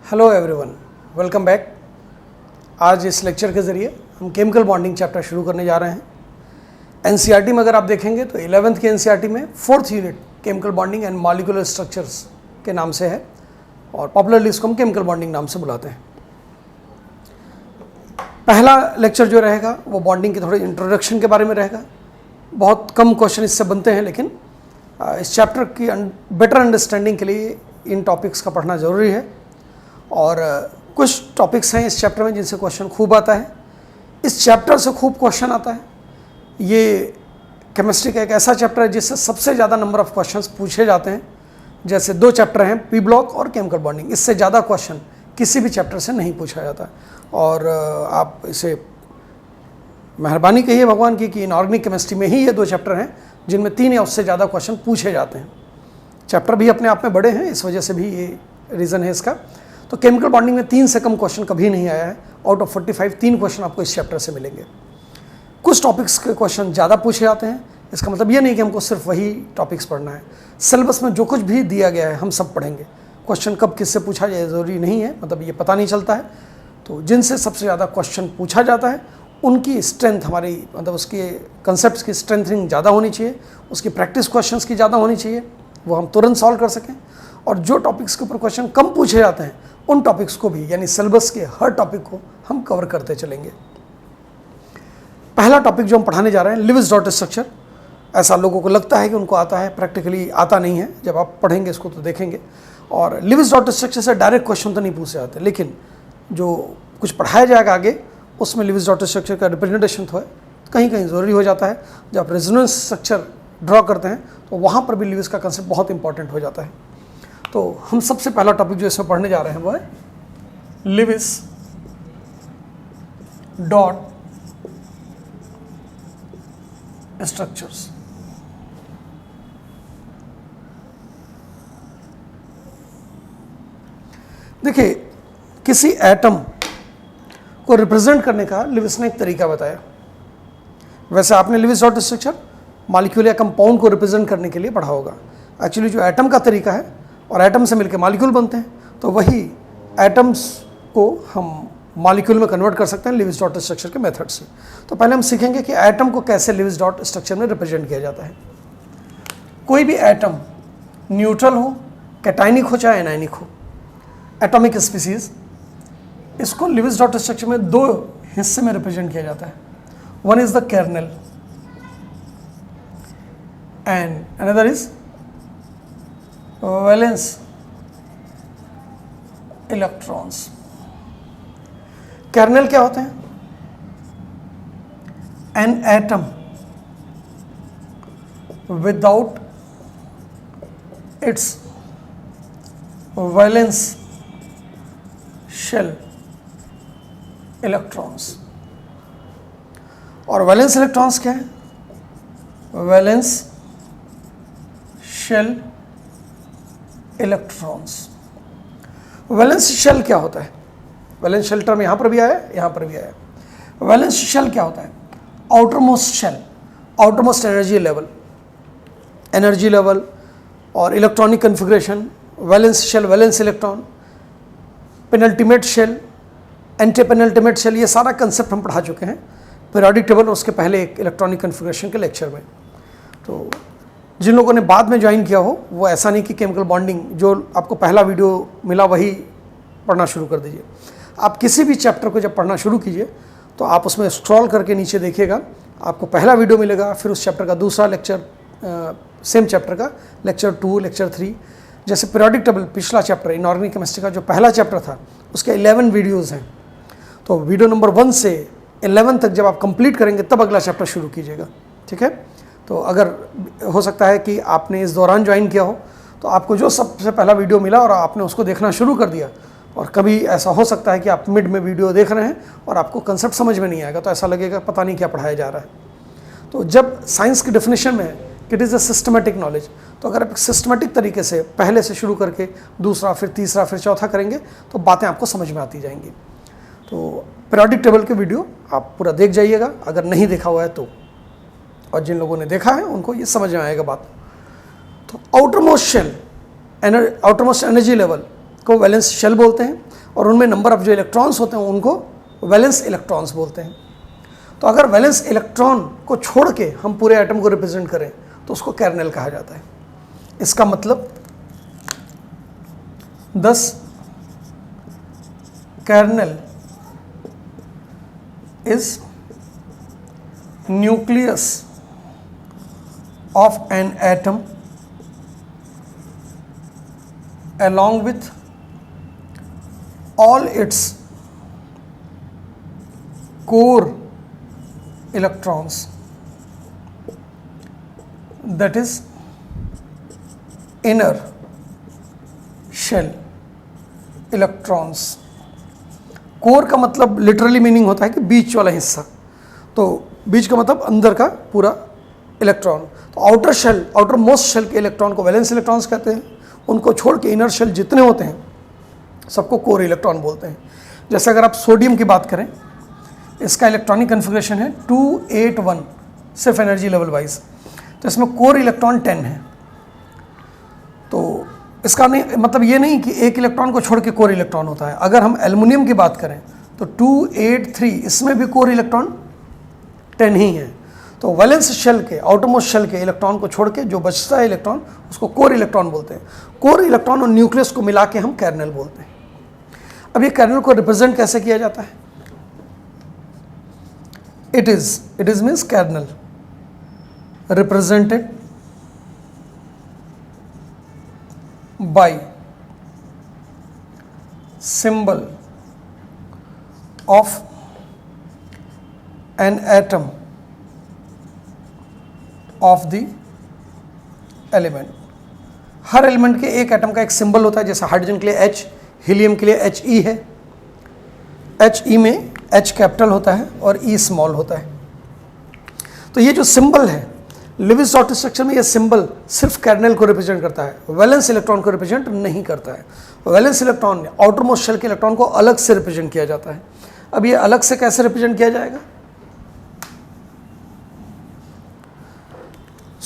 Hello everyone, welcome back. आज इस lecture के ज़रिए हम केमिकल बॉन्डिंग चैप्टर शुरू करने जा रहे हैं। एनसीईआरटी में अगर आप देखेंगे तो 11th के एनसीईआरटी में 4th unit chemical bonding and molecular structures के नाम से है और पॉपुलरली इसको हम केमिकल बॉन्डिंग नाम से बुलाते हैं। पहला लेक्चर जो रहेगा वो बॉन्डिंग के थोड़े इंट्रोडक्शन के बारे में रहेगा। बहुत कम क्वेश्चन इससे बनते हैं, लेकिन इस चैप्टर की बेटर अंडरस्टैंडिंग के लिए इन टॉपिक्स का पढ़ना ज़रूरी है। और कुछ टॉपिक्स हैं इस चैप्टर में जिनसे क्वेश्चन खूब आता है। इस चैप्टर से खूब क्वेश्चन आता है। ये केमिस्ट्री का एक ऐसा चैप्टर है जिससे सबसे ज़्यादा नंबर ऑफ क्वेश्चंस पूछे जाते हैं। जैसे दो चैप्टर हैं, पी ब्लॉक और केमिकल बॉन्डिंग, इससे ज़्यादा क्वेश्चन किसी भी चैप्टर से नहीं पूछा जाता। और आप इसे मेहरबानी कहिए भगवान की कि इनऑर्गेनिक केमिस्ट्री में ही ये दो चैप्टर हैं जिनमें 3 या उससे ज़्यादा क्वेश्चन पूछे जाते हैं। चैप्टर भी अपने आप में बड़े हैं, इस वजह से भी ये रीज़न है इसका। तो केमिकल बॉन्डिंग में 3 से कम क्वेश्चन कभी नहीं आया है। आउट ऑफ 45 3 क्वेश्चन आपको इस चैप्टर से मिलेंगे। कुछ टॉपिक्स के क्वेश्चन ज़्यादा पूछे जाते हैं। इसका मतलब ये नहीं कि हमको सिर्फ वही टॉपिक्स पढ़ना है। सिलेबस में जो कुछ भी दिया गया है हम सब पढ़ेंगे। क्वेश्चन कब किससे पूछा जाए ज़रूरी नहीं है, मतलब ये पता नहीं चलता है। तो जिनसे सबसे ज़्यादा क्वेश्चन पूछा जाता है उनकी स्ट्रेंथ, हमारी मतलब उसके कंसेप्ट की स्ट्रेंथनिंग ज़्यादा होनी चाहिए, उसकी प्रैक्टिस क्वेश्चंस की ज़्यादा होनी चाहिए, वो हम तुरंत सॉल्व कर सकें। और जो टॉपिक्स के ऊपर क्वेश्चन कम पूछे जाते हैं उन टॉपिक्स को भी, यानी सिलेबस के हर टॉपिक को हम कवर करते चलेंगे। पहला टॉपिक जो हम पढ़ाने जा रहे हैं, लिविस डॉट स्ट्रक्चर। ऐसा लोगों को लगता है कि उनको आता है, प्रैक्टिकली आता नहीं है। जब आप पढ़ेंगे इसको तो देखेंगे। और लिविस डॉट स्ट्रक्चर से डायरेक्ट क्वेश्चन तो नहीं पूछे जाते, लेकिन जो कुछ पढ़ाया जाएगा आगे उसमें लिविस डॉट स्ट्रक्चर का रिप्रेजेंटेशन तो है, कहीं कहीं ज़रूरी हो जाता है। जब आप रेजोनेंस स्ट्रक्चर ड्रॉ करते हैं तो वहाँ पर भी लिविस का कंसेप्ट बहुत इंपॉर्टेंट हो जाता है। तो हम सबसे पहला टॉपिक जो इसमें पढ़ने जा रहे हैं वो है लिविस डॉट स्ट्रक्चर्स। देखिए, किसी एटम को रिप्रेजेंट करने का लिविस ने एक तरीका बताया। वैसे आपने लिविस डॉट स्ट्रक्चर मॉलिक्यूल या कंपाउंड को रिप्रेजेंट करने के लिए पढ़ा होगा। एक्चुअली जो एटम का तरीका है, और एटम से मिलकर मॉलिक्यूल बनते हैं, तो वही एटम्स को हम मॉलिक्यूल में कन्वर्ट कर सकते हैं लिविस डॉट स्ट्रक्चर के मेथड से। तो पहले हम सीखेंगे कि एटम को कैसे लिविस डॉट स्ट्रक्चर में रिप्रेजेंट किया जाता है। कोई भी एटम न्यूट्रल हो, कैटायनिक हो चाहे एनायनिक हो, एटॉमिक स्पीसीज, इसको लिविस डॉट स्ट्रक्चर में 2 हिस्से में रिप्रेजेंट किया जाता है। One is the kernel and another is valence electrons. Kernel क्या होते हैं? An atom without its valence shell electrons. और वैलेंस इलेक्ट्रॉन्स क्या है? Valence shell electrons. Valence shell क्या होता है? वैलेंस शेल टर्म यहाँ पर भी आया, यहाँ पर भी आया। वैलेंस शेल क्या होता है? Outermost shell, outermost energy level और electronic configuration. Valence shell, valence electron, penultimate shell, antepenultimate shell, ये सारा कंसेप्ट हम पढ़ा चुके हैं पीरियोडिक टेबल और उसके पहले एक इलेक्ट्रॉनिक कन्फिग्रेशन के लेक्चर में। तो जिन लोगों ने बाद में ज्वाइन किया हो, वो ऐसा नहीं कि केमिकल बॉन्डिंग जो आपको पहला वीडियो मिला वही पढ़ना शुरू कर दीजिए। आप किसी भी चैप्टर को जब पढ़ना शुरू कीजिए तो आप उसमें स्क्रॉल करके नीचे देखिएगा, आपको पहला वीडियो मिलेगा, फिर उस चैप्टर का दूसरा लेक्चर, सेम चैप्टर का लेक्चर 2, लेक्चर 3। जैसे पीरियोडिक टेबल पिछला चैप्टर इनऑर्गेनिक केमिस्ट्री का जो पहला चैप्टर था, उसके 11 वीडियोज़ हैं। तो वीडियो नंबर 1 से 11 तक जब आप कंप्लीट करेंगे तब अगला चैप्टर शुरू कीजिएगा, ठीक है। तो अगर हो सकता है कि आपने इस दौरान ज्वाइन किया हो तो आपको जो सबसे पहला वीडियो मिला और आपने उसको देखना शुरू कर दिया, और कभी ऐसा हो सकता है कि आप मिड में वीडियो देख रहे हैं और आपको कंसेप्ट समझ में नहीं आएगा, तो ऐसा लगेगा पता नहीं क्या पढ़ाया जा रहा है। तो जब साइंस की डेफिनेशन में है कि it is a systematic knowledge, तो अगर आप सिस्टमेटिक तरीके से पहले से शुरू करके दूसरा, फिर तीसरा, फिर चौथा करेंगे तो बातें आपको समझ में आती जाएंगी। तो पीरियोडिक टेबल के वीडियो आप पूरा देख जाइएगा अगर नहीं देखा हुआ है तो, और जिन लोगों ने देखा है उनको ये समझ में आएगा बात। तो outermost shell, outermost energy level को वैलेंस शेल बोलते हैं। और उनमें नंबर ऑफ जो इलेक्ट्रॉन्स होते हैं उनको वैलेंस इलेक्ट्रॉन्स बोलते हैं। तो अगर वैलेंस इलेक्ट्रॉन को छोड़ के हम पूरे एटम को रिप्रेजेंट करें तो उसको कर्नेल कहा जाता है। इसका मतलब 10 kernel is nucleus of an atom along with all its core electrons, that is inner shell electrons। Core का मतलब लिटरली मीनिंग होता है कि बीच वाला हिस्सा, तो बीच का मतलब अंदर का पूरा इलेक्ट्रॉन। तो outer shell, outermost shell के इलेक्ट्रॉन को वैलेंस इलेक्ट्रॉन्स कहते हैं। उनको छोड़ के इनर शेल जितने होते हैं सबको कोर इलेक्ट्रॉन बोलते हैं। जैसे अगर आप सोडियम की बात करें, इसका इलेक्ट्रॉनिक कन्फिग्रेशन है 281 सिर्फ एनर्जी लेवल वाइज, तो इसमें कोर इलेक्ट्रॉन 10 है। तो इसका नहीं मतलब ये नहीं कि एक इलेक्ट्रॉन को छोड़ के कोर इलेक्ट्रॉन होता है। अगर हम एल्युमिनियम की बात करें तो 283 इसमें भी कोर इलेक्ट्रॉन 10 ही है। तो वैलेंस शेल के, आउटरमोस्ट शेल के इलेक्ट्रॉन को छोड़ के जो बचता है इलेक्ट्रॉन उसको कोर इलेक्ट्रॉन बोलते हैं। कोर इलेक्ट्रॉन और न्यूक्लियस को मिला के हम कर्नेल बोलते हैं। अब ये कर्नेल को रिप्रेजेंट कैसे किया जाता है? It is means kernel represented by symbol of an atom of the element. Her element के एक एटम का एक सिंबल होता है, जैसे हाइड्रोजन के लिए H, हीलियम के लिए HE है। HE में H कैपिटल होता है और E स्मॉल होता है। तो ये जो सिंबल है लिविस डॉट स्ट्रक्चर में, ये सिंबल सिर्फ कर्नेल को रिप्रेजेंट करता है, वैलेंस इलेक्ट्रॉन को रिप्रेजेंट नहीं करता है। Valence electron outermost shell के इलेक्ट्रॉन को अलग से रिप्रेजेंट किया जाता है। अब ये अलग से कैसे रिप्रेजेंट किया जाएगा?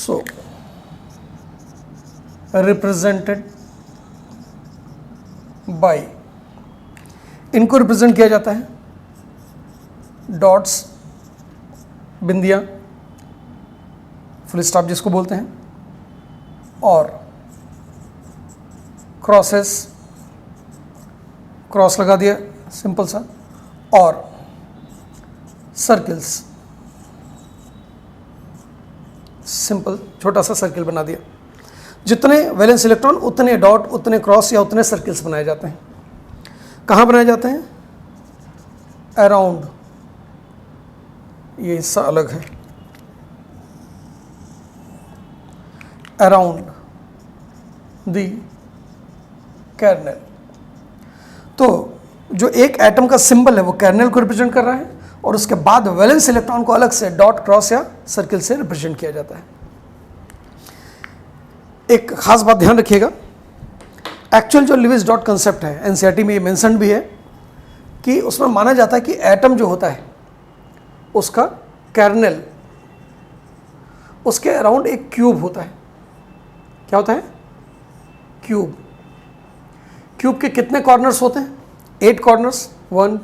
So represented by, इनको रिप्रेजेंट किया जाता है डॉट्स, बिंदियां, फुल स्टॉप जिसको बोलते हैं, और क्रॉसेस, क्रॉस लगा दिया सिंपल सा, और सर्किल्स, सिंपल छोटा सा सर्किल बना दिया। जितने वैलेंस इलेक्ट्रॉन उतने डॉट, उतने क्रॉस या उतने सर्किल्स बनाए जाते हैं। कहाँ बनाए जाते हैं? अराउंड, ये हिस्सा अलग है, अराउंड द कर्नेल। तो जो एक एटम का सिंबल है वो कर्नेल को रिप्रेजेंट कर रहा है, और उसके बाद वैलेंस इलेक्ट्रॉन को अलग से डॉट, क्रॉस या सर्किल से रिप्रेजेंट किया जाता है। एक खास बात ध्यान रखिएगा, एक्चुअल जो लिविस डॉट कंसेप्ट है एनसीईआरटी में ये मेंशन भी है कि उसमें माना जाता है कि एटम जो होता है उसका कर्नेल, उसके अराउंड एक क्यूब होता है। क्या होता है? क्यूब। क्यूब के कितने कॉर्नर्स होते हैं? 8 कॉर्नर्स, 1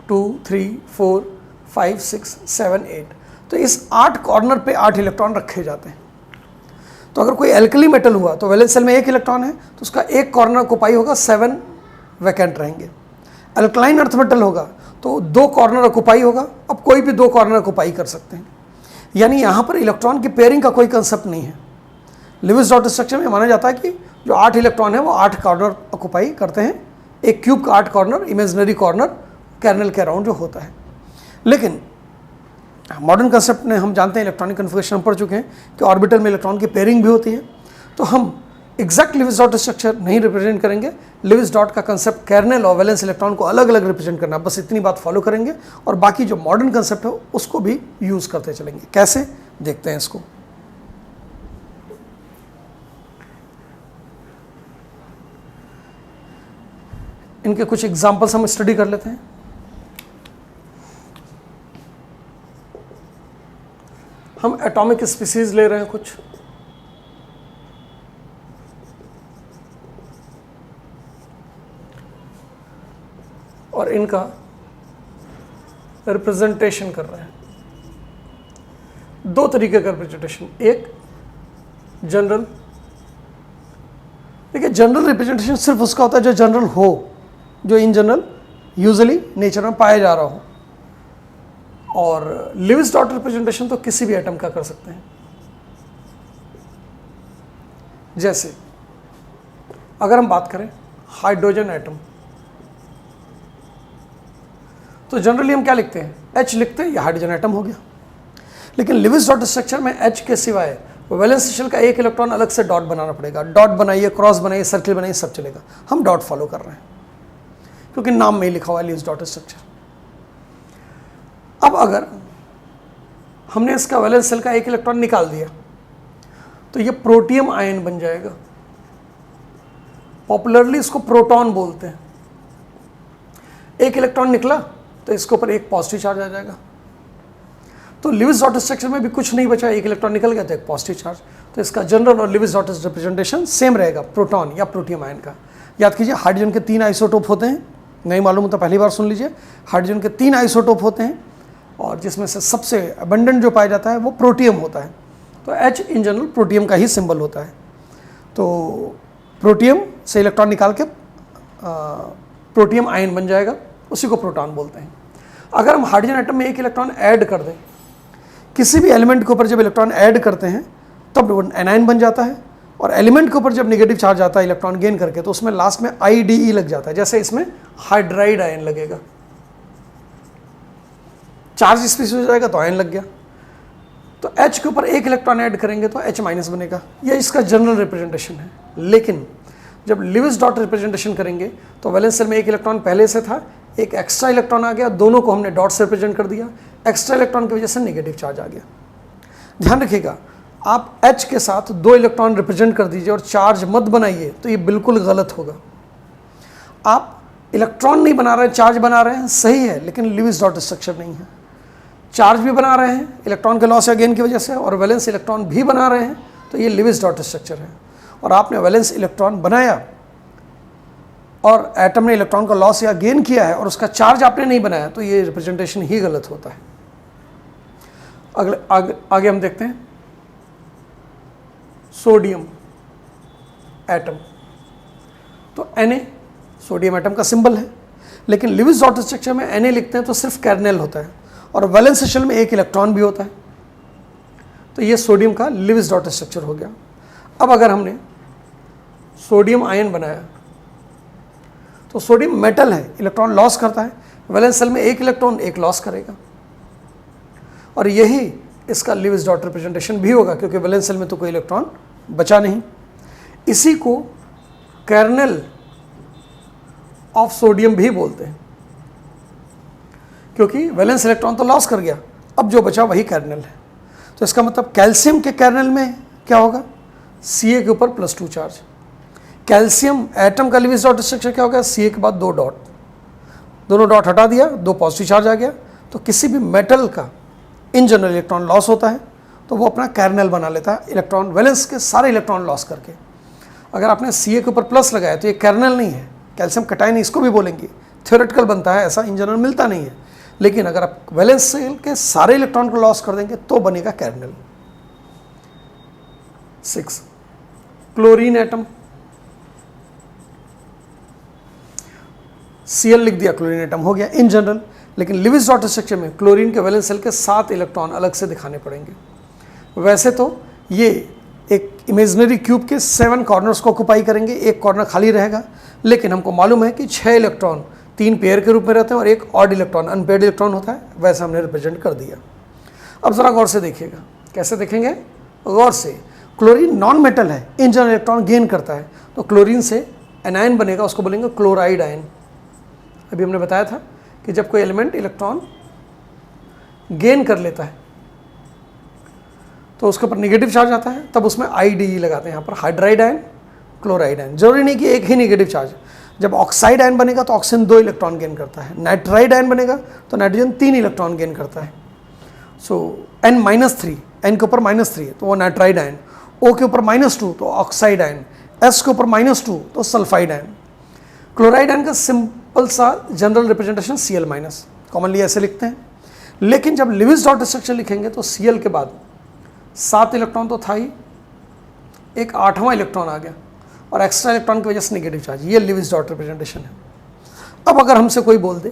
2 3 4 5 6 7 8। तो इस 8 कॉर्नर पे 8 इलेक्ट्रॉन रखे जाते हैं। तो अगर कोई एल्कली मेटल हुआ तो वैलेंस शेल में 1 इलेक्ट्रॉन है तो उसका एक कॉर्नर ऑक्युपाई होगा, 7 वैकेंट रहेंगे। अल्कलाइन अर्थ मेटल होगा तो 2 कॉर्नर ऑक्युपाई होगा। अब कोई भी 2 कॉर्नर ऑक्युपाई कर सकते हैं, यानी यहाँ पर इलेक्ट्रॉन की पेयरिंग का कोई कंसेप्ट नहीं है। लिविस डॉट स्ट्रक्चर में माना जाता है कि जो 8 इलेक्ट्रॉन है वो 8 कॉर्नर ऑक्युपाई करते हैं। एक क्यूब का 8 कॉर्नर, इमेजिनरी कॉर्नर कर्नेल के अराउंड जो होता है। लेकिन मॉडर्न कंसेप्ट में हम जानते हैं, इलेक्ट्रॉनिक कन्फिग्रेशन हम पढ़ चुके हैं कि ऑर्बिटल में इलेक्ट्रॉन की पेयरिंग भी होती है। तो हम एग्जैक्ट लिविस डॉट स्ट्रक्चर नहीं रिप्रेजेंट करेंगे। लिविस डॉट का कंसेप्ट कर्नेल और वैलेंस इलेक्ट्रॉन को अलग अलग रिप्रेजेंट करना, बस इतनी बात फॉलो करेंगे और बाकी जो मॉडर्न कंसेप्ट है उसको भी यूज़ करते चलेंगे। कैसे देखते हैं इसको। इनके कुछ एग्जाम्पल्स हम स्टडी कर लेते हैं। हम एटॉमिक स्पीसीज ले रहे हैं कुछ। और इनका रिप्रेजेंटेशन कर रहे हैं। दो तरीके का रिप्रेजेंटेशन, एक जनरल, देखिए जनरल रिप्रेजेंटेशन सिर्फ उसका होता है जो जनरल हो, जो इन जनरल यूजुअली नेचर में पाया जा रहा हो, और लिविस डॉट रिप्रेजेंटेशन तो किसी भी एटम का कर सकते हैं। जैसे अगर हम बात करें हाइड्रोजन एटम, तो जनरली हम क्या लिखते हैं, H लिखते हैं, या हाइड्रोजन एटम हो गया। लेकिन लिविस डॉट स्ट्रक्चर में H के सिवाय वैलेंस शेल का एक इलेक्ट्रॉन अलग से डॉट बनाना पड़ेगा। डॉट बनाइए, क्रॉस बनाइए, सर्किल बनाइए, सब चलेगा। हम डॉट फॉलो कर रहे हैं क्योंकि नाम में ही लिखा हुआ है लिविस डॉट स्ट्रक्चर। अब अगर हमने इसका वैलेंस शेल का एक इलेक्ट्रॉन निकाल दिया तो ये प्रोटियम आयन बन जाएगा। पॉपुलरली इसको प्रोटॉन बोलते हैं। एक इलेक्ट्रॉन निकला तो इसके ऊपर एक पॉजिटिव चार्ज आ जाएगा। तो लिविस डॉट स्ट्रक्चर में भी कुछ नहीं बचा, एक इलेक्ट्रॉन निकल गया तो एक पॉजिटिव चार्ज। तो इसका जनरल और लिविस डॉट रिप्रेजेंटेशन सेम रहेगा, प्रोटॉन या प्रोटियम आयन का। याद कीजिए हाइड्रोजन के 3 आइसोटोप होते हैं, नहीं मालूम तो पहली बार सुन लीजिए। हाइड्रोजन के 3 आइसोटोप होते हैं और जिसमें से सबसे अबंडेंट जो पाया जाता है वो प्रोटियम होता है। तो H इन जनरल प्रोटियम का ही सिंबल होता है। तो प्रोटियम से इलेक्ट्रॉन निकाल के प्रोटियम आयन बन जाएगा, उसी को प्रोटॉन बोलते हैं। अगर हम हाइड्रोजन एटम में एक इलेक्ट्रॉन ऐड कर दें, किसी भी एलिमेंट के ऊपर जब इलेक्ट्रॉन ऐड करते हैं तब वो एनायन बन जाता है, और एलिमेंट के ऊपर जब नेगेटिव चार्ज आता है इलेक्ट्रॉन गेन करके तो उसमें लास्ट में IDE लग जाता है। जैसे इसमें हाइड्राइड आयन लगेगा, चार्ज स्पेसिस हो जाएगा तो आयन लग गया। तो H के ऊपर एक इलेक्ट्रॉन ऐड करेंगे तो H माइनस बनेगा। यह इसका जनरल रिप्रेजेंटेशन है। लेकिन जब लिविस डॉट रिप्रेजेंटेशन करेंगे तो वैलेंस शेल में एक इलेक्ट्रॉन पहले से था, एक एक्स्ट्रा इलेक्ट्रॉन आ गया, दोनों को हमने डॉट से रिप्रेजेंट कर दिया। एक्स्ट्रा इलेक्ट्रॉन की वजह से नेगेटिव चार्ज आ गया। ध्यान रखिएगा, आप H के साथ 2 इलेक्ट्रॉन रिप्रेजेंट कर दीजिए और चार्ज मत बनाइए तो ये बिल्कुल गलत होगा। आप इलेक्ट्रॉन नहीं बना रहे हैं, चार्ज बना रहे हैं, सही है, लेकिन लिविस डॉट स्ट्रक्चर नहीं है। चार्ज भी बना रहे हैं इलेक्ट्रॉन के लॉस या गेन की वजह से, और वैलेंस इलेक्ट्रॉन भी बना रहे हैं, तो ये लिविस डॉट स्ट्रक्चर है। और आपने वैलेंस इलेक्ट्रॉन बनाया और एटम ने इलेक्ट्रॉन का लॉस या गेन किया है और उसका चार्ज आपने नहीं बनाया, तो ये रिप्रेजेंटेशन ही गलत होता है। आगे हम देखते हैं सोडियम एटम। तो Na सोडियम एटम का सिंबल है, लेकिन लिविस डॉट स्ट्रक्चर में Na लिखते हैं तो सिर्फ कर्नेल होता है और वैलेंस शेल में एक इलेक्ट्रॉन भी होता है। तो ये सोडियम का लिविस डॉट स्ट्रक्चर हो गया। अब अगर हमने सोडियम आयन बनाया तो सोडियम मेटल है, इलेक्ट्रॉन लॉस करता है, वैलेंस शेल में एक इलेक्ट्रॉन एक लॉस करेगा, और यही इसका लिविस डॉट रिप्रेजेंटेशन भी होगा क्योंकि वैलेंस शेल में तो कोई इलेक्ट्रॉन बचा नहीं। इसी को कर्नेल ऑफ सोडियम भी बोलते हैं क्योंकि वैलेंस इलेक्ट्रॉन तो लॉस कर गया, अब जो बचा वही कर्नेल है। तो इसका मतलब कैल्शियम के कर्नेल में क्या होगा, Ca के ऊपर +2 चार्ज। कैल्शियम एटम का लिविस डॉट स्ट्रक्चर क्या होगा, Ca के बाद 2 डॉट, दोनों डॉट हटा दिया, 2 पॉजिटिव चार्ज आ गया। तो किसी भी मेटल का इन जनरल इलेक्ट्रॉन लॉस होता है तो वो अपना कर्नेल बना लेता है, इलेक्ट्रॉन वैलेंस के सारे इलेक्ट्रॉन लॉस करके। अगर आपने Ca के ऊपर प्लस लगाया तो ये कर्नेल नहीं है, कैल्शियम कटायन इसको भी बोलेंगे, थ्योरेटिकल बनता है, ऐसा इन जनरल मिलता नहीं है। लेकिन अगर आप वैलेंस शेल के सारे इलेक्ट्रॉन को लॉस कर देंगे तो बनेगा कर्नेल। 6 क्लोरीन एटम, Cl लिख दिया, क्लोरीन एटम हो गया इन जनरल। लेकिन लिविस डॉट स्ट्रक्चर में क्लोरीन के वैलेंस शेल के 7 इलेक्ट्रॉन अलग से दिखाने पड़ेंगे। वैसे तो ये एक इमेजिनरी क्यूब के 7 कॉर्नर्स को ऑक्युपाई करेंगे, एक कॉर्नर खाली रहेगा, लेकिन हमको मालूम है कि 6 इलेक्ट्रॉन 3 पेयर के रूप में रहते हैं और एक ऑड इलेक्ट्रॉन अनपेयर्ड इलेक्ट्रॉन होता है, वैसे हमने रिप्रेजेंट कर दिया। अब ज़रा गौर से देखिएगा, कैसे देखेंगे, गौर से। क्लोरीन नॉन मेटल है, इन जनरल इलेक्ट्रॉन गेन करता है, तो क्लोरीन से एनायन बनेगा, उसको बोलेंगे क्लोराइड आयन। अभी हमने बताया था कि जब कोई एलिमेंट इलेक्ट्रॉन गेन कर लेता है तो उसके ऊपर नेगेटिव चार्ज आता है, तब उसमें IDE लगाते हैं, यहाँ पर हाइड्राइड आयन, क्लोराइड आयन। जरूरी नहीं कि एक ही नेगेटिव चार्ज। जब ऑक्साइड आयन बनेगा तो ऑक्सीजन 2 इलेक्ट्रॉन गेन करता है, नाइट्राइड आयन बनेगा तो नाइट्रोजन 3 इलेक्ट्रॉन गेन करता है। सो N-3, N के ऊपर -3 है तो वो नाइट्राइड आयन, O के ऊपर -2 तो ऑक्साइड आयन, S के ऊपर -2 तो सल्फाइड आयन। क्लोराइड आयन का plus or general representation Cl minus, commonly ऐसे लिखते हैं। लेकिन जब लिविस डॉट स्ट्रक्चर लिखेंगे तो Cl के बाद 7 इलेक्ट्रॉन तो था ही, एक 8वां इलेक्ट्रॉन आ गया और एक्स्ट्रा इलेक्ट्रॉन की वजह से नेगेटिव चार्ज, ये लिविस डॉट रिप्रेजेंटेशन है। अब अगर हमसे कोई बोल दे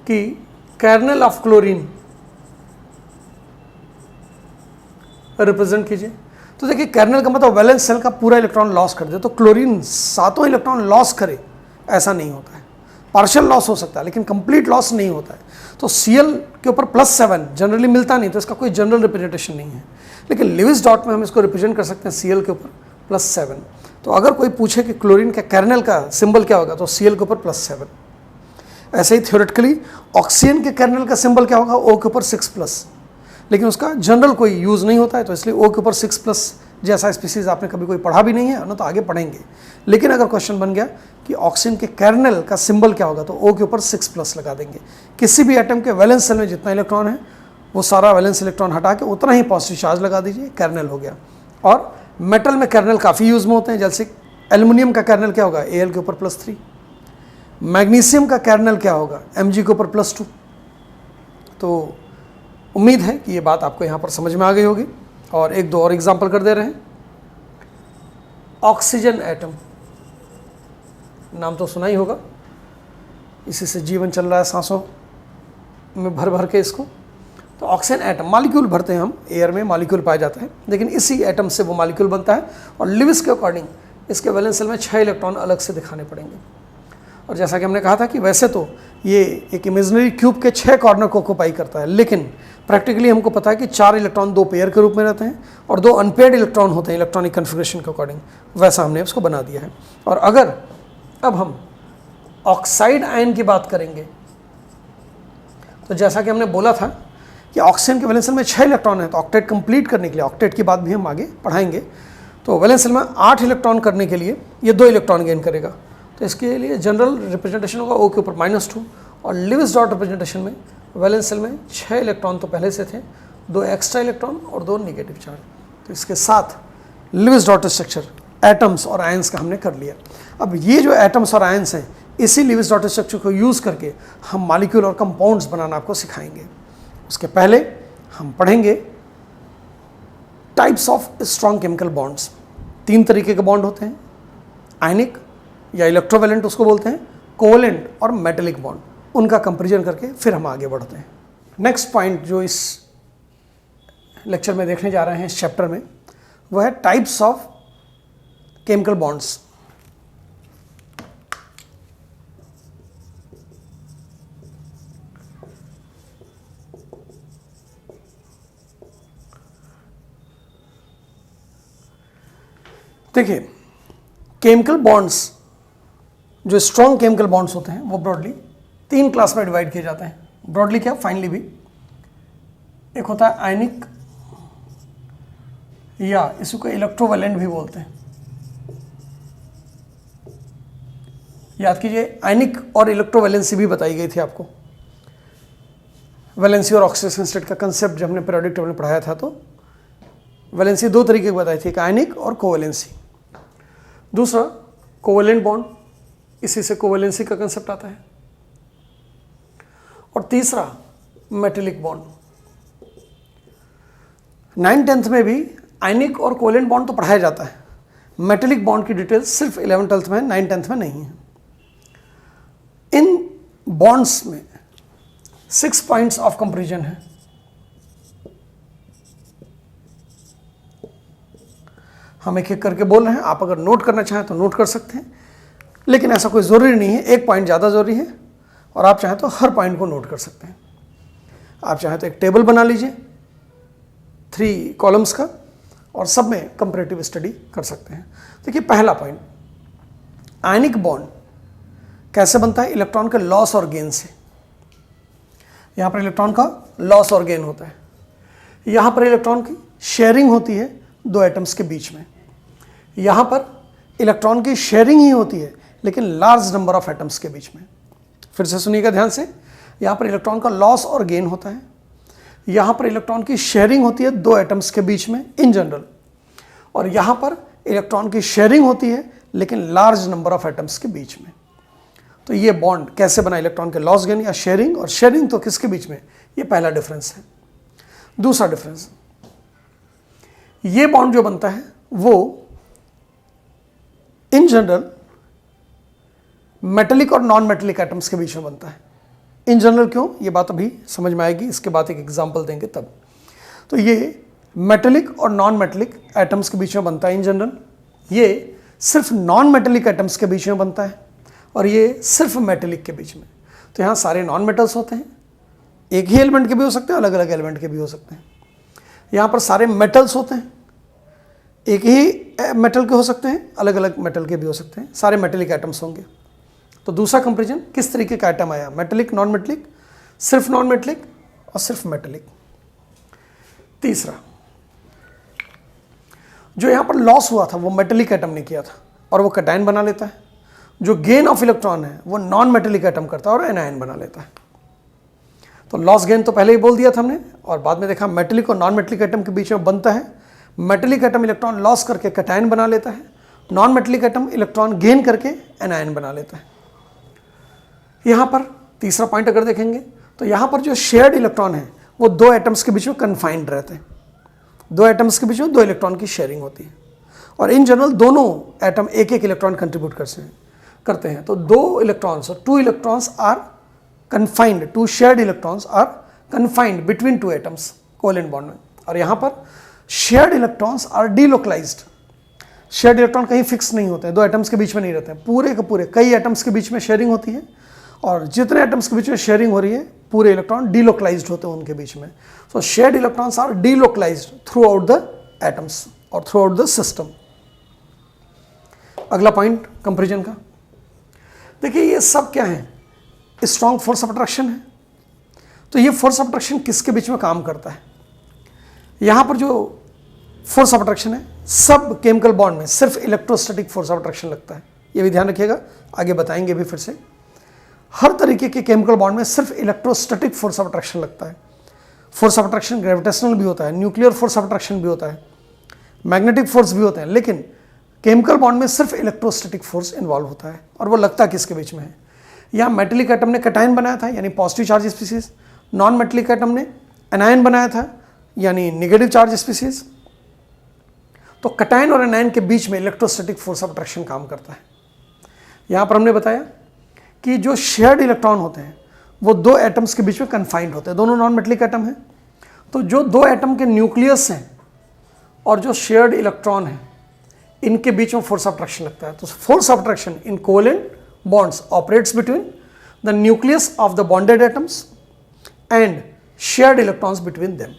कि कर्नल ऑफ क्लोरीन रिप्रेजेंट कीजिए, तो देखिए कर्नल का मतलब वैलेंस सेल का पूरा इलेक्ट्रॉन लॉस कर दे, तो क्लोरीन 7 इलेक्ट्रॉन लॉस करे ऐसा नहीं होता है, पार्शियल लॉस हो सकता है लेकिन कंप्लीट लॉस नहीं होता है। तो Cl के ऊपर +7 जनरली मिलता नहीं, तो इसका कोई जनरल रिप्रेजेंटेशन नहीं है, लेकिन लिविस डॉट में हम इसको रिप्रेजेंट कर सकते हैं Cl के ऊपर +7। तो अगर कोई पूछे कि क्लोरीन के कर्नल का सिंबल क्या होगा तो Cl के ऊपर +7। ऐसे ही थ्योरेटिकली ऑक्सीजन के कर्नल का सिंबल क्या होगा, O के ऊपर 6+, लेकिन उसका जनरल कोई यूज़ नहीं होता है, तो इसलिए O के ऊपर 6+ जैसा स्पीसीज आपने कभी कोई पढ़ा भी नहीं है ना, तो आगे पढ़ेंगे। लेकिन अगर क्वेश्चन बन गया कि ऑक्सीजन के कर्नल का सिंबल क्या होगा, तो O के ऊपर 6+ लगा देंगे। किसी भी एटम के वैलेंस सेल में जितना इलेक्ट्रॉन है वो सारा वैलेंस इलेक्ट्रॉन हटा के उतना ही पॉजिटिव चार्ज लगा दीजिए, कर्नल हो गया। और मेटल में कर्नल काफ़ी यूज़ में होते हैं, जैसे एल्युमिनियम का कर्नल क्या होगा, Al के ऊपर +3, मैग्नीशियम का कर्नल क्या होगा, Mg के ऊपर +2। तो उम्मीद है कि ये बात आपको यहाँ पर समझ में आ गई होगी। और एक दो और एग्जांपल कर दे रहे हैं। ऑक्सीजन एटम, नाम तो सुना ही होगा, इसी से जीवन चल रहा है, सांसों में भर भर के इसको। तो ऑक्सीजन एटम मॉलिक्यूल भरते हैं हम, एयर में मॉलिक्यूल पाया जाता है, लेकिन इसी एटम से वो मॉलिक्यूल बनता है। और लिविस के अकॉर्डिंग इसके वैलेंस सेल में 6 इलेक्ट्रॉन अलग से दिखाने पड़ेंगे। और जैसा कि हमने कहा था कि वैसे तो ये एक इमेजिनरी क्यूब के 6 कॉर्नर को ऑक्यूपाई करता है, लेकिन प्रैक्टिकली हमको पता है कि 4 इलेक्ट्रॉन 2 पेयर के रूप में रहते हैं और 2 अनपेयर्ड इलेक्ट्रॉन होते हैं इलेक्ट्रॉनिक कन्फिग्रेशन के अकॉर्डिंग, वैसा हमने उसको बना दिया है। और अगर अब हम ऑक्साइड आयन की बात करेंगे तो जैसा कि हमने बोला था कि ऑक्सीजन के वैलेंस सेल में 6 इलेक्ट्रॉन है, तो ऑक्टेट कंप्लीट करने के लिए, ऑक्टेट की बात भी हम आगे पढ़ाएंगे, तो वैलेंस सेल में 8 इलेक्ट्रॉन करने के लिए ये 2 इलेक्ट्रॉन गेन करेगा। तो इसके लिए जनरल रिप्रेजेंटेशन होगा O के ऊपर -2, और लिविस डॉट रिप्रेजेंटेशन में वैलेंस सेल में 6 इलेक्ट्रॉन तो पहले से थे, 2 एक्स्ट्रा इलेक्ट्रॉन और 2 नेगेटिव चार्ज। तो इसके साथ लिविस डॉट स्ट्रक्चर एटम्स और आयंस का हमने कर लिया। अब ये जो एटम्स और आयंस हैं, इसी लिविस डॉट स्ट्रक्चर को यूज़ करके हम मॉलिक्यूल और कंपाउंड्स बनाना आपको सिखाएंगे। उसके पहले हम पढ़ेंगे types of strong chemical bonds. 3 तरीके के बॉन्ड होते हैं, आयनिक या इलेक्ट्रोवैलेंट उसको बोलते हैं, कोवैलेंट और मेटेलिक बॉन्ड। उनका कंपैरिजन करके फिर हम आगे बढ़ते हैं। नेक्स्ट पॉइंट जो इस लेक्चर में देखने जा रहे हैं इस चैप्टर में, वो है टाइप्स ऑफ केमिकल बॉन्ड्स। देखिए, केमिकल बॉन्ड्स जो स्ट्रॉन्ग केमिकल बॉन्ड्स होते हैं वो ब्रॉडली 3 क्लास में डिवाइड किए जाते हैं। ब्रॉडली क्या, फाइनली भी। एक होता है आयनिक, या इसको इलेक्ट्रोवैलेंट भी बोलते हैं। याद कीजिए, आयनिक और इलेक्ट्रोवैलेंसी भी बताई गई थी आपको। वैलेंसी और ऑक्सीडेशन स्टेट का कंसेप्ट जब हमने पीरियोडिक टेबल में पढ़ाया था, तो वैलेंसी 2 तरीके की बताई थी, एक आयनिक और कोवैलेंसी। दूसरा कोवैलेंट बॉन्ड, इसी से कोवैलेंसी का कंसेप्ट आता है। और तीसरा मेटेलिक बॉन्ड। 9th-10th में भी आयनिक और कोवैलेंट बॉन्ड तो पढ़ाया जाता है, मेटेलिक बॉन्ड की डिटेल्स सिर्फ 11th-12th में, 9th-10th में नहीं है। इन बॉन्ड्स में 6 पॉइंट्स ऑफ कंपैरिजन है। हम एक एक करके बोल रहे हैं, आप अगर नोट करना चाहें तो नोट कर सकते हैं, लेकिन ऐसा कोई ज़रूरी नहीं है। एक पॉइंट ज़्यादा ज़रूरी है और आप चाहें तो हर पॉइंट को नोट कर सकते हैं। आप चाहें तो एक टेबल बना लीजिए 3 कॉलम्स का, और सब में कंपैरेटिव स्टडी कर सकते हैं। देखिए, पहला पॉइंट, आयनिक बॉन्ड कैसे बनता है, इलेक्ट्रॉन के लॉस और गेन से। यहाँ पर इलेक्ट्रॉन का लॉस और गेन होता है, यहाँ पर इलेक्ट्रॉन की शेयरिंग होती है 2 एटम्स के बीच में। यहाँ पर इलेक्ट्रॉन की शेयरिंग ही होती है लेकिन लार्ज नंबर ऑफ एटम्स के बीच में। फिर से सुनिएगा ध्यान से, यहाँ पर इलेक्ट्रॉन का लॉस और गेन होता है, यहाँ पर इलेक्ट्रॉन की शेयरिंग होती है 2 एटम्स के बीच में इन जनरल, और यहाँ पर इलेक्ट्रॉन की शेयरिंग होती है लेकिन लार्ज नंबर ऑफ एटम्स के बीच में। तो ये बॉन्ड कैसे बना, इलेक्ट्रॉन के लॉस गेन या शेयरिंग, और शेयरिंग तो किसके बीच में, ये पहला डिफरेंस है। दूसरा डिफरेंस, ये बॉन्ड जो बनता है वो इन जनरल मेटेलिक और नॉन मेटेलिक एटम्स के बीच में बनता है। इन जनरल क्यों, ये बात अभी समझ में आएगी, इसके बाद एक एग्जांपल देंगे तब। तो ये मेटेलिक और नॉन मेटेलिक एटम्स के बीच में बनता है इन जनरल, ये सिर्फ नॉन मेटेलिक एटम्स के बीच में बनता है, और ये सिर्फ मेटेलिक के बीच में। तो यहाँ सारे नॉन मेटल्स होते हैं, एक ही एलिमेंट के भी हो सकते हैं, अलग अलग एलिमेंट के भी हो सकते हैं। यहाँ पर सारे मेटल्स होते हैं, एक ही मेटल के हो सकते हैं, अलग अलग मेटल के भी हो सकते हैं, सारे मेटेलिक एटम्स होंगे। तो दूसरा कंपैरिजन, किस तरीके का एटम आया, मेटेलिक नॉन मेटेलिक, सिर्फ नॉन मेटेलिक और सिर्फ मेटेलिक। तीसरा, जो यहाँ पर लॉस हुआ था वो मेटेलिक एटम ने किया था और वो कैटायन बना लेता है। जो गेन ऑफ इलेक्ट्रॉन है वो नॉन मेटेलिक एटम करता है और एनायन बना लेता है। तो लॉस गेन तो पहले ही बोल दिया था हमने, और बाद में देखा मेटेलिक और नॉन मेटेलिक एटम के बीच में बनता है। मेटेलिक एटम इलेक्ट्रॉन लॉस करके कैटायन बना लेता है, non metallic atom electron gain करके एनायन बना लेता है। यहाँ पर तीसरा पॉइंट अगर देखेंगे तो यहाँ पर जो शेयर्ड इलेक्ट्रॉन है वो दो एटम्स के बीच में कन्फाइंड रहते हैं, दो एटम्स के बीच में दो इलेक्ट्रॉन की शेयरिंग होती है, और इन जनरल दोनों एटम एक एक इलेक्ट्रॉन कंट्रीब्यूट करते हैं। तो दो electrons, two electrons are confined, two shared electrons are confined between two atoms covalent bond में। और यहाँ पर shared electrons are delocalised, shared electron कहीं फिक्स नहीं होते हैं, दो एटम्स के बीच में नहीं रहते हैं, पूरे के पूरे कई एटम्स के बीच में शेयरिंग होती है, और जितने एटम्स के बीच में शेयरिंग हो रही है पूरे इलेक्ट्रॉन डीलोकलाइज्ड होते हैं उनके बीच में। So shared electrons are delocalised throughout the atoms और थ्रू आउट द सिस्टम। अगला पॉइंट कंपैरिजन का, देखिए ये सब क्या है, स्ट्रॉन्ग फोर्स ऑफ अट्रैक्शन है। तो ये फोर्स ऑफ अट्रैक्शन किसके बीच में काम करता है, यहाँ पर जो फोर्स ऑफ अट्रैक्शन है सब केमिकल बॉन्ड में सिर्फ इलेक्ट्रोस्टैटिक फोर्स ऑफ अट्रैक्शन लगता है, ये भी ध्यान रखिएगा, आगे बताएंगे भी फिर से। हर तरीके के केमिकल बॉन्ड में सिर्फ इलेक्ट्रोस्टैटिक फोर्स ऑफ अट्रैक्शन लगता है। फोर्स ऑफ अट्रैक्शन ग्रेविटेशनल भी होता है, न्यूक्लियर फोर्स ऑफ अट्रैक्शन भी होता है, मैग्नेटिक फोर्स भी होते हैं, लेकिन केमिकल बॉन्ड में सिर्फ इलेक्ट्रोस्टैटिक फोर्स इन्वॉल्व होता है। और वो लगता किसके बीच में है, यहाँ मेटेलिक एटम ने कैटायन बनाया था यानी positive charge species, non metallic atom ने एनायन बनाया था यानी नेगेटिव चार्ज स्पीसीज। तो कैटायन और एनायन के बीच में इलेक्ट्रोस्टैटिक फोर्स ऑफ अट्रैक्शन काम करता है। यहाँ पर हमने बताया कि जो शेयर्ड इलेक्ट्रॉन होते हैं वो दो एटम्स के बीच में कन्फाइंड होते हैं, दोनों नॉन मेटेलिक एटम हैं। तो जो दो एटम के न्यूक्लियस हैं और जो शेयर्ड इलेक्ट्रॉन है इनके बीच में फोर्स ऑफ अट्रैक्शन लगता है। तो force of attraction in covalent bonds operates between the nucleus of the bonded atoms and shared electrons between them,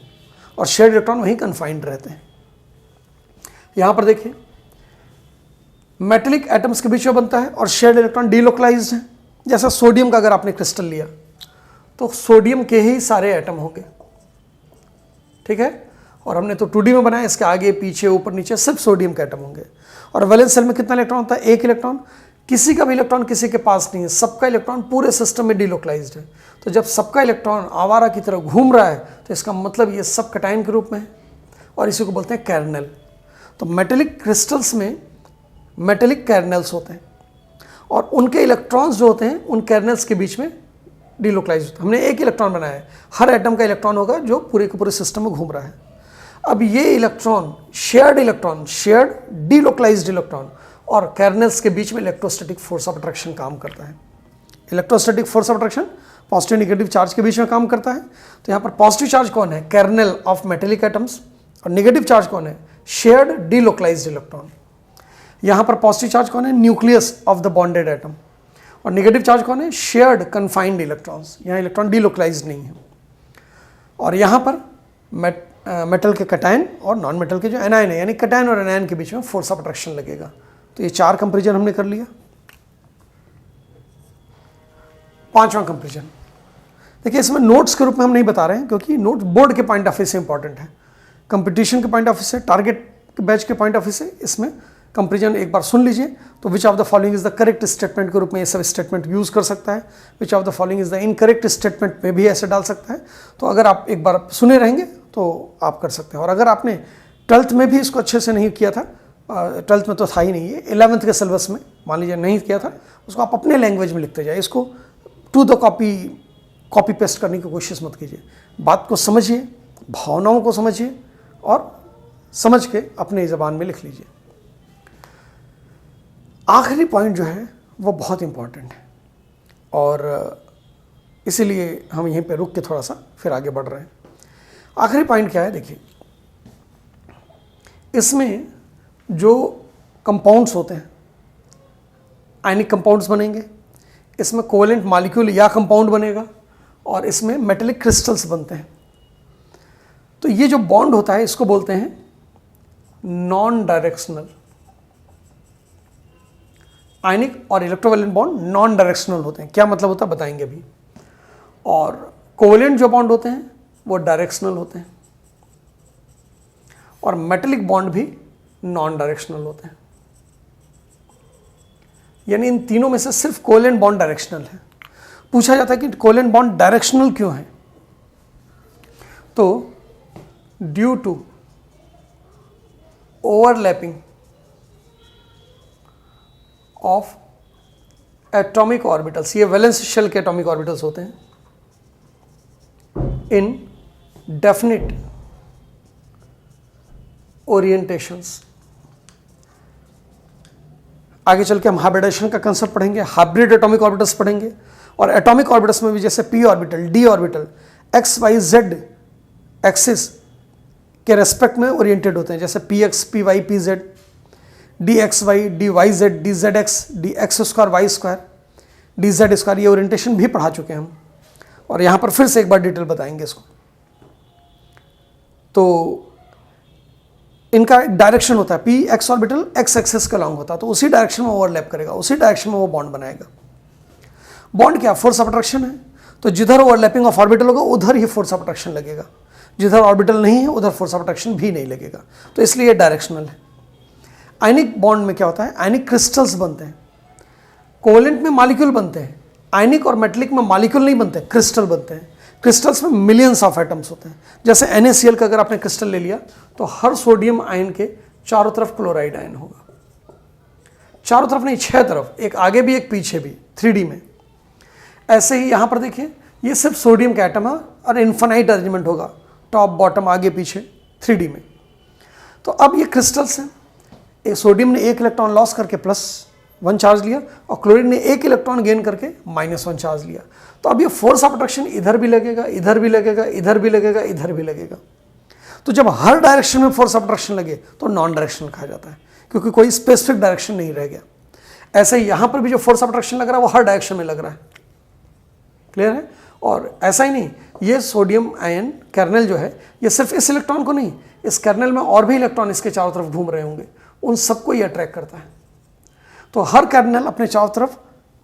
और शेयर्ड इलेक्ट्रॉन वहीं कन्फाइंड रहते हैं। यहाँ पर देखिए मेटेलिक एटम्स के बीच में बनता है और शेयर्ड इलेक्ट्रॉन डीलोकलाइज्ड है। जैसा सोडियम का अगर आपने क्रिस्टल लिया तो सोडियम के ही सारे एटम होंगे, ठीक है, और हमने तो 2D में बनाया, इसके आगे पीछे ऊपर नीचे सिर्फ सोडियम के एटम होंगे। और वैलेंस शेल में कितना इलेक्ट्रॉन होता है, एक इलेक्ट्रॉन, किसी का भी इलेक्ट्रॉन किसी के पास नहीं है, सबका इलेक्ट्रॉन पूरे सिस्टम में डीलोकलाइज्ड है। तो जब सबका इलेक्ट्रॉन आवारा की तरह घूम रहा है तो इसका मतलब ये सब कैटायन के रूप में है, और इसी को बोलते हैं कैर्नेल। तो मेटेलिक क्रिस्टल्स में मेटेलिक कैर्नेल्स होते हैं और उनके इलेक्ट्रॉन्स जो होते हैं उन कैर्नेल्स के बीच में डीलोकलाइज होते हैं। हमने एक इलेक्ट्रॉन बनाया है, हर एटम का इलेक्ट्रॉन होगा जो पूरे के पूरे सिस्टम में घूम रहा है। अब ये इलेक्ट्रॉन, शेयर्ड डीलोकलाइज्ड इलेक्ट्रॉन और कैर्नेल्स के बीच में इलेक्ट्रोस्टैटिक फोर्स ऑफ अट्रैक्शन काम करता है। Electrostatic force of attraction positive negative charge के बीच में काम करता है। तो यहाँ पर पॉजिटिव चार्ज कौन है, कैर्नेल ऑफ मेटेलिक एटम्स, और नेगेटिव चार्ज कौन है, शेयर्ड डीलोकलाइज्ड इलेक्ट्रॉन। यहाँ पर पॉजिटिव चार्ज कौन है, nucleus of the bonded atom, और नेगेटिव चार्ज कौन है, शेयर्ड कन्फाइंड इलेक्ट्रॉन्स, यहाँ इलेक्ट्रॉन डीलोकलाइज्ड नहीं है। और यहाँ पर मेटल के कैटायन और नॉन मेटल के जो एनायन है यानी कैटायन और एनायन के बीच में फोर्स ऑफ अट्रैक्शन लगेगा। तो ये 4 कंपैरिजन हमने कर लिया। 5वां कंपैरिजन देखिए, इसमें नोट्स के रूप में हम नहीं बता रहे हैं क्योंकि नोट बोर्ड के पॉइंट ऑफ व्यू से इंपॉर्टेंट है, कंपटीशन के पॉइंट ऑफ व्यू से, टारगेट बैच के पॉइंट ऑफ व्यू से इसमें कंपैरिजन एक बार सुन लीजिए। तो विच of the following is the correct statement के रूप में ये सब स्टेटमेंट यूज कर सकता है, विच of the following is the incorrect statement में भी ऐसे डाल सकता है। तो अगर आप एक बार सुने रहेंगे तो आप कर सकते हैं, और अगर आपने 12th में भी इसको अच्छे से नहीं किया था 12th में तो था ही नहीं, ये 11th के सिलेबस में मान लीजिए नहीं किया था, उसको आप अपने लैंग्वेज में लिखते जाए। इसको टू द कॉपी पेस्ट करने की कोशिश मत कीजिए। बात को समझिए, भावनाओं को समझिए और समझ के अपने ज़बान में लिख लीजिए। आखिरी पॉइंट जो है वो बहुत इम्पॉर्टेंट है और इसीलिए हम यहीं पे रुक के थोड़ा सा फिर आगे बढ़ रहे हैं। आखिरी पॉइंट क्या है, देखिए इसमें जो कंपाउंड्स होते हैं, आयनिक कंपाउंड्स बनेंगे, इसमें कोवेलेंट मॉलिक्यूल या कंपाउंड बनेगा और इसमें मेटेलिक क्रिस्टल्स बनते हैं। तो ये जो बॉन्ड होता है इसको बोलते हैं नॉन डायरेक्शनल। आयनिक और इलेक्ट्रोवैलेंट बॉन्ड नॉन डायरेक्शनल होते हैं। क्या मतलब होता है बताएंगे अभी। और कोवेलेंट जो बॉन्ड होते हैं वो डायरेक्शनल होते हैं और मेटेलिक बॉन्ड भी नॉन डायरेक्शनल होते हैं। यानी इन तीनों में से सिर्फ कोवेलेंट बॉन्ड डायरेक्शनल है। पूछा जाता है कि कोवेलेंट बॉन्ड डायरेक्शनल क्यों है, तो due to overlapping of atomic orbitals, ये वैलेंस शेल के एटॉमिक ऑर्बिटल्स होते हैं, इन डेफिनिट ओरिएंटेशंस। आगे चल के हम हाइब्रिडेशन का कंसेप्ट पढ़ेंगे, हाइब्रिड एटॉमिक ऑर्बिटल्स पढ़ेंगे और एटॉमिक ऑर्बिटल्स में भी जैसे p orbital, d orbital x y z axis के रेस्पेक्ट में ओरिएंटेड होते हैं, जैसे p x, p y, p z, d x y, d y z, d z x, d x square, y square, d z square. ये orientation भी पढ़ा चुके हैं हम और यहाँ पर फिर से एक बार डिटेल बताएंगे इसको। तो इनका एक डायरेक्शन होता है, P x orbital x axis का लॉन्ग होता है, तो उसी डायरेक्शन में ओवरलैप करेगा, उसी डायरेक्शन में वो बॉन्ड बनाएगा। बॉन्ड क्या, फोर्स ऑफ अट्रैक्शन है। तो जिधर ओवरलैपिंग ऑफ ऑर्बिटल होगा उधर ही फोर्स ऑफ अट्रैक्शन लगेगा, जिधर ऑर्बिटल नहीं है उधर फोर्स ऑफ अट्रैक्शन भी नहीं लगेगा, तो इसलिए डायरेक्शनल है। आयनिक बॉन्ड में क्या होता है, आयनिक क्रिस्टल्स बनते हैं। कोवेलेंट में मॉलिक्यूल बनते हैं, आयनिक और मेटेलिक में मॉलिक्यूल नहीं बनते, क्रिस्टल बनते हैं। क्रिस्टल्स में मिलियंस ऑफ एटम्स होते हैं। जैसे NaCl का अगर आपने क्रिस्टल ले लिया तो हर सोडियम आयन के चारों तरफ क्लोराइड आयन होगा, चारों तरफ नहीं 6 तरफ, एक आगे भी एक पीछे भी 3D में। ऐसे ही यहाँ पर देखिए ये सिर्फ सोडियम का एटम है और इन्फिनाइट अरेंजमेंट होगा, टॉप बॉटम आगे पीछे 3D में। तो अब ये क्रिस्टल्स हैं, सोडियम ने 1 इलेक्ट्रॉन लॉस करके +1 चार्ज लिया और क्लोरीन ने 1 इलेक्ट्रॉन गेन करके -1 चार्ज लिया। तो अब ये फोर्स ऑफ अट्रैक्शन इधर भी लगेगा, इधर भी लगेगा, इधर भी लगेगा, इधर भी लगेगा। तो जब हर डायरेक्शन में फोर्स ऑफ अट्रैक्शन लगे तो नॉन डायरेक्शनल कहा जाता है, क्योंकि कोई स्पेसिफिक डायरेक्शन नहीं रह गया। ऐसे ही यहाँ पर भी जो फोर्स ऑफ अट्रैक्शन लग रहा है वो हर डायरेक्शन में लग रहा है। क्लियर है। और ऐसा ही नहीं, ये सोडियम आयन कर्नेल जो है ये सिर्फ इस इलेक्ट्रॉन को नहीं, इस कर्नेल में और भी इलेक्ट्रॉन इसके चारों तरफ घूम रहे होंगे, उन सबको ये अट्रैक्ट करता है। तो हर कर्नेल अपने चारों तरफ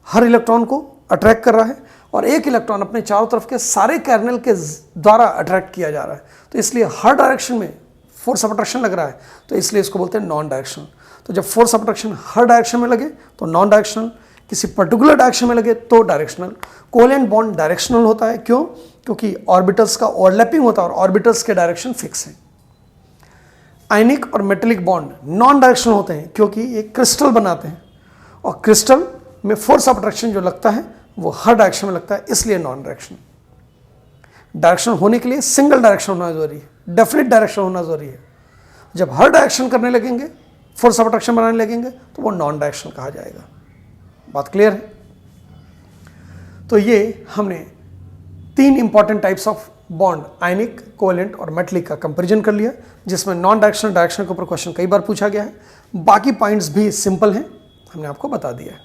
हर इलेक्ट्रॉन को अट्रैक्ट कर रहा है और एक इलेक्ट्रॉन अपने चारों तरफ के सारे कर्नेल के द्वारा अट्रैक्ट किया जा रहा है। तो इसलिए हर डायरेक्शन में फोर्स ऑफ अट्रैक्शन लग रहा है, तो इसलिए इसको बोलते हैं नॉन डायरेक्शनल। तो जब force of attraction her direction में लगे तो नॉन डायरेक्शनल, किसी पर्टिकुलर डायरेक्शन में लगे तो डायरेक्शनल। कोवेलेंट बॉन्ड डायरेक्शनल होता है, क्यों? क्योंकि ऑर्बिटल्स का ओवरलैपिंग होता है और ऑर्बिटल्स के डायरेक्शन फिक्स है। आयनिक और मेटेलिक बॉन्ड नॉन डायरेक्शनल होते हैं क्योंकि ये क्रिस्टल बनाते हैं और क्रिस्टल में फोर्स ऑफ अट्रैक्शन जो लगता है वो हर डायरेक्शन में लगता है, इसलिए नॉन डायरेक्शनल। डायरेक्शन होने के लिए सिंगल डायरेक्शन होना जरूरी है, डेफिनेट डायरेक्शन होना जरूरी है। जब हर डायरेक्शन करने लगेंगे, फोर्स ऑफ अट्रैक्शन बनाने लगेंगे तो वो नॉन डायरेक्शनल कहा जाएगा। बात क्लियर है। तो ये हमने 3 important types of bond, ionic, covalent और मेटेलिक का कंपैरिजन कर लिया, जिसमें नॉन डायरेक्शनल, डायरेक्शनल के ऊपर क्वेश्चन कई बार पूछा गया है। बाकी पॉइंट्स भी सिंपल हैं, हमने आपको बता दिया है।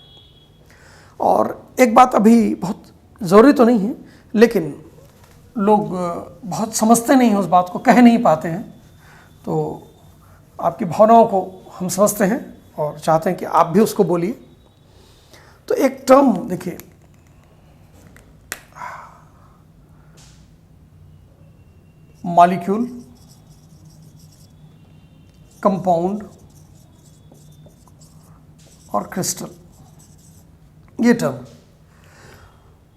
और एक बात अभी बहुत ज़रूरी तो नहीं है, लेकिन लोग बहुत समझते नहीं हैं, उस बात को कह नहीं पाते हैं। तो आपकी भावनाओं को हम समझते हैं और चाहते हैं कि आप भी उसको बोलिए। तो एक टर्म देखिए, मॉलिक्यूल, कंपाउंड और क्रिस्टल, ये टर्म।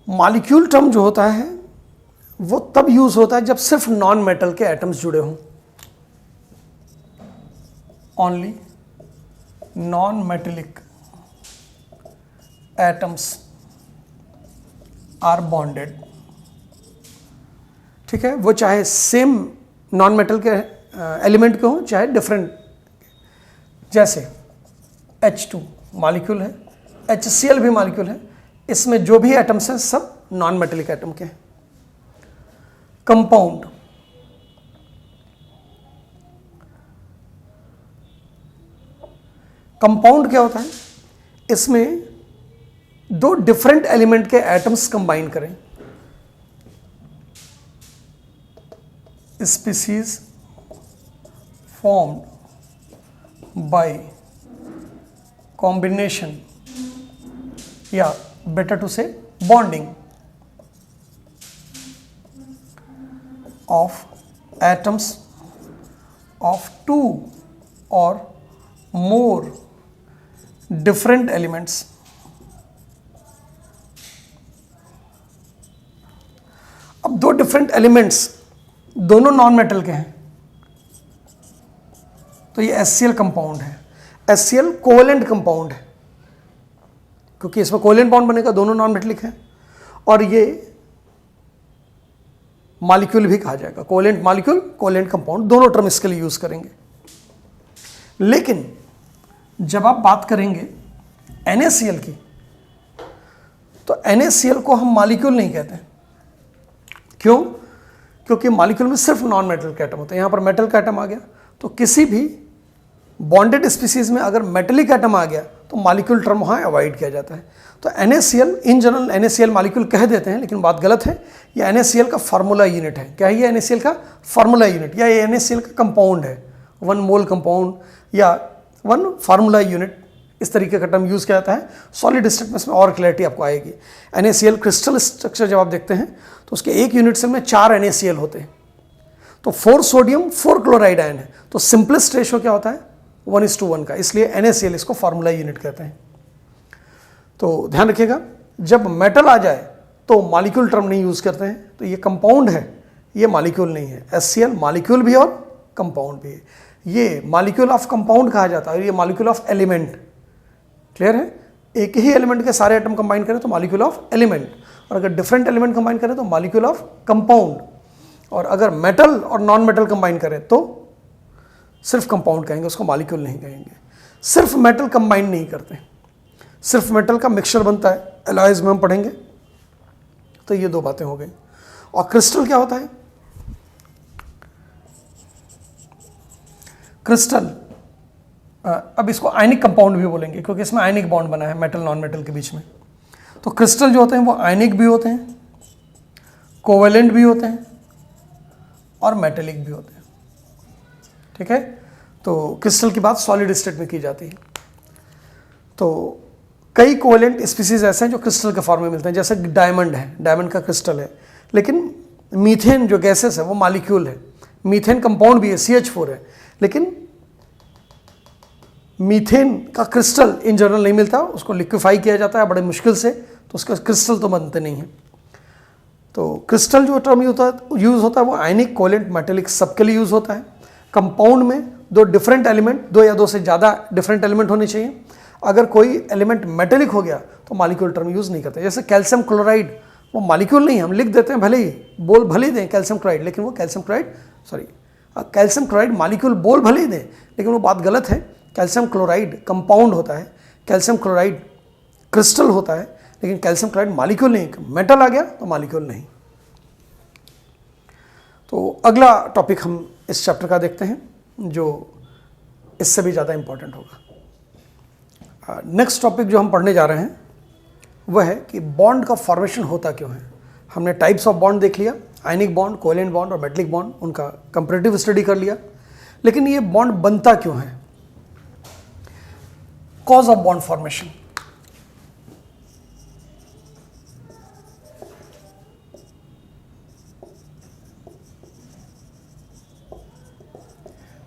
मॉलिक्यूल टर्म जो होता है वो तब यूज होता है जब सिर्फ नॉन मेटल के एटम्स जुड़े हों, only non metallic atoms are bonded, ठीक है, वो चाहे सेम नॉन मेटल के एलिमेंट के हों चाहे डिफरेंट, जैसे H2 मॉलिक्यूल है, HCl भी मॉलिक्यूल है, इसमें जो भी एटम्स हैं सब नॉन मेटेलिक एटम के हैं। कंपाउंड, कंपाउंड क्या होता है? इसमें दो डिफरेंट एलिमेंट के एटम्स कंबाइन करें, स्पीसीज फॉर्म्ड बाय कॉम्बिनेशन या better to say bonding of atoms of two और मोर डिफरेंट एलिमेंट्स। अब दो डिफरेंट एलिमेंट्स दोनों नॉन मेटल के हैं, तो ये HCl कंपाउंड है। HCl कोवेलेंट कंपाउंड है क्योंकि इसमें कोवेलेंट बॉन्ड बनेगा, दोनों नॉन मेटेलिक हैं, और ये मॉलिक्यूल भी कहा जाएगा, कोवेलेंट मॉलिक्यूल, कोवेलेंट कंपाउंड, दोनों टर्म इसके लिए यूज करेंगे। लेकिन जब आप बात करेंगे NaCl की, तो NaCl को हम मॉलिक्यूल नहीं कहते। क्यों? क्योंकि मॉलिक्यूल में सिर्फ नॉन मेटल के एटम होते हैं। यहाँ पर मेटल का एटम आ गया, तो किसी भी बॉन्डेड स्पीसीज में अगर मेटेलिक एटम आ गया तो मॉलिक्यूल टर्म वहाँ अवॉइड किया जाता है। तो NaCl in general NaCl molecule कह देते हैं, लेकिन बात गलत है। ये NaCl का फार्मूला यूनिट है। क्या है ये? NaCl का फार्मूला यूनिट, या ये NaCl का कंपाउंड है, 1 मोल कंपाउंड या 1 फार्मूला यूनिट, इस तरीके का टर्म यूज़ किया जाता है। सॉलिड स्टेट में इसमें और क्लैरिटी आपको आएगी। NaCl क्रिस्टल स्ट्रक्चर जब आप देखते हैं तो उसके एक यूनिट सेल में 4 NaCl होते हैं, तो 4 सोडियम 4 क्लोराइड आयन है, तो सिंपलेस्ट रेशो क्या होता है? 1:1 का, इसलिए NaCl इसको फार्मूला यूनिट कहते हैं। तो ध्यान रखिएगा, जब मेटल आ जाए तो मॉलिक्यूल टर्म नहीं यूज़ करते हैं। तो ये कंपाउंड है, ये मॉलिक्यूल नहीं है। HCl मॉलिक्यूल भी और कंपाउंड भी है। ये मॉलिक्यूल ऑफ कंपाउंड कहा जाता है और ये मॉलिक्यूल ऑफ एलिमेंट। क्लियर है? एक ही एलिमेंट के सारे एटम कंबाइन करें तो मॉलिक्यूल ऑफ एलिमेंट, और अगर डिफरेंट एलिमेंट कंबाइन करें तो मॉलिक्यूल ऑफ कंपाउंड, और अगर मेटल और नॉन मेटल कंबाइन करें तो सिर्फ कंपाउंड कहेंगे, उसको मॉलिक्यूल नहीं कहेंगे। सिर्फ मेटल कंबाइन नहीं करते, सिर्फ मेटल का मिक्सचर बनता है, एलॉयज में हम पढ़ेंगे। तो ये 2 बातें हो गई। और क्रिस्टल क्या होता है? क्रिस्टल, अब इसको आयनिक कंपाउंड भी बोलेंगे क्योंकि इसमें आयनिक बॉन्ड बना है मेटल नॉन मेटल के बीच में। तो क्रिस्टल जो होते हैं वो आयनिक भी होते हैं, कोवेलेंट भी होते हैं और मेटेलिक भी होते हैं। ठीक है? तो क्रिस्टल की बात सॉलिड स्टेट में की जाती है। तो कई कोवेलेंट स्पीसीज ऐसे हैं जो क्रिस्टल के फॉर्म में मिलते हैं, जैसे डायमंड है, डायमंड का क्रिस्टल है। लेकिन मीथेन जो गैसेस है वो मॉलिक्यूल है, मीथेन कंपाउंड भी है, CH4 है, लेकिन मीथेन का क्रिस्टल इन जनरल नहीं मिलता, उसको लिक्विफाई किया जाता है बड़े मुश्किल से, तो उसका क्रिस्टल तो बनते नहीं हैं। तो क्रिस्टल जो टर्म यूज़ होता है वो आयनिक, कोवेलेंट, मेटेलिक सबके लिए यूज़ होता है। कंपाउंड में 2 डिफरेंट एलिमेंट, 2 या 2 से ज़्यादा डिफरेंट एलिमेंट होने चाहिए। अगर कोई एलिमेंट मेटेलिक हो गया तो मॉलिक्यूल टर्म यूज़ नहीं करते। जैसे कैल्शियम क्लोराइड, वो मॉलिक्यूल नहीं है, हम लिख देते हैं, भले ही बोल भले ही दें कैल्शियम क्लोराइड, लेकिन वो कैल्शियम क्लोराइड मॉलिक्यूल बोल भले ही दें, लेकिन वो बात गलत है। कैल्शियम क्लोराइड कंपाउंड होता है, कैल्शियम क्लोराइड क्रिस्टल होता है, लेकिन कैल्शियम क्लोराइड मॉलिक्यूल नहीं। मेटल आ गया तो मॉलिक्यूल नहीं। तो अगला टॉपिक हम इस चैप्टर का देखते हैं जो इससे भी ज़्यादा इंपॉर्टेंट होगा। नेक्स्ट टॉपिक जो हम पढ़ने जा रहे हैं वह है कि बॉन्ड का फॉर्मेशन होता क्यों है। हमने टाइप्स ऑफ बॉन्ड देख लिया, आयनिक बॉन्ड, कोवेलेंट बॉन्ड और मेटेलिक बॉन्ड, उनका कंपैरेटिव स्टडी कर लिया। लेकिन ये बॉन्ड बनता क्यों है? Cause of bond formation.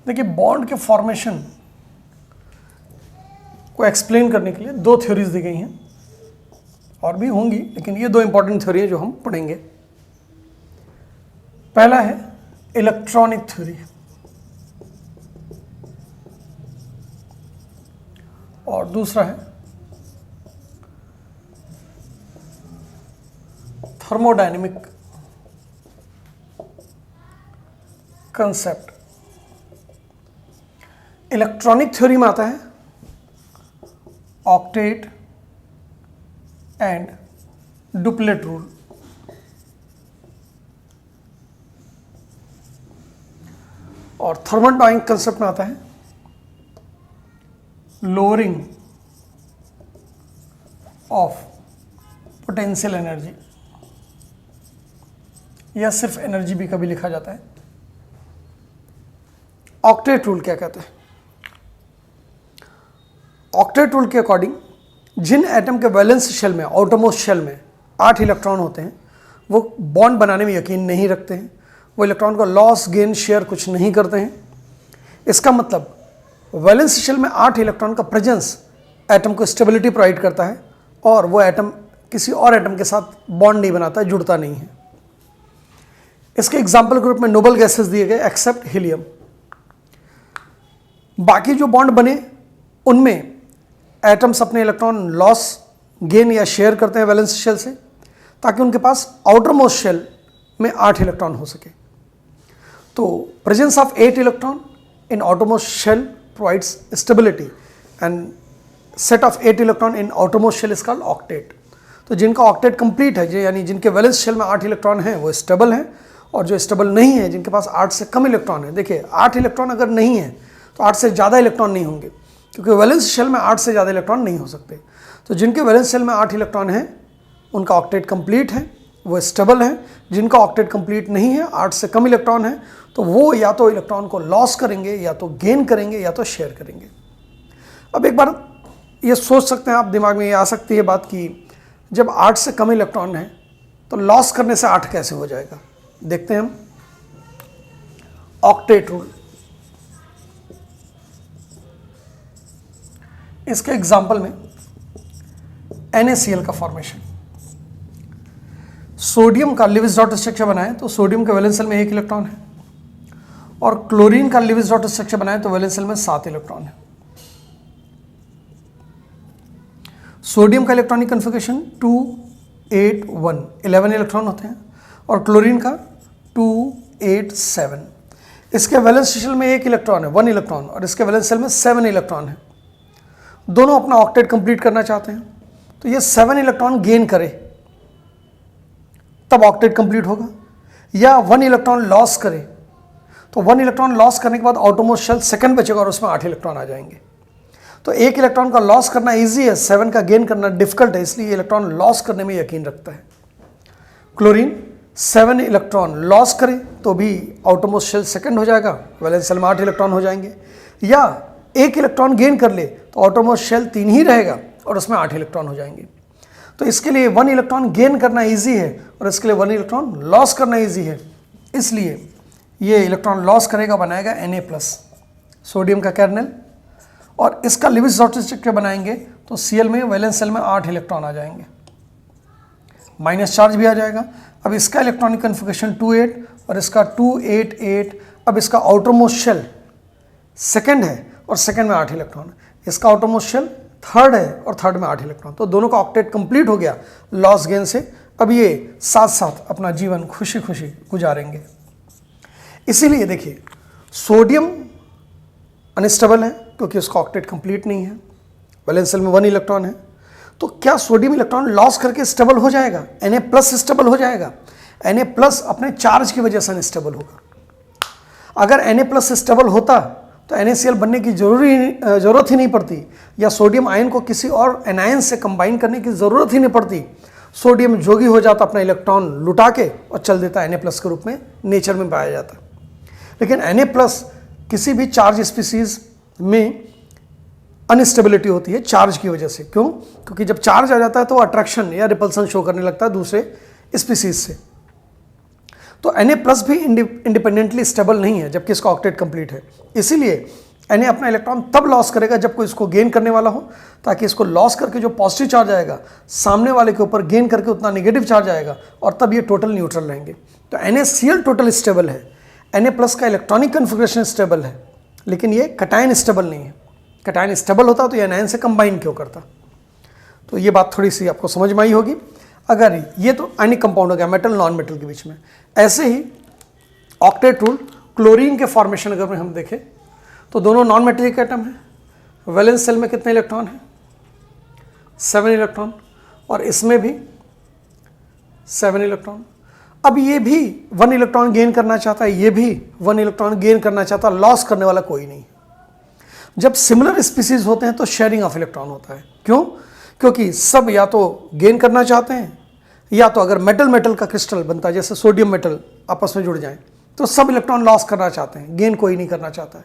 देखिए, बॉन्ड के फॉर्मेशन को एक्सप्लेन करने के लिए 2 थ्योरीज दी गई हैं, और भी होंगी, लेकिन ये 2 इंपॉर्टेंट थ्योरी हैं जो हम पढ़ेंगे। पहला है इलेक्ट्रॉनिक थ्योरी, और दूसरा है थर्मोडायनेमिक कंसेप्ट। इलेक्ट्रॉनिक थ्योरी में आता है ऑक्टेट एंड डुप्लेट रूल। और थर्मोडायनेमिक कंसेप्ट में आता है लोअरिंग ऑफ पोटेंशियल एनर्जी, या सिर्फ एनर्जी भी कभी लिखा जाता है। ऑक्टेट रूल क्या कहते हैं? ऑक्टेट रूल के अकॉर्डिंग जिन एटम के वैलेंस शेल में, आउटरमोस्ट शेल में 8 इलेक्ट्रॉन होते हैं, वो बॉन्ड बनाने में यकीन नहीं रखते हैं, वो इलेक्ट्रॉन को लॉस गेन शेयर कुछ नहीं करते हैं। इसका मतलब वैलेंस शेल में 8 इलेक्ट्रॉन का प्रेजेंस एटम को स्टेबिलिटी प्रोवाइड करता है और वो एटम किसी और एटम के साथ बॉन्ड नहीं बनाता है, जुड़ता नहीं है। इसके एग्जाम्पल के रूप में नोबल गैसेस दिए गए एक्सेप्ट हीलियम। बाकी जो बॉन्ड बने उनमें एटम्स अपने इलेक्ट्रॉन लॉस गेन या शेयर करते हैं वैलेंस शेल से, ताकि उनके पास आउटर मोस्ट शेल में 8 इलेक्ट्रॉन हो सके। तो presence of 8 electron in outermost shell provides stability and set of 8 electron in outermost shell is called octet। तो जिनका ऑक्टेट कंप्लीट है, यानी जिनके वैलेंस शेल में 8 इलेक्ट्रॉन हैं, वो स्टेबल हैं, और जो स्टेबल नहीं है, जिनके पास 8 से कम इलेक्ट्रॉन है। देखिए 8 इलेक्ट्रॉन अगर नहीं है तो 8 से ज़्यादा इलेक्ट्रॉन नहीं होंगे, क्योंकि वैलेंस शेल में 8 से ज़्यादा इलेक्ट्रॉन नहीं हो सकते। तो जिनके वैलेंस शेल में 8 इलेक्ट्रॉन हैं उनका ऑक्टेट कंप्लीट है, वो स्टेबल है। जिनका ऑक्टेट कंप्लीट नहीं है, 8 से कम इलेक्ट्रॉन है, तो वो या तो इलेक्ट्रॉन को लॉस करेंगे, या तो गेन करेंगे, या तो शेयर करेंगे। अब एक बार ये सोच सकते हैं आप, दिमाग में ये आ सकती है बात कि जब 8 से कम इलेक्ट्रॉन है तो लॉस करने से 8 कैसे हो जाएगा? देखते हैं हम ऑक्टेट रूल। इसके एग्जाम्पल में NaCl का फॉर्मेशन। सोडियम का लिविस डॉट स्ट्रक्चर बनाए तो सोडियम के वैलेंस शेल में 1 इलेक्ट्रॉन है, और क्लोरीन का लिविस डॉट स्ट्रक्चर बनाए तो वैलेंस शेल में 7 इलेक्ट्रॉन है। सोडियम का इलेक्ट्रॉनिक कन्फिगरेशन 2 8 1 11 इलेक्ट्रॉन होते हैं, और क्लोरीन का 2 8 7। इसके वैलेंस शेल में 1 इलेक्ट्रॉन है, 1 इलेक्ट्रॉन, और इसके वैलेंस शेल में 7 इलेक्ट्रॉन है। दोनों अपना ऑक्टेट कंप्लीट करना चाहते हैं, तो ये 7 इलेक्ट्रॉन गेन करे तब ऑक्टेट कंप्लीट होगा, या 1 इलेक्ट्रॉन लॉस करे। तो 1 इलेक्ट्रॉन लॉस करने के बाद आउटरमोस्ट शेल सेकंड बचेगा और उसमें 8 इलेक्ट्रॉन आ जाएंगे। तो 1 इलेक्ट्रॉन का लॉस करना इजी है, 7 का गेन करना डिफिकल्ट है, इसलिए इलेक्ट्रॉन लॉस करने में यकीन रखता है। क्लोरीन 7 इलेक्ट्रॉन लॉस करे तो भी आउटरमोस्ट शेल सेकंड हो जाएगा, वैलेंस शेल में 8 इलेक्ट्रॉन हो जाएंगे, या 1 इलेक्ट्रॉन गेन कर ले तो आउटरमोस्ट शेल 3 ही रहेगा और उसमें 8 इलेक्ट्रॉन हो जाएंगे। तो इसके लिए 1 इलेक्ट्रॉन गेन करना इजी है और इसके लिए 1 इलेक्ट्रॉन लॉस करना इजी है, इसलिए ये इलेक्ट्रॉन लॉस करेगा, बनाएगा Na+, सोडियम का कर्नल, और इसका लिविस डॉट स्ट्रक्चर बनाएंगे तो Cl में वैलेंस शेल में 8 इलेक्ट्रॉन आ जाएंगे, माइनस चार्ज भी आ जाएगा। अब इसका इलेक्ट्रॉनिक कन्फिगरेशन 2 8 और इसका 2 8 8। अब इसका आउटरमोस्ट शेल सेकंड है और सेकंड में 8 इलेक्ट्रॉन है, इसका आउटरमोस्ट शेल थर्ड है और थर्ड में 8 इलेक्ट्रॉन। तो दोनों का ऑक्टेट कंप्लीट हो गया लॉस गेन से। अब ये साथ साथ अपना जीवन खुशी खुशी गुजारेंगे। इसीलिए देखिए सोडियम अनस्टेबल है क्योंकि उसका ऑक्टेट कंप्लीट नहीं है, वैलेंस शेल में 1 इलेक्ट्रॉन है। तो क्या सोडियम इलेक्ट्रॉन लॉस करके स्टेबल हो जाएगा? Na+ स्टेबल हो जाएगा। Na+ अपने चार्ज की वजह से अनस्टेबल होगा। अगर Na+ स्टेबल होता तो NaCl बनने की जरूरत ही नहीं पड़ती, या सोडियम आयन को किसी और एनायन से कंबाइन करने की ज़रूरत ही नहीं पड़ती। सोडियम जोगी हो जाता, अपना इलेक्ट्रॉन लुटा के और चल देता Na+ के रूप में नेचर में पाया जाता। लेकिन Na+ किसी भी चार्ज स्पीसीज में अनस्टेबिलिटी होती है चार्ज की वजह से। क्यों? क्योंकि जब चार्ज आ जाता है तो अट्रैक्शन या रिपल्सन शो करने लगता है दूसरे स्पीसीज से। तो Na+ भी इंडिपेंडेंटली स्टेबल नहीं है जबकि इसका ऑक्टेट कंप्लीट है। इसीलिए Na अपना इलेक्ट्रॉन तब लॉस करेगा जब कोई इसको गेन करने वाला हो, ताकि इसको लॉस करके जो पॉजिटिव चार्ज आएगा सामने वाले के ऊपर गेन करके उतना नेगेटिव चार्ज आएगा, और तब ये टोटल न्यूट्रल रहेंगे। तो NaCl टोटल स्टेबल है, Na+ का इलेक्ट्रॉनिक कन्फिगरेशन स्टेबल है, लेकिन ये कटायन स्टेबल नहीं है। कैटायन स्टेबल होता तो ये एनायन से कंबाइन क्यों करता। तो ये बात थोड़ी सी आपको समझ में आई होगी। अगर ये तो आयनिक कंपाउंड हो गया मेटल नॉन मेटल के बीच में। ऐसे ही ऑक्टेट रूल क्लोरीन के फॉर्मेशन अगर हम देखें तो दोनों नॉन मेटेलिक एटम है। वैलेंस शेल में कितने इलेक्ट्रॉन हैं? 7 इलेक्ट्रॉन, और इसमें भी 7 इलेक्ट्रॉन। अब ये भी 1 इलेक्ट्रॉन गेन करना चाहता है, ये भी 1 इलेक्ट्रॉन गेन करना चाहता है, लॉस करने वाला कोई नहीं। जब सिमिलर स्पीसीज होते हैं तो शेयरिंग ऑफ इलेक्ट्रॉन होता है। क्यों? क्योंकि सब या तो गेन करना चाहते हैं, या तो अगर मेटल मेटल का क्रिस्टल बनता है जैसे सोडियम मेटल आपस में जुड़ जाएं तो सब इलेक्ट्रॉन लॉस करना चाहते हैं, गेन कोई नहीं करना चाहता है।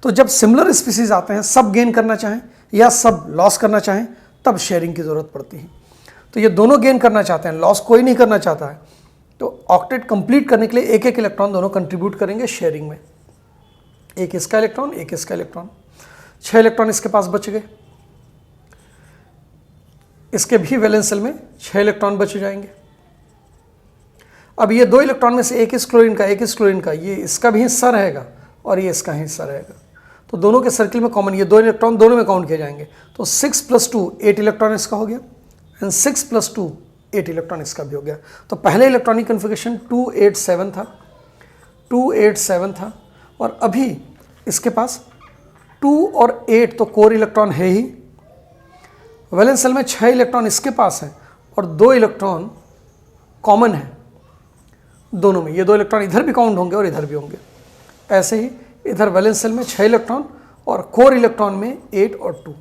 तो जब सिमिलर स्पीसीज आते हैं, सब गेन करना चाहें या सब लॉस करना चाहें, तब शेयरिंग की ज़रूरत पड़ती है। तो ये दोनों गेन करना चाहते हैं, लॉस कोई नहीं करना चाहता है। तो ऑक्टेट कंप्लीट करने के लिए एक एक इलेक्ट्रॉन दोनों कंट्रीब्यूट करेंगे शेयरिंग में। एक इसका इलेक्ट्रॉन, एक इसका इलेक्ट्रॉन, 6 इलेक्ट्रॉन इसके पास बच गए। इसके भी वैलेंस शेल में 6 इलेक्ट्रॉन बच जाएंगे। अब ये 2 इलेक्ट्रॉन में से एक इस क्लोरीन का, एक इस क्लोरीन का, ये इसका भी हिस्सा रहेगा और ये इसका हिस्सा रहेगा। तो दोनों के सर्किल में कॉमन ये 2 इलेक्ट्रॉन दोनों में काउंट किए जाएंगे। तो 6 + 2 8 इलेक्ट्रॉन इसका हो गया, एंड 6 + 2 8 इलेक्ट्रॉन इसका भी हो गया। तो पहले इलेक्ट्रॉनिक कन्फिगरेशन 287 था, 287 था, और अभी इसके पास 2 और 8 तो कोर इलेक्ट्रॉन है ही। वैलेंस शेल में 6 इलेक्ट्रॉन इसके पास हैं और 2 इलेक्ट्रॉन कॉमन है दोनों में। ये 2 इलेक्ट्रॉन इधर भी काउंट होंगे और इधर भी होंगे। ऐसे ही इधर वैलेंस शेल में 6 इलेक्ट्रॉन और कोर इलेक्ट्रॉन में 8 और 2।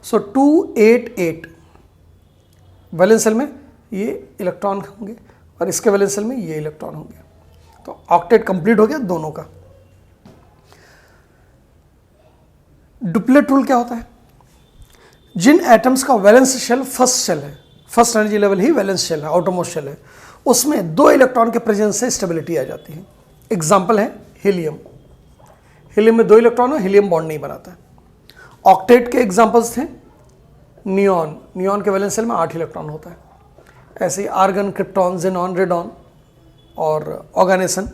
सो 2 8 8 वैलेंस शेल में ये इलेक्ट्रॉन होंगे और इसके वैलेंस शेल में ये इलेक्ट्रॉन होंगे। तो ऑक्टेट कंप्लीट हो गया दोनों का। डुप्लेट रूल क्या होता है? जिन एटम्स का वैलेंस शेल फर्स्ट शेल है, फर्स्ट एनर्जी लेवल ही वैलेंस शेल है, आउटरमोस्ट शेल है, उसमें 2 इलेक्ट्रॉन के प्रेजेंस से स्टेबिलिटी आ जाती है। एग्जाम्पल है हीलियम। हीलियम में 2 इलेक्ट्रॉन है, हीलियम बॉन्ड नहीं बनाता है। ऑक्टेट के एग्जाम्पल्स थे नियॉन। नियॉन के वैलेंस शेल में 8 इलेक्ट्रॉन होता है। ऐसे ही आर्गन, क्रिप्टॉन, जेनॉन, रेडॉन और ऑर्गेनेसन,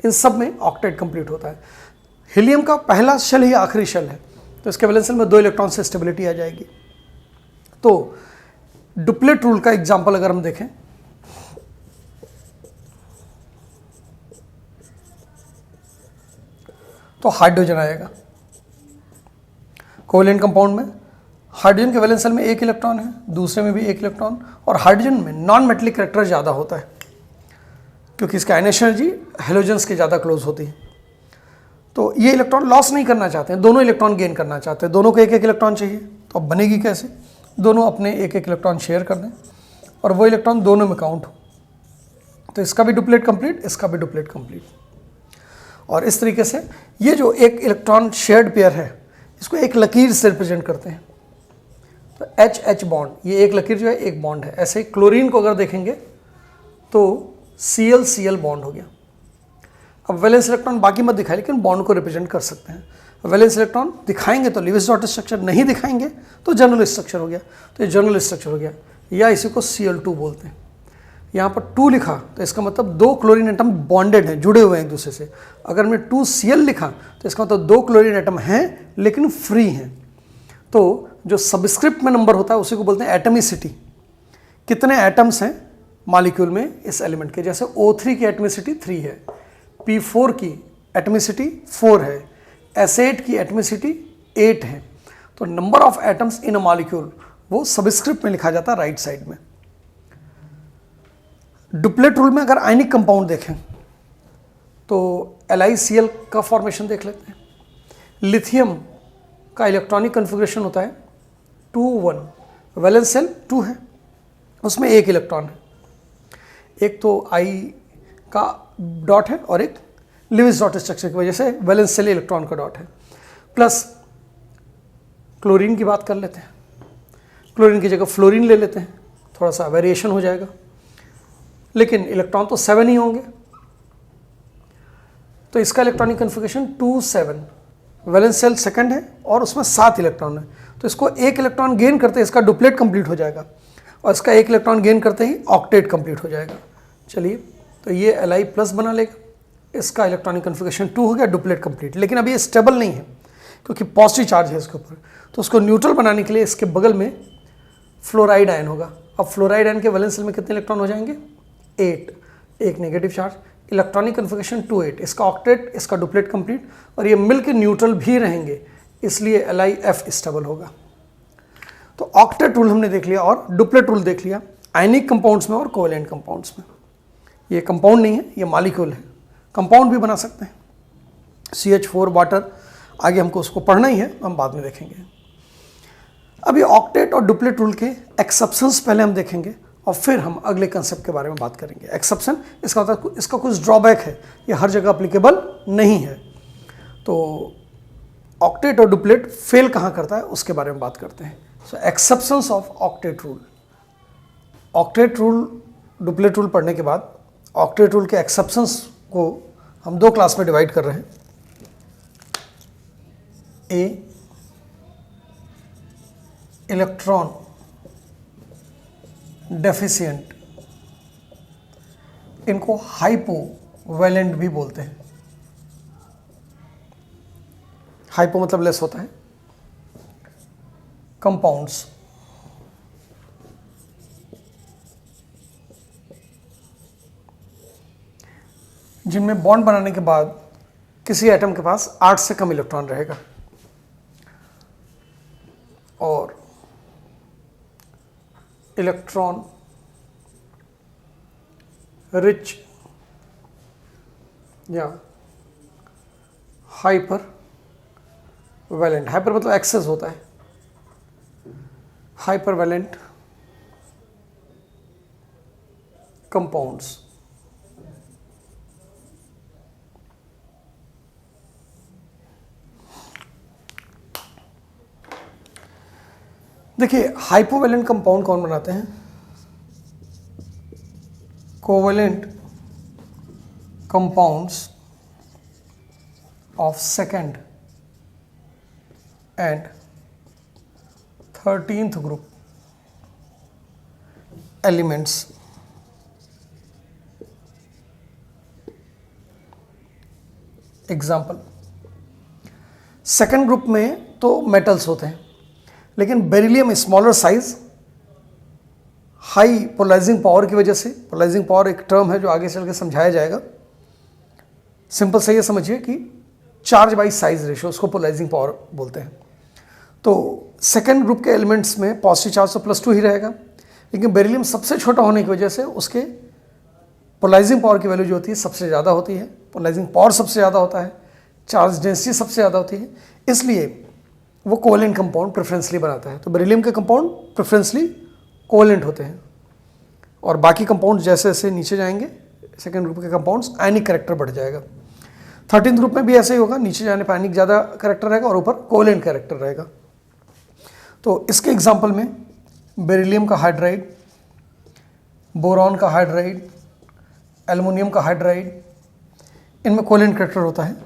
इन सब में ऑक्टेट कंप्लीट होता है। हीलियम का पहला शेल ही आखिरी शेल है, तो इसके वैलेंस शेल में 2 इलेक्ट्रॉन से स्टेबिलिटी आ जाएगी। तो डुप्लेट रूल का एग्जाम्पल अगर हम देखें तो हाइड्रोजन आएगा। कोवेलेंट कंपाउंड में हाइड्रोजन के वैलेंस शेल में 1 इलेक्ट्रॉन है, दूसरे में भी 1 इलेक्ट्रॉन, और हाइड्रोजन में नॉन मेटेलिक कैरेक्टर ज़्यादा होता है क्योंकि इसका आयनेशन एनर्जी हेलोजेंस के ज़्यादा क्लोज होती है। तो ये इलेक्ट्रॉन लॉस नहीं करना चाहते हैं, दोनों इलेक्ट्रॉन गेन करना चाहते हैं। दोनों को 1 इलेक्ट्रॉन चाहिए, तो अब बनेगी कैसे? दोनों अपने 1 इलेक्ट्रॉन शेयर कर दें और वो इलेक्ट्रॉन दोनों में काउंट हो। तो इसका भी डुप्लेट कंप्लीट, इसका भी डुप्लेट कंप्लीट। और इस तरीके से ये जो 1 इलेक्ट्रॉन शेयर्ड पेयर है, इसको एक लकीर से रिप्रेजेंट करते हैं। तो H बॉन्ड, ये एक लकीर जो है एक बॉन्ड है। ऐसे ही क्लोरीन को अगर देखेंगे तो Cl बॉन्ड हो गया। अब वैलेंस इलेक्ट्रॉन बाकी मत दिखाए, लेकिन बॉन्ड को रिप्रेजेंट कर सकते हैं। वैलेंस इलेक्ट्रॉन दिखाएंगे तो लिविस डॉट स्ट्रक्चर, नहीं दिखाएंगे तो जनरल स्ट्रक्चर हो गया। तो ये जनरल स्ट्रक्चर हो गया, या इसी को Cl2 बोलते हैं। यहाँ पर 2 लिखा तो इसका मतलब 2 क्लोरीन एटम बॉन्डेड हैं, जुड़े हुए हैं एक दूसरे से। अगर मैं 2Cl लिखा तो इसका मतलब 2 क्लोरीन एटम हैं लेकिन फ्री हैं। तो जो सबस्क्रिप्ट में नंबर होता है उसी को बोलते हैं एटमिसिटी। कितने एटम्स हैं मॉलिक्यूल में इस एलिमेंट के? जैसे O3 की एटमिसिटी 3 है, P4 की एटमिसिटी 4 है, S8 की एटमिसिटी 8 है। तो number of atoms in a molecule वो सबस्क्रिप्ट में लिखा जाता है राइट साइड में। डुप्लेट रूल में अगर आयनिक कंपाउंड देखें तो LiCl का फॉर्मेशन देख लेते हैं। लिथियम का इलेक्ट्रॉनिक कन्फिग्रेशन होता है 2 1, वैलेंस शेल 2 है, उसमें 1 इलेक्ट्रॉन है। एक तो I का डॉट है और एक लिविस डॉट स्ट्रक्चर की वजह से वैलेंस शेल इलेक्ट्रॉन का डॉट है। प्लस क्लोरीन की बात कर लेते हैं, क्लोरीन की जगह फ्लोरीन ले लेते हैं, थोड़ा सा वेरिएशन हो जाएगा, लेकिन इलेक्ट्रॉन तो 7 ही होंगे। तो इसका electronic configuration 2 7, valence shell second है और उसमें 7 इलेक्ट्रॉन है। तो इसको 1 इलेक्ट्रॉन गेन करते इसका डुप्लेट कंप्लीट हो जाएगा, और इसका 1 इलेक्ट्रॉन गेन करते ही ऑक्टेट कंप्लीट हो जाएगा। चलिए, तो ये Li प्लस बना लेगा, इसका इलेक्ट्रॉनिक कन्फिग्रेशन 2 हो गया, डुप्लेट कंप्लीट। लेकिन अभी ये स्टेबल नहीं है क्योंकि पॉजिटिव चार्ज है इसके ऊपर। तो उसको न्यूट्रल बनाने के लिए इसके बगल में फ्लोराइड आयन होगा। अब फ्लोराइड आयन के वैलेंस शेल में कितने इलेक्ट्रॉन हो जाएंगे? 8, एक नेगेटिव चार्ज, इलेक्ट्रॉनिक कन्फिगरेशन 2 8, इसका ऑक्टेट, इसका डुप्लेट कंप्लीट, और ये मिलकर न्यूट्रल भी रहेंगे, इसलिए LiF स्टेबल होगा। तो ऑक्टेट रूल हमने देख लिया और डुप्लेट रूल देख लिया आयनिक कंपाउंड्स में और कोवेलेंट कंपाउंड्स में। ये कंपाउंड नहीं है, ये मॉलिक्यूल है। कंपाउंड भी बना सकते हैं, CH4 वाटर, आगे हमको उसको पढ़ना ही है, हम बाद में देखेंगे। अभी ऑक्टेट और डुप्लेट रूल के एक्सेप्शंस पहले हम देखेंगे और फिर हम अगले कंसेप्ट के बारे में बात करेंगे। एक्सेप्शन इसका मतलब इसका कुछ ड्रॉबैक है, ये हर जगह अप्लीकेबल नहीं है। तो ऑक्टेट और डुप्लेट फेल कहाँ करता है उसके बारे में बात करते हैं। So exceptions of octet rule. Octet rule, duplet rule पढ़ने के बाद ऑक्टेट रूल के एक्सेप्शंस को हम 2 क्लास में डिवाइड कर रहे हैं। ए, इलेक्ट्रॉन डेफिशिएंट, इनको हाइपोवैलेंट भी बोलते हैं। हाइपो मतलब लेस होता है। कंपाउंड्स, जिनमें बॉन्ड बनाने के बाद किसी एटम के पास 8 से कम इलेक्ट्रॉन रहेगा, और इलेक्ट्रॉन रिच या हाइपर वैलेंट, हाइपर मतलब एक्सेस होता है, हाइपर वैलेंट कंपाउंड्स। देखिए हाइपोवैलेंट कंपाउंड कौन बनाते हैं? Covalent compounds of second and 13th group elements. Example, second group में तो मेटल्स होते हैं, लेकिन beryllium smaller size, high polarising power की वजह से, पोलराइजिंग पावर एक टर्म है जो आगे चल के समझाया जाएगा। सिंपल से ये समझिए कि चार्ज बाई साइज रेशियो, उसको पोलराइजिंग पावर बोलते हैं। तो सेकेंड ग्रुप के एलिमेंट्स में पॉजिटिव चार्ज तो +2 ही रहेगा, लेकिन बेरिलियम सबसे छोटा होने की वजह से उसके पोलराइजिंग पावर की वैल्यू जो होती है सबसे ज़्यादा होती है, पोलराइजिंग पावर सबसे ज़्यादा होता है, चार्ज डेंसिटी सबसे ज़्यादा होती है, इसलिए वो कोवेलेंट कंपाउंड प्रेफरेंसली बनाता है। तो बेरिलियम के कंपाउंड प्रेफरेंसली कोवेलेंट होते हैं, और बाकी कंपाउंड जैसे जैसे नीचे जाएंगे सेकेंड ग्रुप के कंपाउंड्स आयनिक कैरेक्टर बढ़ जाएगा। 13th ग्रुप में भी ऐसे ही होगा, नीचे जाने पर आयनिक ज़्यादा कैरेक्टर रहेगा और ऊपर कोवेलेंट कैरेक्टर रहेगा। तो इसके एग्जाम्पल में बेरिलियम का हाइड्राइड, बोरॉन का हाइड्राइड, एल्युमिनियम का हाइड्राइड, इनमें कोवेलेंट कैरेक्टर होता है।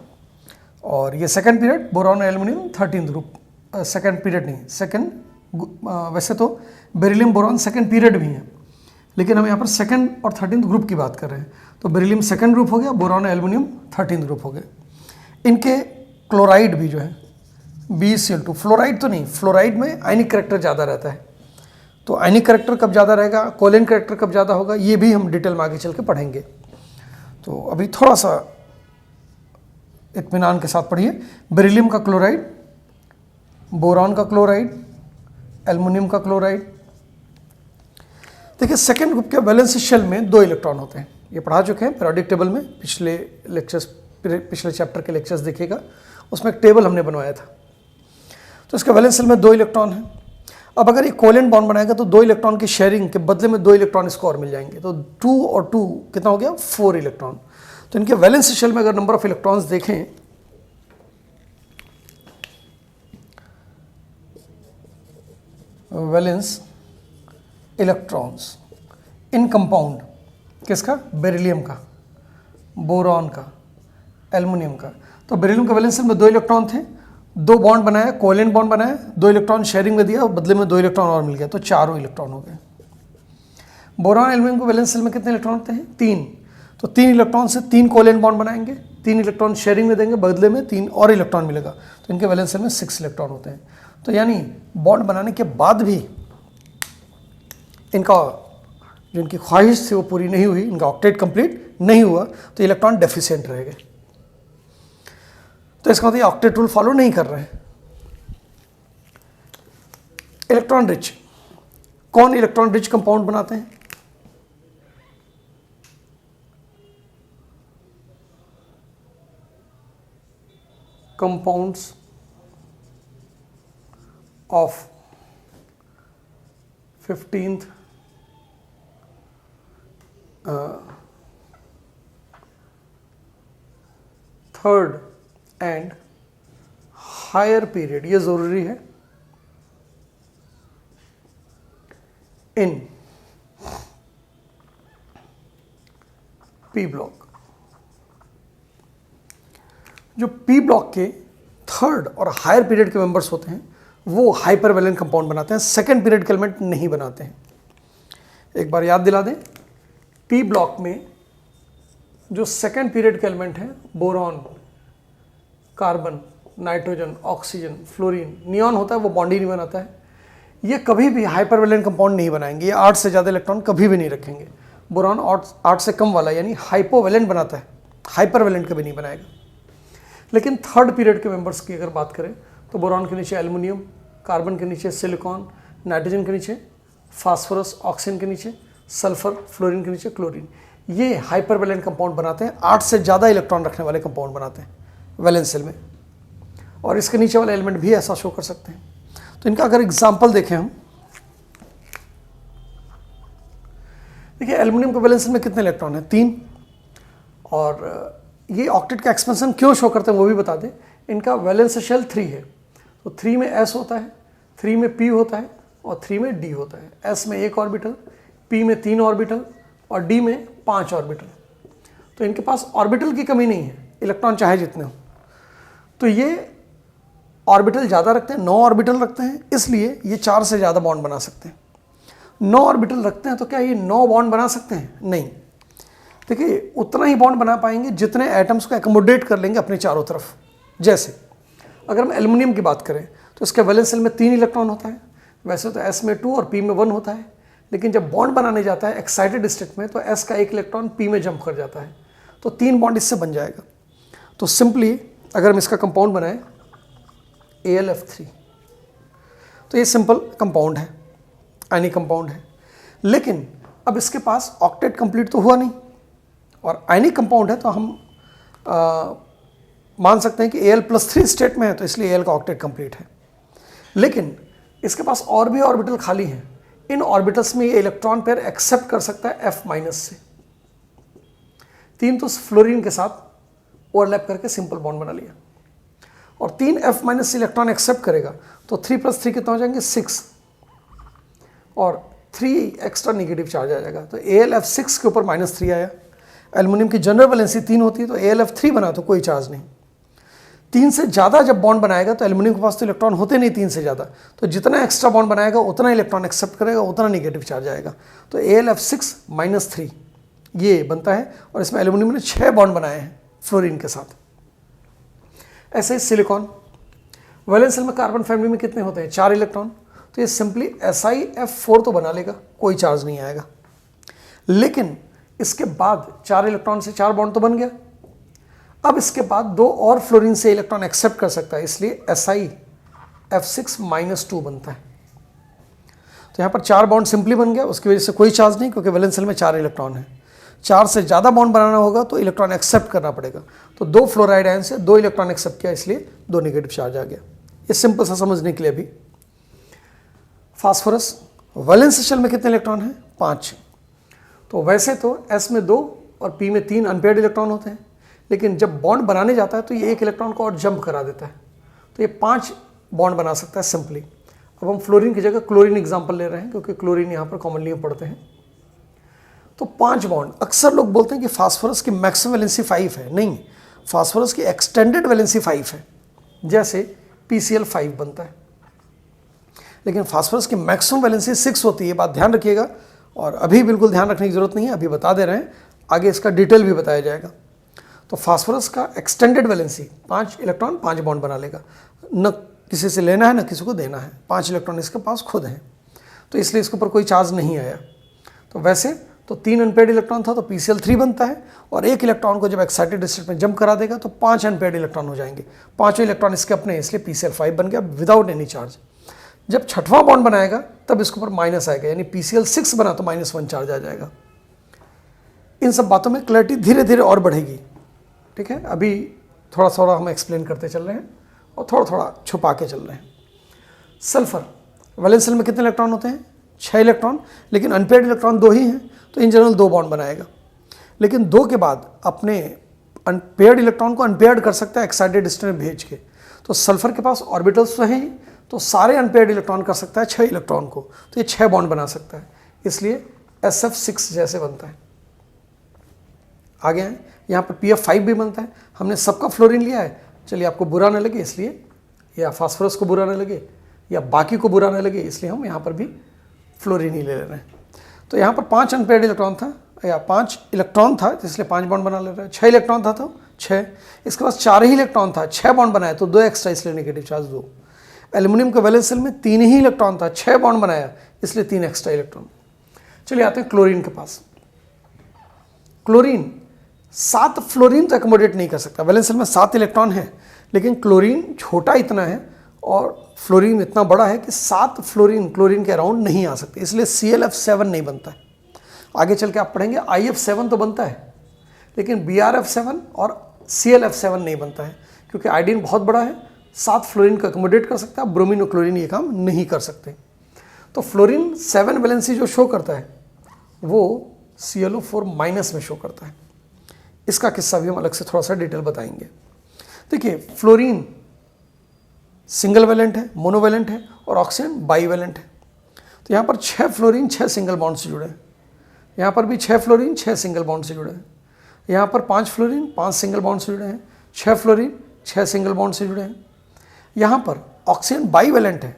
और ये सेकेंड पीरियड बोरॉन और aluminium 13th group, second period नहीं, सेकेंड, वैसे तो बेरिलियम बोरॉन सेकेंड पीरियड भी हैं, लेकिन हम यहाँ पर सेकेंड और 13th ग्रुप की बात कर रहे हैं। तो बेरिलियम सेकेंड ग्रुप हो गया, बोरॉन और एल्युमिनियम 13th ग्रुप हो गए। इनके क्लोराइड भी जो है BeCl2, फ्लोराइड तो नहीं, फ्लोराइड में आयनिक कैरेक्टर ज़्यादा रहता है। तो आयनिक कैरेक्टर कब ज़्यादा रहेगा, कोवेलेंट कैरेक्टर कब ज़्यादा होगा, ये भी हम डिटेल में आगे चल के पढ़ेंगे। तो अभी थोड़ा सा इत्मीनान के साथ पढ़िए। बेरिलियम का क्लोराइड, बोरॉन का क्लोराइड, एल्युमिनियम का क्लोराइड। देखिए सेकेंड ग्रुप के वैलेंस शेल में 2 इलेक्ट्रॉन होते हैं, ये पढ़ा चुके हैं पीरियोडिक टेबल में, पिछले लेक्चर्स, पिछले चैप्टर के लेक्चर्स देखिएगा, उसमें एक टेबल हमने बनवाया था। तो इसके वैलेंस शेल में 2 इलेक्ट्रॉन हैं। अब अगर ये कोवेलेंट बॉन्ड बनाएगा तो 2 इलेक्ट्रॉन की शेयरिंग के बदले में 2 इलेक्ट्रॉन इसको और मिल जाएंगे। तो 2 और 2 कितना हो गया, 4 इलेक्ट्रॉन। तो इनके वैलेंस शेल में अगर नंबर ऑफ इलेक्ट्रॉन्स देखें, वैलेंस इलेक्ट्रॉन्स इन कंपाउंड, किसका, बेरिलियम का, बोरॉन का, एल्युमिनियम का। तो बेरिलियम के वैलेंस शेल में 2 इलेक्ट्रॉन थे, 2 बॉन्ड बनाया, कोवेलेंट बॉन्ड बनाया, 2 इलेक्ट्रॉन शेयरिंग में दिया और बदले में 2 इलेक्ट्रॉन और मिल गया, तो 4 इलेक्ट्रॉन हो गए। बोरॉन एल्युमिनियम को वैलेंस शेल में कितने इलेक्ट्रॉन होते हैं, 3। तो 3 इलेक्ट्रॉन से 3 कोवेलेंट बॉन्ड बनाएंगे, 3 इलेक्ट्रॉन शेयरिंग में देंगे, बदले में 3 और इलेक्ट्रॉन मिलेगा, तो इनके वैलेंस शेल में 6 इलेक्ट्रॉन होते हैं। तो यानी बॉन्ड बनाने के बाद भी इनका जो इनकी ख्वाहिश थी वो पूरी नहीं हुई, इनका ऑक्टेट कंप्लीट नहीं हुआ, तो इलेक्ट्रॉन डेफिशिएंट रह गए। तो इसका मतलब ये ऑक्टेट रूल फॉलो नहीं कर रहे हैं। इलेक्ट्रॉन रिच, कौन इलेक्ट्रॉन रिच कंपाउंड बनाते हैं? Compounds of 15th third and higher period, ये जरूरी है, इन पी ब्लॉक। जो पी ब्लॉक के थर्ड और हायर पीरियड के मेंबर्स होते हैं वो हाइपरवैलेंट कंपाउंड बनाते हैं, सेकेंड पीरियड के एलिमेंट नहीं बनाते हैं। एक बार याद दिला दें, पी ब्लॉक में जो सेकेंड पीरियड के एलिमेंट हैं, boron, carbon, nitrogen, oxygen, fluorine, neon होता है, वो बॉन्ड ही नहीं बनाता है। ये कभी भी हाइपरवैलेंट कंपाउंड नहीं बनाएंगे, ये 8 से ज़्यादा इलेक्ट्रॉन कभी भी नहीं रखेंगे। बोरॉन 8 से कम वाला यानी हाइपोवैलेंट बनाता है, हाइपरवैलेंट कभी नहीं बनाएगा। लेकिन थर्ड पीरियड के मेंबर्स की अगर बात करें तो बोरॉन के नीचे एल्युमिनियम, कार्बन के नीचे सिलिकॉन, नाइट्रोजन के नीचे फास्फोरस, ऑक्सीजन के नीचे सल्फर, फ्लोरीन के नीचे क्लोरीन, ये हाइपरवैलेंट कंपाउंड बनाते हैं, 8 से ज़्यादा इलेक्ट्रॉन रखने वाले कंपाउंड बनाते हैं वैलेंस शेल में। और इसके नीचे वाले एलिमेंट भी ऐसा शो कर सकते हैं। तो इनका अगर एग्जाम्पल देखें हम, देखिए एल्युमिनियम के वैलेंस शेल में कितने इलेक्ट्रॉन हैं? 3। और ये ऑक्टेट का एक्सपेंशन क्यों शो करते हैं वो भी बता दें। इनका वैलेंस शेल 3 है, तो 3 में S होता है, 3 में P होता है और 3 में D होता है। S में 1 ऑर्बिटल, P में 3 ऑर्बिटल और D में 5 ऑर्बिटल। तो इनके पास ऑर्बिटल की कमी नहीं है, इलेक्ट्रॉन चाहे जितने हो। तो ये ऑर्बिटल ज़्यादा रखते हैं, 9 ऑर्बिटल रखते हैं, इसलिए ये 4 से ज़्यादा बॉन्ड बना सकते हैं। 9 ऑर्बिटल रखते हैं तो क्या ये 9 बॉन्ड बना सकते हैं? नहीं। देखिए उतना ही बॉन्ड बना पाएंगे जितने एटम्स को एकोमोडेट कर लेंगे अपने चारों तरफ। जैसे अगर हम एल्युमिनियम की बात करें तो इसके वैलेंस शेल में 3 इलेक्ट्रॉन होता है, वैसे तो S में 2 और P में 1 होता है, लेकिन जब बॉन्ड बनाने जाता है एक्साइटेड स्टेट में तो S का 1 इलेक्ट्रॉन P में जंप कर जाता है, तो 3 बॉन्ड इससे बन जाएगा। तो सिंपली अगर हम इसका कंपाउंड बनाएं AlF3, तो ये सिंपल कंपाउंड है, आयनिक कंपाउंड है। लेकिन अब इसके पास ऑक्टेट कंप्लीट तो हुआ नहीं, और आयनिक कंपाउंड है तो हम मान सकते हैं कि Al+3 स्टेट में है, तो इसलिए Al का ऑक्टेट कंप्लीट है। लेकिन इसके पास और भी ऑर्बिटल खाली हैं, इन ऑर्बिटल्स में ये इलेक्ट्रॉन पेयर एक्सेप्ट कर सकता है F- से। 3 तो फ्लोरीन के साथ ओवरलैप करके सिंपल बॉन्ड बना लिया, और 3 F- से इलेक्ट्रॉन एक्सेप्ट करेगा तो 3 + 3 कितना हो जाएंगे? 6, और 3 एक्स्ट्रा निगेटिव चार्ज आ जाएगा, तो AlF6 के ऊपर -3 आया। एल्युमिनियम की जनरल वैलेंसी 3 होती है, तो AlF3 बना तो कोई चार्ज नहीं। 3 से ज़्यादा जब बॉन्ड बनाएगा तो एल्युमिनियम के पास तो इलेक्ट्रॉन होते नहीं 3 से ज़्यादा, तो जितना एक्स्ट्रा बॉन्ड बनाएगा उतना इलेक्ट्रॉन एक्सेप्ट करेगा, उतना निगेटिव चार्ज आएगा। तो AlF6 -3 ये बनता है, और इसमें एल्युमिनियम ने 6 बॉन्ड बनाए हैं फ्लोरीन के साथ। ऐसे ही सिलिकॉन, वैलेंस शेल में कार्बन फैमिली में कितने होते हैं? 4 इलेक्ट्रॉन, तो ये सिंपली SiF4 तो बना लेगा, कोई चार्ज नहीं आएगा। लेकिन इसके बाद 4 इलेक्ट्रॉन से 4 बॉन्ड तो बन गया। अब इसके बाद 2 और फ्लोरीन से इलेक्ट्रॉन एक्सेप्ट कर सकता है, इसलिए SiF6 -2 बनता है। तो यहाँ पर 4 बॉन्ड सिंपली बन गया, उसकी वजह से कोई चार्ज नहीं, क्योंकि वैलेंस शेल में 4 इलेक्ट्रॉन है। 4 से ज़्यादा बॉन्ड बनाना होगा तो इलेक्ट्रॉन एक्सेप्ट करना पड़ेगा, तो 2 फ्लोराइड आयन से 2 इलेक्ट्रॉन एक्सेप्ट किया, इसलिए 2 निगेटिव चार्ज आ गया। ये सिंपल सा समझने के लिए भी। फास्फोरस, वैलेंस शेल में कितने इलेक्ट्रॉन हैं? 5। तो वैसे तो S में 2 और P में 3 अनपेयर्ड इलेक्ट्रॉन होते हैं, लेकिन जब बॉन्ड बनाने जाता है तो ये 1 इलेक्ट्रॉन को और जंप करा देता है, तो ये 5 बॉन्ड बना सकता है सिंपली। अब हम फ्लोरीन की जगह क्लोरीन एग्जाम्पल ले रहे हैं, क्योंकि क्लोरीन यहाँ पर कॉमनली हम पढ़ते हैं। तो 5 बॉन्ड, अक्सर लोग बोलते हैं कि फास्फोरस की मैक्सिमम वैलेंसी 5 है, नहीं, फास्फोरस की एक्सटेंडेड वैलेंसी 5 है, जैसे PCl5 बनता है। लेकिन फास्फोरस की मैक्सिमम वैलेंसी 6 होती है, बात ध्यान रखिएगा। और अभी बिल्कुल ध्यान रखने की जरूरत नहीं है, अभी बता दे रहे हैं, आगे इसका डिटेल भी बताया जाएगा। तो फास्फोरस का एक्सटेंडेड वैलेंसी 5 इलेक्ट्रॉन 5 बॉन्ड बना लेगा, न किसी से लेना है न किसी को देना है, 5 इलेक्ट्रॉन इसके पास खुद हैं, तो इसलिए इसके ऊपर कोई चार्ज नहीं आया। तो वैसे तो 3 अनपेयर्ड इलेक्ट्रॉन था तो PCl3 बनता है, और 1 इलेक्ट्रॉन को जब एक्साइटेड स्टेट में जंप करा देगा तो 5 अनपेयर्ड इलेक्ट्रॉन हो जाएंगे, 5वें इलेक्ट्रॉन इसके अपने, इसलिए PCl5 बन गया विदाउट एनी चार्ज। जब 6वां बॉन्ड बनाएगा तब इसके ऊपर माइनस आएगा, यानी PCl6 बना तो -1 चार्ज आ जाएगा। इन सब बातों में क्लैरिटी धीरे धीरे और बढ़ेगी, ठीक है। अभी थोड़ा थोड़ा हम एक्सप्लेन करते चल रहे हैं और थोड़ा थोड़ा छुपा के चल रहे हैं। सल्फर वैलेंस शेल में कितने इलेक्ट्रॉन होते हैं? 6 इलेक्ट्रॉन, लेकिन अनपेयर्ड इलेक्ट्रॉन 2 ही हैं, तो इन जनरल 2 बॉन्ड बनाएगा। लेकिन 2 के बाद अपने अनपेयर्ड इलेक्ट्रॉन को अनपेयर्ड कर सकता है एक्साइटेड स्टेट में भेज के। तो सल्फर के पास ऑर्बिटल्स तो हैं, तो सारे अनपेयर्ड इलेक्ट्रॉन कर सकता है 6 इलेक्ट्रॉन को, तो ये 6 बॉन्ड बना सकता है, इसलिए SF6 जैसे बनता है। आगे हैं, यहाँ पर PF5 भी बनता है। हमने सबका फ्लोरीन लिया है, चलिए आपको बुरा न लगे इसलिए, या फास्फोरस को बुरा न लगे या बाकी को बुरा न लगे इसलिए हम यहाँ पर भी फ्लोरीन ही ले रहे हैं। तो यहाँ पर 5 अनपेयर्ड इलेक्ट्रॉन था, या 5 इलेक्ट्रॉन था, इसलिए 5 बॉन्ड बना ले रहे हैं। 6 इलेक्ट्रॉन था तो 6, इसके पास 4 ही इलेक्ट्रॉन था, 6 बॉन्ड बनाया तो 2 एक्स्ट्रा, इसलिए नेगेटिव चार्ज 2। एल्यूमिनियम के वैलेंस शेल में 3 ही इलेक्ट्रॉन था, 6 बॉन्ड बनाया, इसलिए 3 एक्स्ट्रा इलेक्ट्रॉन। चलिए आते हैं क्लोरीन के पास। क्लोरीन 7 फ्लोरीन तो एकोमोडेट नहीं कर सकता, वैलेंस शेल में 7 इलेक्ट्रॉन है, लेकिन क्लोरीन छोटा इतना है और फ्लोरीन इतना बड़ा है कि 7 फ्लोरीन क्लोरीन के अराउंड नहीं आ सकते, इसलिए ClF7 नहीं बनता है। आगे चल के आप पढ़ेंगे IF7 तो बनता है, लेकिन BrF7 और ClF7 नहीं बनता है, क्योंकि आयोडीन बहुत बड़ा है, 7 फ्लोरीन को एकोमोडेट कर सकता है, ब्रोमीन और क्लोरीन ये काम नहीं कर सकते। तो फ्लोरीन 7 वैलेंसी जो शो करता है वो ClO4 माइनस में शो करता है। इसका किस्सा भी हम अलग से थोड़ा सा डिटेल बताएंगे। देखिए, फ्लोरीन सिंगल वैलेंट है, मोनोवैलेंट है, और ऑक्सीजन बाईवैलेंट है। तो यहाँ पर 6 फ्लोरीन 6 सिंगल बॉन्ड से जुड़े हैं, यहाँ पर भी 6 फ्लोरीन 6 सिंगल बॉन्ड से जुड़े हैं, यहाँ पर 5 फ्लोरीन 5 सिंगल बॉन्ड से जुड़े हैं, 6 फ्लोरीन 6 सिंगल बॉन्ड से जुड़े हैं। यहाँ पर ऑक्सीजन बाईवैलेंट है,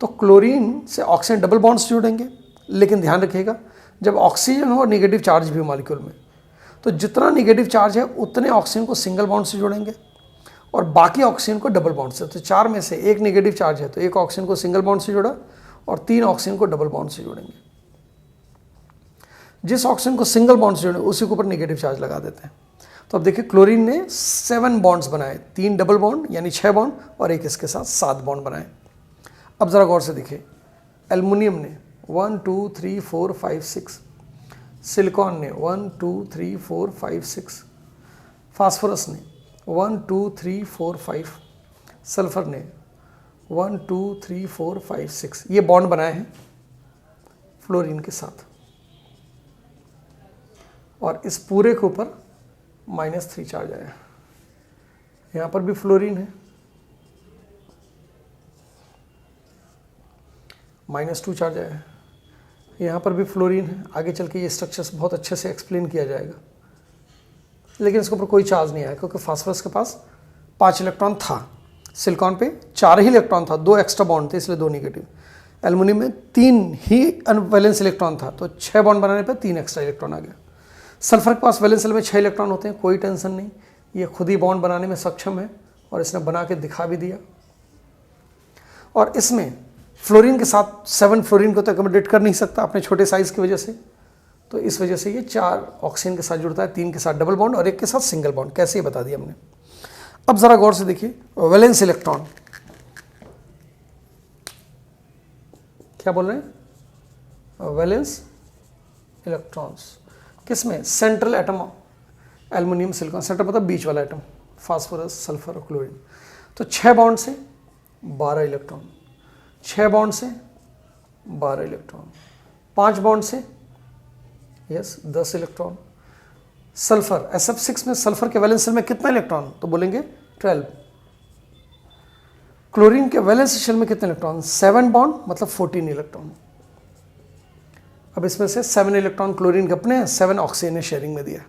तो क्लोरीन से ऑक्सीजन डबल बॉन्ड से जुड़ेंगे, लेकिन ध्यान रखिएगा जब ऑक्सीजन हो और निगेटिव चार्ज भी हो मॉलिक्यूल में, तो जितना निगेटिव चार्ज है उतने ऑक्सीजन को सिंगल बॉन्ड से जोड़ेंगे और बाकी ऑक्सीजन को डबल बॉन्ड से। तो 4 में से 1 निगेटिव चार्ज है तो 1 ऑक्सीजन को सिंगल बॉन्ड से जोड़ा और 3 ऑक्सीजन को डबल बॉन्ड से जोड़ेंगे। जिस ऑक्सीजन को सिंगल बॉन्ड से जोड़े उसी के ऊपर निगेटिव चार्ज लगा देते हैं। तो अब देखिए, क्लोरीन ने 7 बॉन्ड्स बनाए, 3 डबल बॉन्ड यानी 6 बॉन्ड और 1 इसके साथ 7 बॉन्ड बनाए। अब ज़रा गौर से देखिए, एल्युमिनियम ने 1 2 3 4 5 6, सिलिकॉन ने 1 2 3 4 5 6, फास्फोरस ने 1 2 3 4 5, सल्फर ने 1 2 3 4 5 6, ये बॉन्ड बनाए हैं फ्लोरीन के साथ, और इस पूरे के ऊपर -3 चार्ज आया। यहाँ पर भी फ्लोरीन है, -2 चार्ज आया है, यहाँ पर भी फ्लोरीन है। आगे चल के ये स्ट्रक्चर्स बहुत अच्छे से एक्सप्लेन किया जाएगा, लेकिन इसके ऊपर कोई चार्ज नहीं आया क्योंकि फास्फोरस के पास 5 इलेक्ट्रॉन था, सिलिकॉन पे 4 ही इलेक्ट्रॉन था, 2 एक्स्ट्रा बॉन्ड थे इसलिए 2 निगेटिव। एल्युमिनियम में 3 ही वैलेंस इलेक्ट्रॉन था तो 6 बॉन्ड बनाने पर 3 एक्स्ट्रा इलेक्ट्रॉन आ गया। सल्फर के पास वैलेंस में 6 इलेक्ट्रॉन होते हैं, कोई टेंशन नहीं, ये खुद ही बॉन्ड बनाने में सक्षम है और इसने बना के दिखा भी दिया। और इसमें फ्लोरीन के साथ 7 फ्लोरीन को तो एकोमोडेट कर नहीं सकता अपने छोटे साइज़ की वजह से, तो इस वजह से ये 4 ऑक्सीजन के साथ जुड़ता है, 3 के साथ डबल बॉन्ड और 1 के साथ सिंगल बॉन्ड। कैसे ये बता दिया हमने। अब ज़रा गौर से देखिए, वैलेंस इलेक्ट्रॉन क्या बोल रहे हैं, वैलेंस इलेक्ट्रॉन्स किस में, central atom aluminium silicon, central मतलब बीच वाला एटम, फास्फोरस सल्फर और क्लोरीन। तो 6 बॉन्ड से 12 इलेक्ट्रॉन, 6 बॉन्ड से 12 इलेक्ट्रॉन, 5 बॉन्ड से 10 इलेक्ट्रॉन। सल्फर SF6 में सल्फर के वैलेंस शेल में कितना इलेक्ट्रॉन, तो बोलेंगे 12। क्लोरीन के वैलेंस शेल में कितने इलेक्ट्रॉन, 7 बॉन्ड मतलब 14 इलेक्ट्रॉन। अब इसमें से 7 इलेक्ट्रॉन क्लोरीन के अपने हैं, 7 ऑक्सीजन ने शेयरिंग में दिया।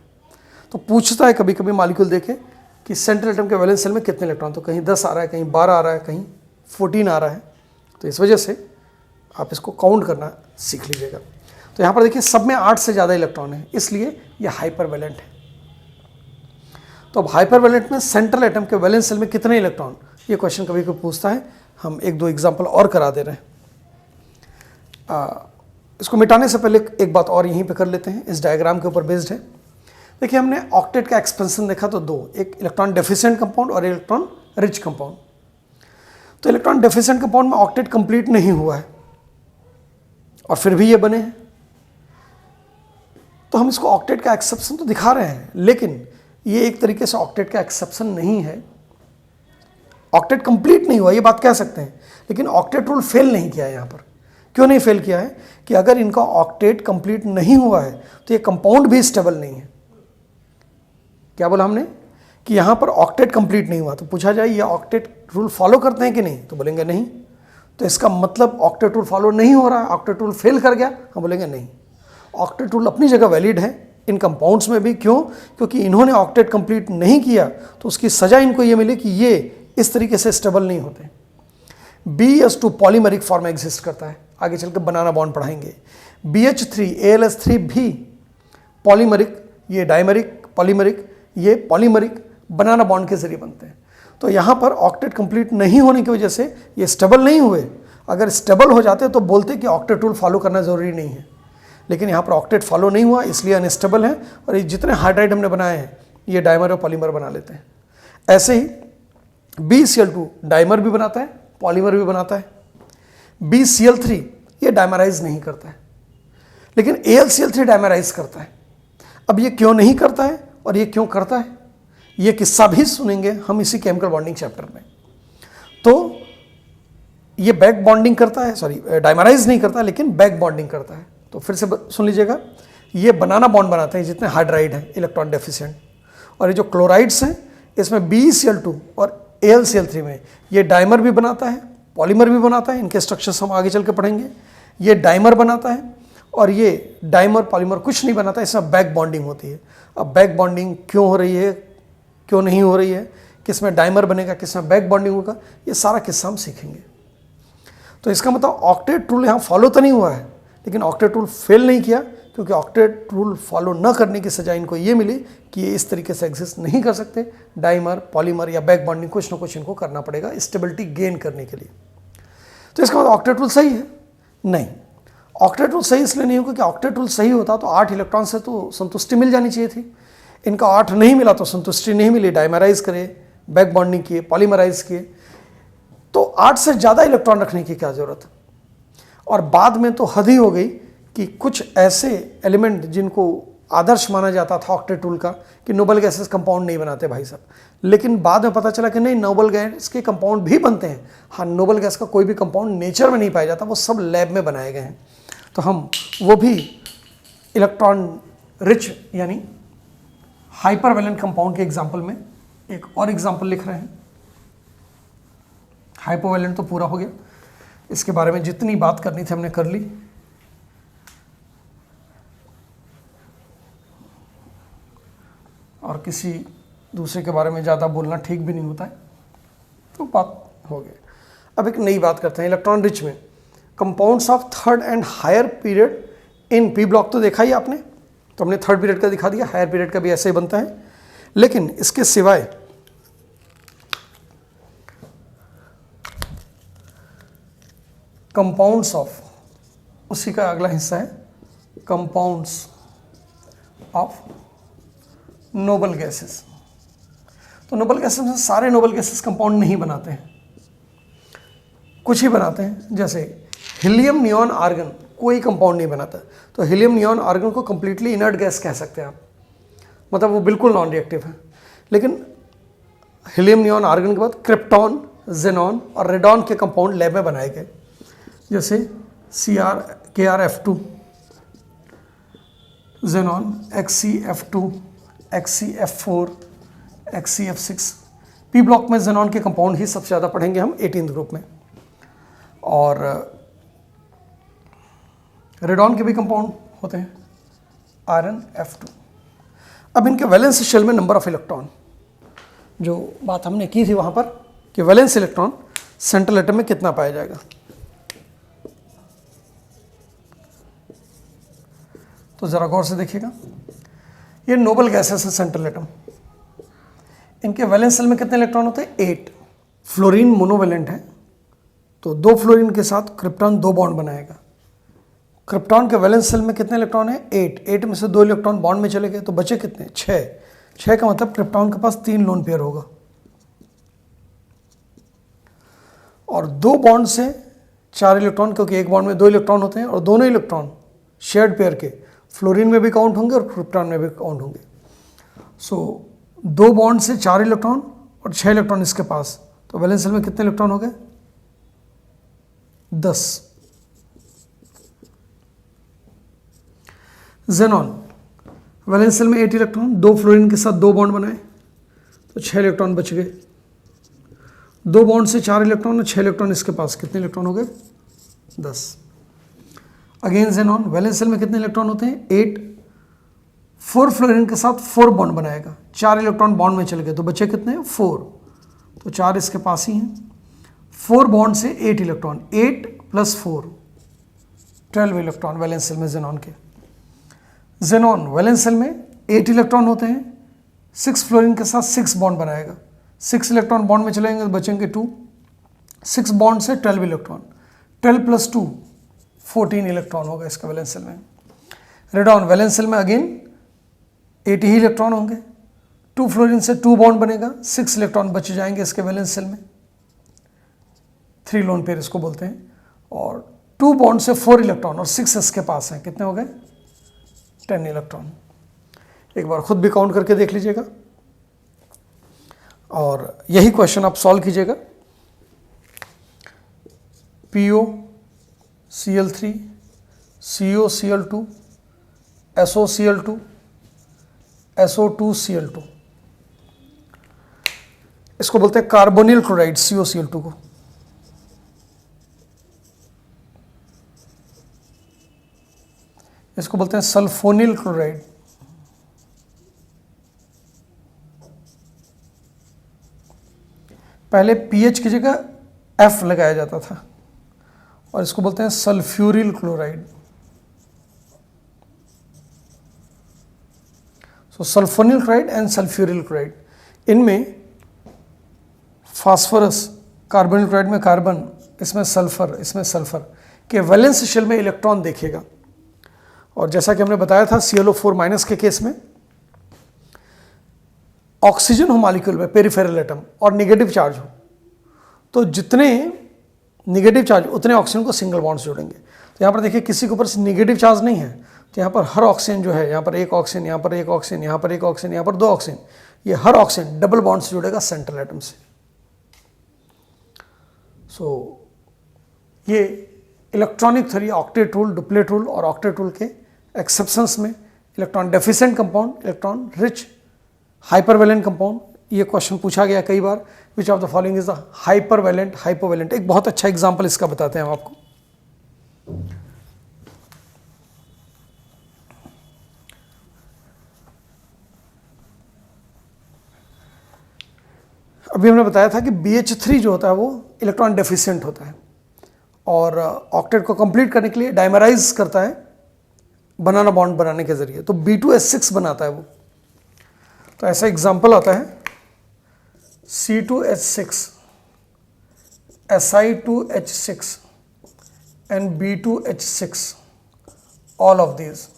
तो पूछता है कभी कभी मॉलिक्यूल देखे कि सेंट्रल एटम के वैलेंस शेल में कितने इलेक्ट्रॉन, तो कहीं 10 आ रहा है, कहीं 12 आ रहा है, कहीं 14 आ रहा है। तो इस वजह से आप इसको काउंट करना सीख लीजिएगा। तो यहाँ पर देखिए सब में 8 से ज़्यादा इलेक्ट्रॉन है, इसलिए यह हाइपरवैलेंट है। तो अब हाइपरवैलेंट में सेंट्रल एटम के वैलेंस शेल में कितने इलेक्ट्रॉन, ये क्वेश्चन कभी कोई पूछता है। हम एक दो एग्जाम्पल और करा दे रहे हैं। इसको मिटाने से पहले एक बात और यहीं पे कर लेते हैं, इस डायग्राम के ऊपर बेस्ड है। देखिए हमने ऑक्टेट का एक्सपेंशन देखा तो दो, एक इलेक्ट्रॉन डेफिशिएंट कंपाउंड और इलेक्ट्रॉन रिच कंपाउंड। तो इलेक्ट्रॉन डेफिशिएंट कंपाउंड में ऑक्टेट कंप्लीट नहीं हुआ है और फिर भी ये बने हैं, तो हम इसको ऑक्टेट का एक्सेप्शन तो दिखा रहे हैं, लेकिन ये एक तरीके से ऑक्टेट का एक्सेप्शन नहीं है। ऑक्टेट कंप्लीट नहीं हुआ ये बात कह सकते हैं, लेकिन ऑक्टेट रूल फेल नहीं किया है। यहाँ पर क्यों नहीं फेल किया है कि अगर इनका ऑक्टेट कंप्लीट नहीं हुआ है तो ये कंपाउंड भी स्टेबल नहीं है। क्या बोला हमने कि यहाँ पर ऑक्टेट कंप्लीट नहीं हुआ, तो पूछा जाए ये ऑक्टेट रूल फॉलो करते हैं कि नहीं, तो बोलेंगे नहीं। तो इसका मतलब ऑक्टेट रूल फॉलो नहीं हो रहा है, ऑक्टेट रूल फेल कर गया, हम बोलेंगे नहीं। ऑक्टेट रूल अपनी जगह वैलिड है इन कंपाउंड्स में भी। क्यों? क्योंकि इन्होंने ऑक्टेट कंप्लीट नहीं किया तो उसकी सजा इनको ये मिली कि ये इस तरीके से स्टेबल नहीं होते। BH2 पॉलीमरिक फॉर्म एग्जिस्ट करता है, आगे चल के बनाना बॉन्ड पढ़ाएंगे। BH3 ALS3 भी पॉलीमरिक, ये डाइमरिक पॉलीमरिक, ये पॉलीमरिक बनाना बॉन्ड के जरिए बनते हैं। तो यहाँ पर ऑक्टेट कंप्लीट नहीं होने की वजह से ये स्टेबल नहीं हुए। अगर स्टेबल हो जाते तो बोलते कि ऑक्टेट रूल फॉलो करना जरूरी नहीं है, लेकिन यहाँ पर ऑक्टेट फॉलो नहीं हुआ इसलिए अनस्टेबल है, और ये जितने हाइड्राइड हमने बनाए हैं ये डाइमर और पॉलीमर बना लेते हैं। ऐसे ही BCl2 डाइमर भी बनाता है, पॉलीमर भी बनाता है। BCl3 ये डाइमराइज नहीं करता है, लेकिन AlCl3 डाइमराइज करता है। अब ये क्यों नहीं करता है और ये क्यों करता है, ये किस्सा भी सुनेंगे हम इसी केमिकल बॉन्डिंग चैप्टर में। तो ये बैक बॉन्डिंग करता है, सॉरी डाइमराइज नहीं करता लेकिन बैक बॉन्डिंग करता है। तो फिर से सुन लीजिएगा, ये बनाना बॉन्ड बनाते हैं जितने हाइड्राइड हैं इलेक्ट्रॉन डेफिशिएंट, और ये जो क्लोराइड्स हैं इसमें BeCl2 और AlCl3 में ये डाइमर भी बनाता है, पॉलीमर भी बनाता है। इनके स्ट्रक्चर्स हम आगे चल के पढ़ेंगे। ये डाइमर बनाता है और ये डाइमर पॉलीमर कुछ नहीं बनाता, इसमें बैक बॉन्डिंग होती है। अब बैक बॉन्डिंग क्यों हो रही है, क्यों नहीं हो रही है, किसमें डाइमर बनेगा, किसमें बैक बॉन्डिंग होगा, ये सारा किस्सा हम सीखेंगे। तो इसका मतलब ऑक्टेट रूल यहाँ फॉलो तो नहीं हुआ है, लेकिन ऑक्टेट रूल फेल नहीं किया, क्योंकि ऑक्टेट रूल फॉलो न करने की सजा इनको ये मिली कि ये इस तरीके से एग्जिस्ट नहीं कर सकते। डाइमर पॉलीमर या बैक बॉन्डिंग कुछ ना कुछ इनको करना पड़ेगा स्टेबिलिटी गेन करने के लिए। तो इसका मतलब ऑक्टेट रूल सही है? नहीं, ऑक्टेट रूल सही इसलिए नहीं हो क्योंकि ऑक्टेट रूल सही होता तो 8 इलेक्ट्रॉन से तो संतुष्टि मिल जानी चाहिए थी। इनका 8 नहीं मिला तो संतुष्टि नहीं मिली, डाइमराइज करे, बैक बॉन्डिंग किए, पॉलीमराइज किए, तो 8 से ज़्यादा इलेक्ट्रॉन रखने की क्या जरूरत। और बाद में तो हद ही हो गई कि कुछ ऐसे एलिमेंट जिनको आदर्श माना जाता था ऑक्टेट रूल का कि नोबल गैसेस कंपाउंड नहीं बनाते भाई साहब, लेकिन बाद में पता चला कि नहीं, नोबल गैस के कंपाउंड भी बनते हैं। हाँ, नोबल गैस का कोई भी कंपाउंड नेचर में नहीं पाया जाता, वो सब लैब में बनाए गए हैं। तो हम वो भी इलेक्ट्रॉन रिच यानी हाइपरवैलेंट कंपाउंड के एग्जाम्पल में एक और एग्जाम्पल लिख रहे हैं। हाइपोवैलेंट तो पूरा हो गया, इसके बारे में जितनी बात करनी थी हमने कर ली। और किसी दूसरे के बारे में ज़्यादा बोलना ठीक भी नहीं होता है, तो बात हो गई। अब एक नई बात करते हैं इलेक्ट्रॉन रिच में। Compounds of third and higher period in P block तो देखा ही आपने, तो हमने थर्ड पीरियड का दिखा दिया, हायर पीरियड का भी ऐसे ही बनता है। लेकिन इसके सिवाय कंपाउंड्स ऑफ, उसी का अगला हिस्सा है कंपाउंड्स ऑफ नोबल गैसेस। तो नोबल गैसेस में सारे नोबल गैसेस कंपाउंड नहीं बनाते हैं, कुछ ही बनाते हैं। जैसे हीलियम नियॉन आर्गन कोई कंपाउंड नहीं बनाता, तो हीलियम नियॉन आर्गन को कंप्लीटली इनर्ट गैस कह सकते हैं आप, मतलब वो बिल्कुल नॉन रिएक्टिव है। लेकिन हीलियम नियॉन आर्गन के बाद क्रिप्टॉन, जेनॉन और रेडॉन के कंपाउंड लैब में बनाए गए, जैसे KrF2, xenon XCF2, XCF4, XCF6। P block में जेनॉन के कंपाउंड ही सबसे ज़्यादा पढ़ेंगे हम 18th ग्रुप में, और रेडॉन के भी कंपाउंड होते हैं आयरन F2। अब इनके वैलेंस शेल में नंबर ऑफ इलेक्ट्रॉन, जो बात हमने की थी वहाँ पर कि वैलेंस इलेक्ट्रॉन सेंट्रल एटम में कितना पाया जाएगा। तो ज़रा गौर से देखिएगा, ये नोबल गैसेस है सेंट्रल एटम, इनके वैलेंस शेल में कितने इलेक्ट्रॉन होते हैं? 8। फ्लोरीन मोनोवेलेंट है, तो 2 फ्लोरीन के साथ क्रिप्टॉन 2 बॉन्ड बनाएगा। क्रिप्टॉन के वैलेंस शेल में कितने इलेक्ट्रॉन है? 8 में से 2 इलेक्ट्रॉन बॉन्ड में चले गए, तो बचे कितने? 6 का मतलब क्रिप्टॉन के पास 3 लोन पेयर होगा, और 2 बॉन्ड से 4 इलेक्ट्रॉन, क्योंकि एक बॉन्ड में 2 इलेक्ट्रॉन होते हैं और दोनों इलेक्ट्रॉन शेयर्ड पेयर के फ्लोरीन में भी काउंट होंगे और क्रिप्टॉन में भी काउंट होंगे। सो 2 बॉन्ड से 4 इलेक्ट्रॉन और 6 इलेक्ट्रॉन इसके पास, तो वैलेंस शेल में कितने इलेक्ट्रॉन हो गए? 10। ज़ेनॉन वैलेंस शेल में 8 इलेक्ट्रॉन, 2 फ्लोरीन के साथ 2 बॉन्ड बनाए, तो 6 इलेक्ट्रॉन बच गए। 2 बॉन्ड से 4 इलेक्ट्रॉन और 6 इलेक्ट्रॉन इसके पास, कितने इलेक्ट्रॉन हो गए? 10। अगेन ज़ेनॉन वैलेंस शेल में कितने इलेक्ट्रॉन होते हैं? 8। 4 फ्लोरीन के साथ 4 बॉन्ड बनाएगा, 4 इलेक्ट्रॉन बॉन्ड में चले गए, तो बचे कितने? 4, तो 4 इसके पास ही हैं। 4 बॉन्ड से 8 इलेक्ट्रॉन, 8 + 4 12 इलेक्ट्रॉन वैलेंस शेल में ज़ेनॉन के। ज़ेनॉन वैलेंस शेल में 8 इलेक्ट्रॉन होते हैं, 6 फ्लोरीन के साथ 6 बॉन्ड बनाएगा, 6 इलेक्ट्रॉन बॉन्ड में चलेंगे तो बचेंगे 2। 6 बॉन्ड से 12 इलेक्ट्रॉन, 12 + 2 14 इलेक्ट्रॉन होगा इसका वैलेंस शेल में। रेडॉन वैलेंस शेल में अगेन 8 ही इलेक्ट्रॉन होंगे, 2 फ्लोरीन से 2 बॉन्ड बनेगा, 6 इलेक्ट्रॉन बच जाएंगे इसके वैलेंस शेल में, 3 लोन पेयर इसको बोलते हैं, और 2 बॉन्ड से 4 इलेक्ट्रॉन और 6 इसके पास हैं, कितने हो गए? 10 इलेक्ट्रॉन। एक बार खुद भी काउंट करके देख लीजिएगा और यही क्वेश्चन आप सॉल्व कीजिएगा। POCl3 COCl2 SOCl2 SO2Cl2, इसको बोलते हैं कार्बोनिल क्लोराइड, COCl2 को। इसको बोलते हैं सल्फोनिल क्लोराइड। पहले पीएच की जगह F लगाया जाता था, और इसको बोलते हैं sulphuryl chloride. So sulphonyl chloride and sulphuryl chloride, इनमें फास्फोरस, कार्बोनिल क्लोराइड में कार्बन, इसमें सल्फर, इसमें सल्फर के वैलेंस शेल में इलेक्ट्रॉन देखिएगा। और जैसा कि हमने बताया था ClO4- के केस में ऑक्सीजन हो मॉलिक्यूल में, पेरिफेरल एटम, और नेगेटिव चार्ज हो, तो जितने नेगेटिव चार्ज उतने ऑक्सीजन को सिंगल बॉन्ड से जोड़ेंगे। तो यहाँ पर देखिए किसी के ऊपर नेगेटिव चार्ज नहीं है, तो यहाँ पर हर ऑक्सीजन जो है, यहाँ पर एक ऑक्सीजन, यहाँ पर एक ऑक्सीजन, यहाँ पर एक ऑक्सीजन, यहाँ पर 2 ऑक्सीजन, ये हर ऑक्सीजन डबल बॉन्ड से जुड़ेगा सेंट्रल एटम से। सो ये electronic theory octet rule, duplet rule और ऑक्टेट रूल के एक्सेप्शंस में electron deficient compound, electron rich hypervalent compound, ये क्वेश्चन पूछा गया कई बार। Which of the following is the hypervalent hypovalent? एक बहुत अच्छा एग्जांपल इसका बताते हैं हम आपको। अभी हमने बताया था कि BH3 जो होता है वो इलेक्ट्रॉन डेफिशिएंट होता है, और ऑक्टेट को कंप्लीट करने के लिए डाइमराइज करता है बनाना बॉन्ड बनाने के जरिए, तो B2S6 बनाता है वो। तो ऐसा एग्जांपल आता है C2H6, Si2H6 and B2H6, all of these,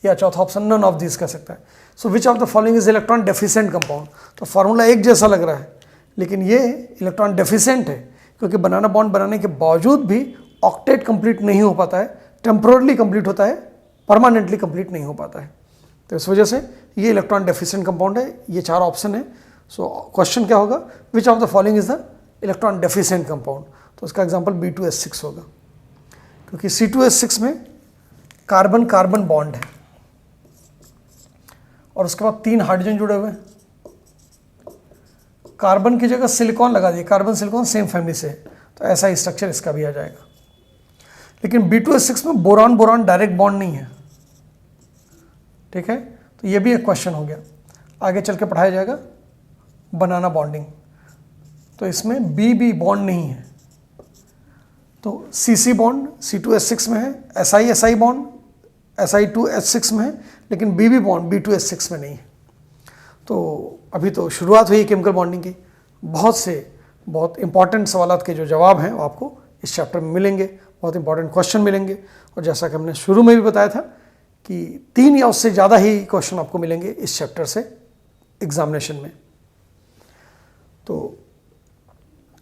या चौथा ऑप्शन नन ऑफ दीज कह सकता है। So which of the following is electron deficient compound? तो फार्मूला एक जैसा लग रहा है, लेकिन ये इलेक्ट्रॉन डेफिशिएंट है, क्योंकि बनाना बॉन्ड बनाने के बावजूद भी ऑक्टेट कंप्लीट नहीं हो पाता है, टेम्पोरली कंप्लीट होता है, परमानेंटली कंप्लीट नहीं हो पाता है। तो इस वजह से ये इलेक्ट्रॉन डेफिशिएंट कंपाउंड है। ये 4 ऑप्शन है। सो क्वेश्चन क्या होगा? विच of the following is the electron deficient compound? तो इसका एग्जांपल B2S6 होगा, क्योंकि C2H6 में कार्बन कार्बन बॉन्ड है और उसके बाद 3 हाइड्रोजन जुड़े हुए हैं। कार्बन की जगह सिलिकॉन लगा दिए, कार्बन सिलिकॉन सेम फैमिली से, तो ऐसा ही स्ट्रक्चर इसका भी आ जाएगा। लेकिन B2S6 में बोरॉन बोरॉन डायरेक्ट बॉन्ड नहीं है, ठीक है। तो ये भी एक क्वेश्चन हो गया, आगे चल के पढ़ाया जाएगा बनाना बॉन्डिंग। तो इसमें BB बॉन्ड नहीं है, तो CC बॉन्ड C2H6 में है, SI SI बॉन्ड Si2H6 में है, लेकिन BB बॉन्ड B2H6 में नहीं है। तो अभी तो शुरुआत हुई है केमिकल बॉन्डिंग की। बहुत इंपॉर्टेंट सवालात के जो जवाब हैं वो आपको इस चैप्टर में मिलेंगे, बहुत इंपॉर्टेंट क्वेश्चन मिलेंगे। और जैसा कि हमने शुरू में भी बताया था कि 3 या उससे ज़्यादा ही क्वेश्चन आपको मिलेंगे इस चैप्टर से एग्जामिनेशन में। तो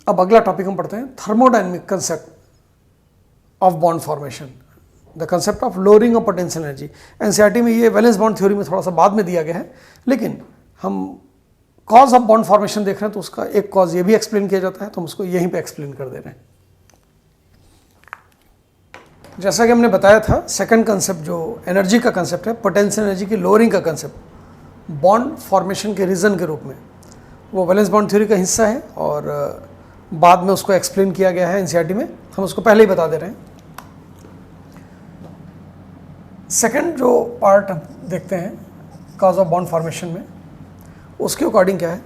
अब अगला टॉपिक हम पढ़ते हैं, thermodynamic concept of bond formation, the concept of lowering of potential energy. NCERT में ये वैलेंस बॉन्ड थ्योरी में थोड़ा सा बाद में दिया गया है, लेकिन हम कॉज ऑफ बॉन्ड फॉर्मेशन देख रहे हैं तो उसका एक कॉज ये भी एक्सप्लेन किया जाता है, तो हम उसको यहीं पे एक्सप्लेन कर दे रहे हैं। जैसा कि हमने बताया था, सेकंड कंसेप्ट जो एनर्जी का कंसेप्ट है, पोटेंशियल एनर्जी की लोअरिंग का कंसेप्ट बॉन्ड फॉर्मेशन के रीज़न के रूप में, वो वैलेंस बॉन्ड थ्योरी का हिस्सा है और बाद में उसको एक्सप्लेन किया गया है एनसीईआरटी में, हम उसको पहले ही बता दे रहे हैं। सेकंड जो पार्ट हम देखते हैं कॉज ऑफ बॉन्ड फॉर्मेशन में, उसके अकॉर्डिंग क्या है,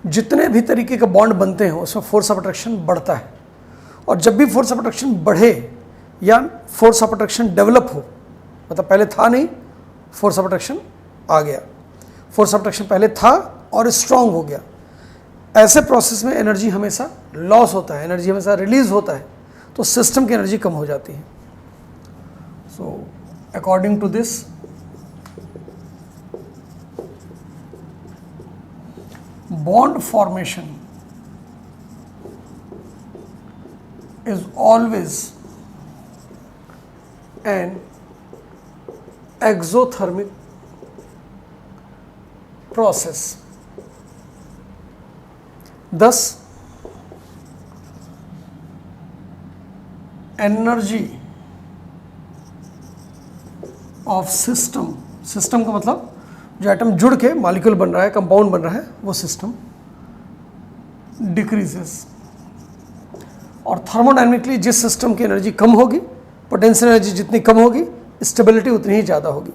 जितने भी तरीके के बॉन्ड बनते हैं उसमें फोर्स ऑफ अट्रैक्शन बढ़ता है। और जब भी फोर्स ऑफ अट्रैक्शन बढ़े या फोर्स ऑफ अट्रैक्शन डेवलप हो, मतलब पहले था नहीं, फोर्स ऑफ अट्रैक्शन आ गया, फोर्स ऑफ अट्रैक्शन पहले था और स्ट्रांग हो गया, ऐसे प्रोसेस में एनर्जी हमेशा लॉस होता है, एनर्जी हमेशा रिलीज होता है, तो सिस्टम की एनर्जी कम हो जाती है। So according to this, bond formation is always an exothermic process. Thus, energy of system का मतलब जो एटम जुड़ के मॉलिक्यूल बन रहा है, कंपाउंड बन रहा है, वो सिस्टम डिक्रीजेस। और थर्मोडायनेमिकली जिस सिस्टम की एनर्जी कम होगी, पोटेंशियल एनर्जी जितनी कम होगी, स्टेबिलिटी उतनी ही ज़्यादा होगी।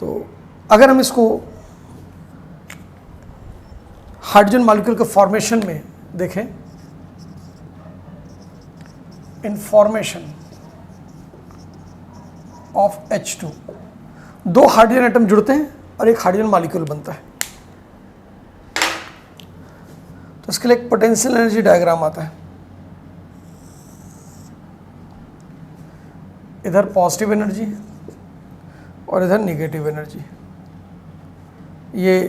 तो अगर हम इसको हाइड्रोजन मॉलिक्यूल के फॉर्मेशन में देखें, in formation of H2 2 hydrogen atom जुड़ते हैं और एक हाइड्रोजन मॉलिक्यूल बनता है। तो इसके लिए एक पोटेंशियल एनर्जी डायग्राम आता है। इधर पॉजिटिव एनर्जी और इधर नेगेटिव एनर्जी। ये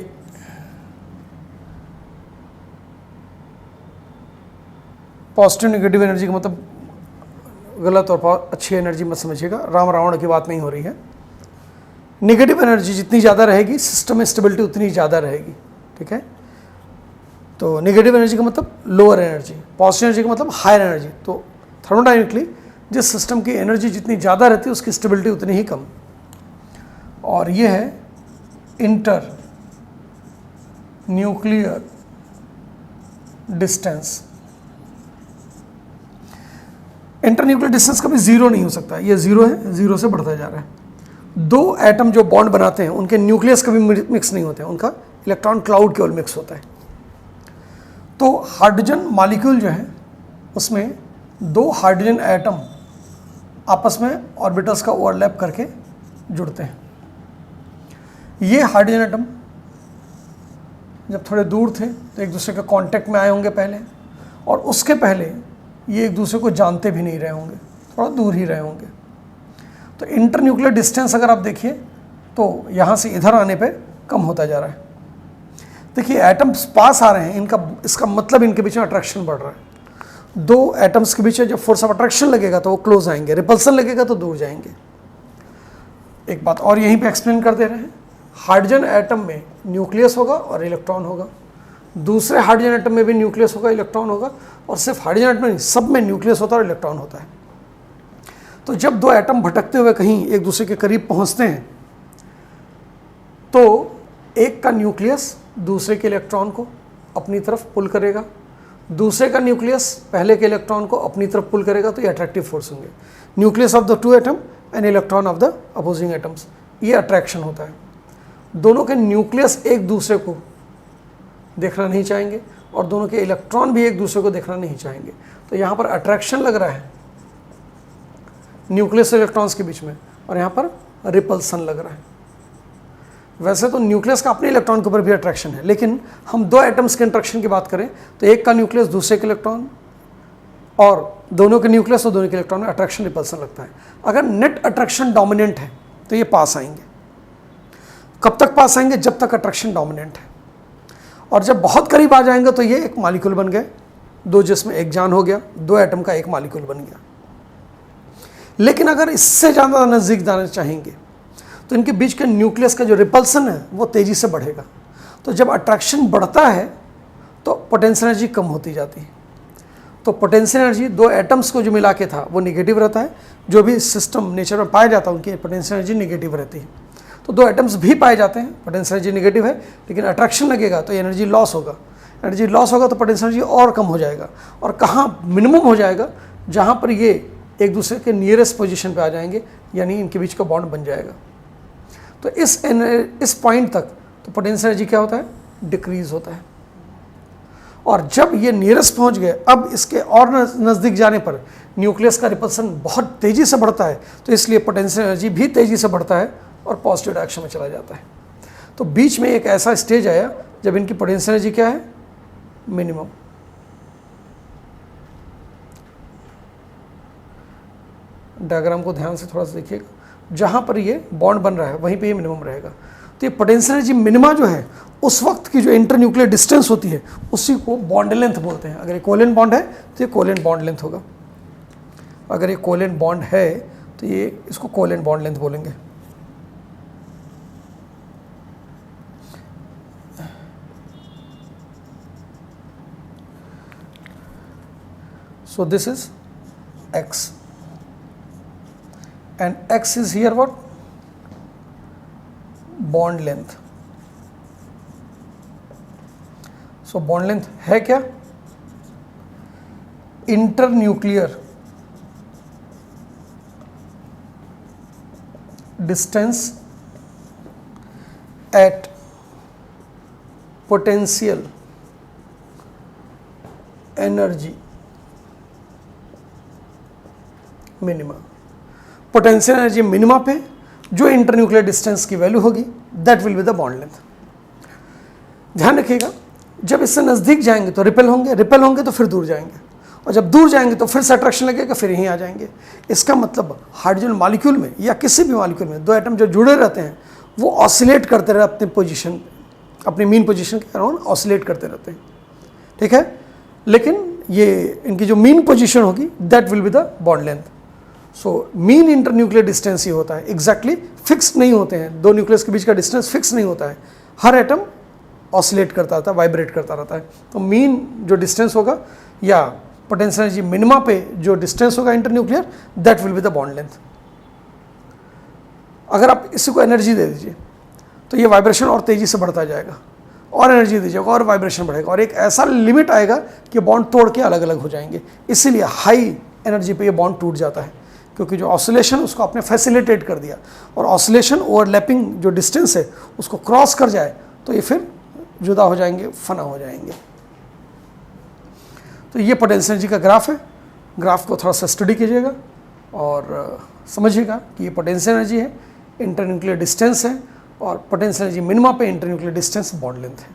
पॉजिटिव नेगेटिव एनर्जी का मतलब गलत और अच्छी एनर्जी मत समझिएगा, राम रावण की बात नहीं हो रही है। नेगेटिव एनर्जी जितनी ज़्यादा रहेगी, सिस्टम में स्टेबिलिटी उतनी ज़्यादा रहेगी, ठीक है। तो नेगेटिव एनर्जी का मतलब लोअर एनर्जी, पॉजिटिव एनर्जी का मतलब हायर एनर्जी। तो थर्मोडायनेमिकली जिस सिस्टम की एनर्जी जितनी ज़्यादा रहती है उसकी स्टेबिलिटी उतनी ही कम। और ये है inter nuclear distance. Inter nuclear distance कभी जीरो नहीं हो सकता, ये जीरो है, जीरो से बढ़ता जा रहा है। 2 एटम जो बॉन्ड बनाते हैं उनके न्यूक्लियस कभी मिक्स नहीं होते हैं, उनका इलेक्ट्रॉन क्लाउड केवल मिक्स होता है। तो हाइड्रोजन मॉलिक्यूल जो है उसमें 2 हाइड्रोजन एटम आपस में ऑर्बिटल्स का ओवरलैप करके जुड़ते हैं। ये हाइड्रोजन एटम जब थोड़े दूर थे तो एक दूसरे के कांटेक्ट में आए होंगे पहले, और उसके पहले ये एक दूसरे को जानते भी नहीं रहे होंगे, थोड़ा दूर ही रहे होंगे। तो इंटर न्यूक्लियर डिस्टेंस अगर आप देखिए तो यहाँ से इधर आने पे कम होता जा रहा है। देखिए एटम्स पास आ रहे हैं, इसका मतलब इनके बीच में अट्रैक्शन बढ़ रहा है। 2 एटम्स के बीच में जब फोर्स ऑफ अट्रैक्शन लगेगा तो वो क्लोज आएंगे, रिपल्सन लगेगा तो दूर जाएंगे। एक बात और यहीं पे एक्सप्लेन कर दे रहे हैं, हाइड्रोजन एटम में न्यूक्लियस होगा और इलेक्ट्रॉन होगा, दूसरे हाइड्रोजन एटम में भी न्यूक्लियस होगा, इलेक्ट्रॉन होगा, और सिर्फ हाइड्रोजन एटम नहीं, सब में न्यूक्लियस होता है और इलेक्ट्रॉन होता है। तो जब 2 एटम भटकते हुए कहीं एक दूसरे के करीब पहुंचते हैं तो एक का न्यूक्लियस दूसरे के इलेक्ट्रॉन को अपनी तरफ पुल करेगा, दूसरे का न्यूक्लियस पहले के इलेक्ट्रॉन को अपनी तरफ पुल करेगा, तो ये अट्रैक्टिव फोर्स होंगे। Nucleus of the 2 atom and electron of the opposing atoms, ये अट्रैक्शन होता है। दोनों के न्यूक्लियस एक दूसरे को देखना नहीं चाहेंगे और दोनों के इलेक्ट्रॉन भी एक दूसरे को देखना नहीं चाहेंगे, तो यहाँ पर अट्रैक्शन लग रहा है, न्यूक्लियस इलेक्ट्रॉन्स के बीच में, और यहाँ पर रिपल्सन लग रहा है। वैसे तो न्यूक्लियस का अपने इलेक्ट्रॉन के ऊपर भी अट्रैक्शन है, लेकिन हम दो एटम्स के इंट्रैक्शन की बात करें तो एक का न्यूक्लियस दूसरे के इलेक्ट्रॉन और दोनों के न्यूक्लियस और दोनों के इलेक्ट्रॉन में अट्रैक्शन रिपल्सन लगता है। अगर नेट अट्रैक्शन डोमिनेंट है तो ये पास आएंगे। कब तक पास आएंगे? जब तक अट्रैक्शन डोमिनेंट है, और जब बहुत करीब आ जाएंगे तो ये एक मॉलिक्यूल बन गए, दो जिसमें एक जान हो गया, दो एटम का एक मॉलिक्यूल बन गया। लेकिन अगर इससे ज़्यादा नज़दीक जाना चाहेंगे तो इनके बीच के न्यूक्लियस का जो रिपल्सन है वो तेज़ी से बढ़ेगा। तो जब अट्रैक्शन बढ़ता है तो पोटेंशियल एनर्जी कम होती जाती है। तो पोटेंशियल एनर्जी दो एटम्स को जो मिला के था वो निगेटिव रहता है, जो भी सिस्टम नेचर में पाया जाता है उनकी पोटेंशियल एनर्जी निगेटिव रहती है। तो दो एटम्स भी पाए जाते हैं, पोटेंशियल एनर्जी निगेटिव है, लेकिन अट्रैक्शन लगेगा तो एनर्जी लॉस होगा। एनर्जी लॉस होगा तो पोटेंशियल एनर्जी और कम हो जाएगा, और कहाँ मिनिमम हो जाएगा? जहाँ पर ये एक दूसरे के नियरेस्ट पोजीशन पे आ जाएंगे, यानी इनके बीच का बॉन्ड बन जाएगा। तो इस पॉइंट तक तो पोटेंशियल एनर्जी क्या होता है? डिक्रीज होता है। और जब ये नियरेस्ट पहुंच गए, अब इसके और नज़दीक जाने पर न्यूक्लियस का रिपल्सन बहुत तेज़ी से बढ़ता है, तो इसलिए पोटेंशियल एनर्जी भी तेज़ी से बढ़ता है और पॉजिटिव डायरेक्शन में चला जाता है। तो बीच में एक ऐसा स्टेज आया जब इनकी पोटेंशियल एनर्जी क्या है? मिनिमम। डायग्राम को ध्यान से थोड़ा सा देखिएगा, जहाँ पर ये बॉन्ड बन रहा है वहीं पे ये मिनिमम रहेगा। तो ये पोटेंशियल एनर्जी मिनिमा जो है, उस वक्त की जो इंटरन्यूक्लियर डिस्टेंस होती है उसी को बॉन्ड लेंथ बोलते हैं। अगर ये कोवेलेंट बॉन्ड है तो ये कोवेलेंट बॉन्ड लेंथ होगा। अगर ये कोवेलेंट बॉन्ड है तो ये इसको कोवेलेंट बॉन्ड लेंथ बोलेंगे। So this is x, and x is here what? Bond length. So bond length है क्या? Internuclear distance at potential energy minima. Potential energy minima पे जो इंटरन्यूक्लियर डिस्टेंस की वैल्यू होगी that will be the bond length. ध्यान रखिएगा, जब इससे नज़दीक जाएंगे तो रिपेल होंगे तो फिर दूर जाएंगे, और जब दूर जाएंगे तो फिर से अट्रैक्शन लगेगा, फिर यहीं आ जाएंगे। इसका मतलब हाइड्रोजन मॉलिक्यूल में या किसी भी मॉलिक्यूल में दो एटम जो जुड़े रहते हैं वो ऑसिलेट करते रहे अपने पोजीशन, अपनी मीन पोजीशन के अराउंड ऑसिलेट करते रहते हैं, ठीक है। लेकिन ये इनकी जो मीन पोजीशन होगी that will be the bond length. So mean internuclear distance ही होता है, एग्जैक्टली फिक्स नहीं होते हैं, दो न्यूक्लियस के बीच का डिस्टेंस फिक्स नहीं होता है, हर एटम ऑसिलेट करता रहता है, वाइब्रेट करता रहता है। तो मीन जो डिस्टेंस होगा या पोटेंशियल एनर्जी मिनिमा पे जो डिस्टेंस होगा internuclear that will be the bond length. अगर आप इसी को एनर्जी दे दीजिए तो ये वाइब्रेशन और तेज़ी से बढ़ता जाएगा, और एनर्जी दीजिएगा और वाइब्रेशन बढ़ेगा, और एक ऐसा लिमिट आएगा कि बॉन्ड तोड़ के अलग अलग हो जाएंगे। इसीलिए हाई एनर्जी पे ये बॉन्ड टूट जाता है, क्योंकि जो ऑसिलेशन उसको आपने फैसिलिटेट कर दिया, और ऑसिलेशन ओवरलैपिंग जो डिस्टेंस है उसको क्रॉस कर जाए तो ये फिर जुदा हो जाएंगे, फना हो जाएंगे। तो ये पोटेंशियल एनर्जी का ग्राफ है। ग्राफ को थोड़ा सा स्टडी कीजिएगा और समझिएगा कि ये पोटेंशियल एनर्जी है, इंटरन्यूक्लियर डिस्टेंस है, और पोटेंशियल एनर्जी मिनिमा पे इंटरन्यूक्लियर डिस्टेंस बॉन्ड लेंथ है।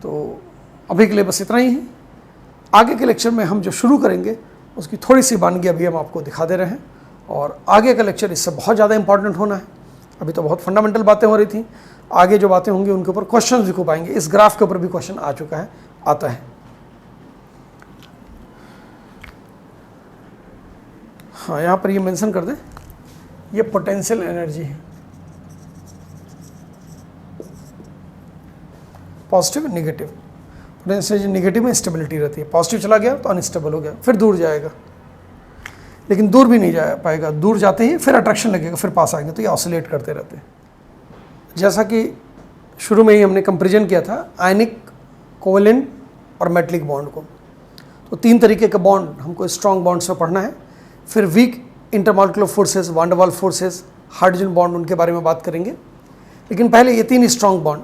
तो अभी के लिए बस इतना ही है। आगे के लेक्चर में हम जो शुरू करेंगे उसकी थोड़ी सी वानगी अभी हम आपको दिखा दे रहे हैं, और आगे का लेक्चर इससे बहुत ज़्यादा इंपॉर्टेंट होना है। अभी तो बहुत फंडामेंटल बातें हो रही थी, आगे जो बातें होंगी उनके ऊपर क्वेश्चन भी खूब आएंगे। इस ग्राफ के ऊपर भी क्वेश्चन आ चुका है, आता है। हाँ, यहाँ पर ये मेंशन कर दें, ये पोटेंशियल एनर्जी है, positive negative. Potential energy negative में स्टेबिलिटी रहती है, पॉजिटिव चला गया तो अनस्टेबल हो गया, फिर दूर जाएगा, लेकिन दूर भी नहीं जा पाएगा, दूर जाते ही फिर अट्रैक्शन लगेगा, फिर पास आएंगे, तो ये ऑसिलेट करते रहते हैं। जैसा कि शुरू में ही हमने कंपेरिजन किया था आयनिक, कोवेलेंट और मेटलिक बॉन्ड को, तो तीन तरीके के बॉन्ड हमको स्ट्रॉन्ग बॉन्ड से पढ़ना है। फिर weak intermolecular forces, van der Waals forces, hydrogen bond, उनके बारे में बात करेंगे। लेकिन पहले ये तीन स्ट्रॉन्ग बॉन्ड,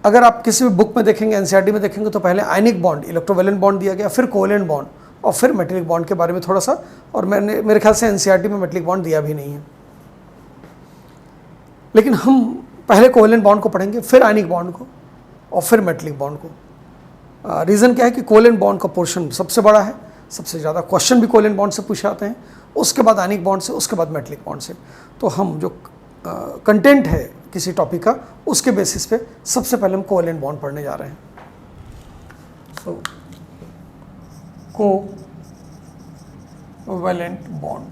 अगर आप किसी भी बुक में देखेंगे, एनसीईआरटी में देखेंगे, तो पहले आयनिक बॉन्ड, इलेक्ट्रोवेलेंट बॉन्ड दिया गया, फिर कोवेलेंट बॉन्ड और फिर मेटेलिक बॉन्ड के बारे में थोड़ा सा, और मेरे ख्याल से एनसीईआरटी में मेटेलिक बॉन्ड दिया भी नहीं है। लेकिन हम पहले कोवेलेंट बॉन्ड को पढ़ेंगे, फिर आयनिक बॉन्ड को, और फिर मेटेलिक बॉन्ड को। रीज़न क्या है कि कोवेलेंट बॉन्ड का पोर्शन सबसे बड़ा है, सबसे ज़्यादा क्वेश्चन भी कोवेलेंट बॉन्ड से पूछे जाते हैं, उसके बाद आयनिक बॉन्ड से, उसके बाद मेटेलिक बॉन्ड से। तो हम जो कंटेंट है किसी टॉपिक का, उसके बेसिस पे सबसे पहले हम कोवेलेंट बॉन्ड पढ़ने जा रहे हैं। सो कोवेलेंट बॉन्ड,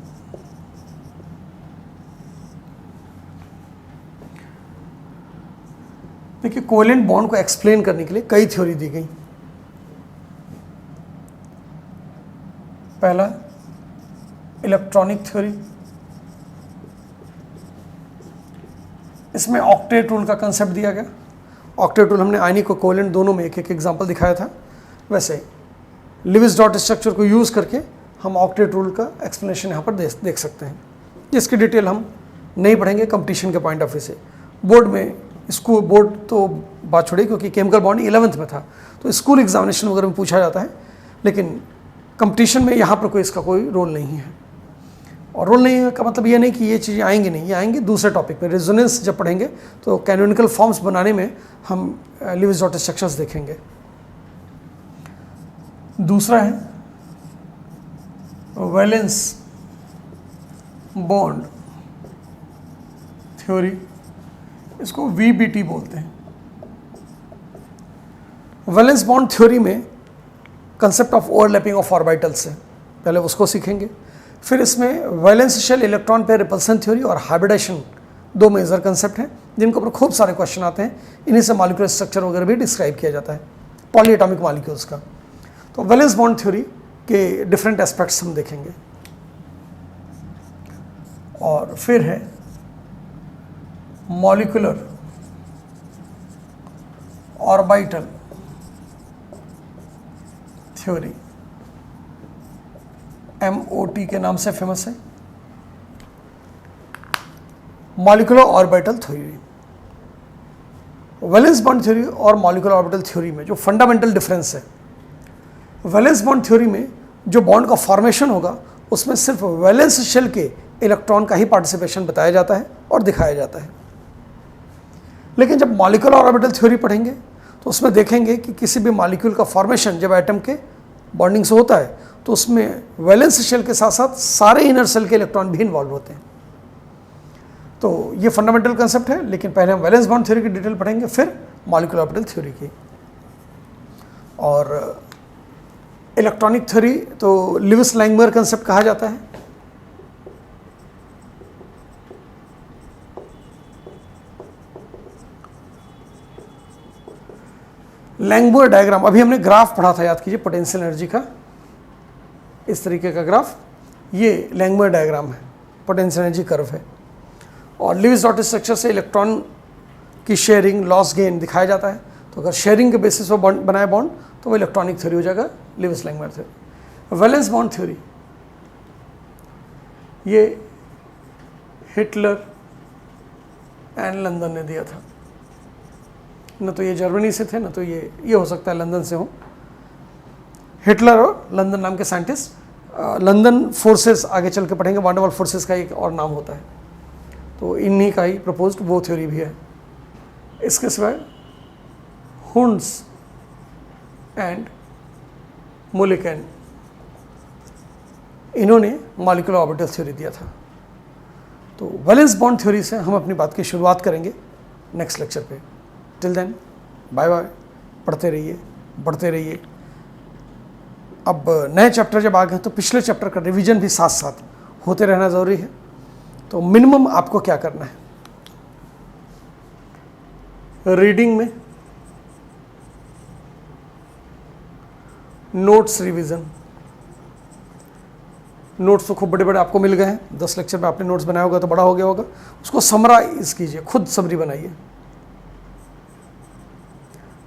देखिए कोवेलेंट बॉन्ड को एक्सप्लेन करने के लिए कई थ्योरी दी गई। पहला इलेक्ट्रॉनिक थ्योरी, इसमें ऑक्टेट रूल का कंसेप्ट दिया गया। ऑक्टेट रूल हमने आयनिक और कोवेलेंट दोनों में एक एक एग्जांपल दिखाया था। वैसे लिविस डॉट स्ट्रक्चर को यूज़ करके हम ऑक्टेट रूल का एक्सप्लेनेशन यहाँ पर देख सकते हैं, जिसकी डिटेल हम नहीं पढ़ेंगे कंपटीशन के पॉइंट ऑफ व्यू से। बोर्ड में बोर्ड तो बात छोड़ी, क्योंकि केमिकल बॉन्ड 11th में था, तो स्कूल एग्जामिनेशन वगैरह में पूछा जाता है, लेकिन कंपटीशन में यहाँ पर इसका कोई रोल नहीं है। और रोल नहीं है का मतलब ये नहीं कि ये चीज़ें आएंगी नहीं, ये आएंगे दूसरे टॉपिक में। रेजोनेंस जब पढ़ेंगे तो कैनोनिकल फॉर्म्स बनाने में हम लिविस डॉट स्ट्रक्चर्स देखेंगे। दूसरा है वैलेंस बॉन्ड थ्योरी, इसको VBT बोलते हैं। वैलेंस बॉन्ड थ्योरी में concept of overlapping of orbitals है, पहले उसको सीखेंगे। फिर इसमें valence shell electron pair repulsion theory और हाइब्रिडेशन, दो मेजर कंसेप्ट हैं जिनके ऊपर खूब सारे क्वेश्चन आते हैं। इन्हीं से मॉलिक्यूलर स्ट्रक्चर वगैरह भी डिस्क्राइब किया जाता है, पॉलीएटॉमिक मॉलिक्यूल्स का। तो वैलेंस बॉन्ड थ्योरी के डिफरेंट एस्पेक्ट्स हम देखेंगे। और फिर है मॉलिक्यूलर ऑर्बिटल थ्योरी, MOT के नाम से फेमस है, molecular orbital theory. Valence bond theory और मॉलिक्यूलर ऑर्बिटल थ्योरी में जो फंडामेंटल डिफरेंस है, वैलेंस बॉन्ड थ्योरी में जो बॉन्ड का फॉर्मेशन होगा उसमें सिर्फ वैलेंस शेल के इलेक्ट्रॉन का ही पार्टिसिपेशन बताया जाता है और दिखाया जाता है। लेकिन जब मॉलिक्यूलर ऑर्बिटल थ्योरी पढ़ेंगे तो उसमें देखेंगे कि किसी भी मॉलिक्यूल का फॉर्मेशन जब एटम के बॉन्डिंग से होता है तो उसमें वैलेंस शेल के साथ साथ सारे इनर सेल के इलेक्ट्रॉन भी इन्वॉल्व होते हैं। तो ये फंडामेंटल कंसेप्ट है, लेकिन पहले हम वैलेंस बॉन्ड थ्योरी की डिटेल पढ़ेंगे, फिर मॉलिक्यूलर ऑर्बिटल थ्योरी की। और इलेक्ट्रॉनिक थ्योरी तो लिविस लैंगमुयर कंसेप्ट कहा जाता है। लैंगमुयर डायग्राम, अभी हमने ग्राफ पढ़ा था, याद कीजिए, पोटेंशियल एनर्जी का, इस तरीके का ग्राफ, ये लैंगमुयर डायग्राम है, पोटेंशियल एनर्जी कर्व है। और लिविस डॉट स्ट्रक्चर से इलेक्ट्रॉन की शेयरिंग, लॉस, गेन दिखाया जाता है। तो अगर शेयरिंग के बेसिस पर बॉन्ड बनाए बॉन्ड तो वो इलेक्ट्रॉनिक थ्योरी हो जाएगा, Lewis Langmuir theory. Valence bond theory ये हिटलर एंड लंदन ने दिया था। न तो ये जर्मनी से थे, न तो ये हो सकता है लंदन से हो। हिटलर और लंदन नाम के साइंटिस्ट, लंदन फोर्सेस आगे चल के पढ़ेंगे, वांडरवाल फोर्सेस का एक और नाम होता है, तो इन्हीं का ही प्रपोज्ड वो थ्योरी भी है। इसके सिवाय हुंड्स एंड मुलिकन, इन्होंने मॉलिक्यूलर ऑर्बिटल थ्योरी दिया था। तो वैलेंस बॉन्ड थ्योरी से हम अपनी बात की शुरुआत करेंगे नेक्स्ट लेक्चर पे। टिल देन बाय बाय, पढ़ते रहिए, बढ़ते रहिए। अब नए चैप्टर जब आ गए तो पिछले चैप्टर का रिवीजन भी साथ साथ होते रहना ज़रूरी है। तो मिनिमम आपको क्या करना है, रीडिंग में नोट्स रिवीजन, नोट्स तो खूब बड़े बड़े आपको मिल गए हैं, 10 लेक्चर में आपने नोट्स बनाया होगा तो बड़ा हो गया होगा, उसको समराइज कीजिए, खुद समरी बनाइए।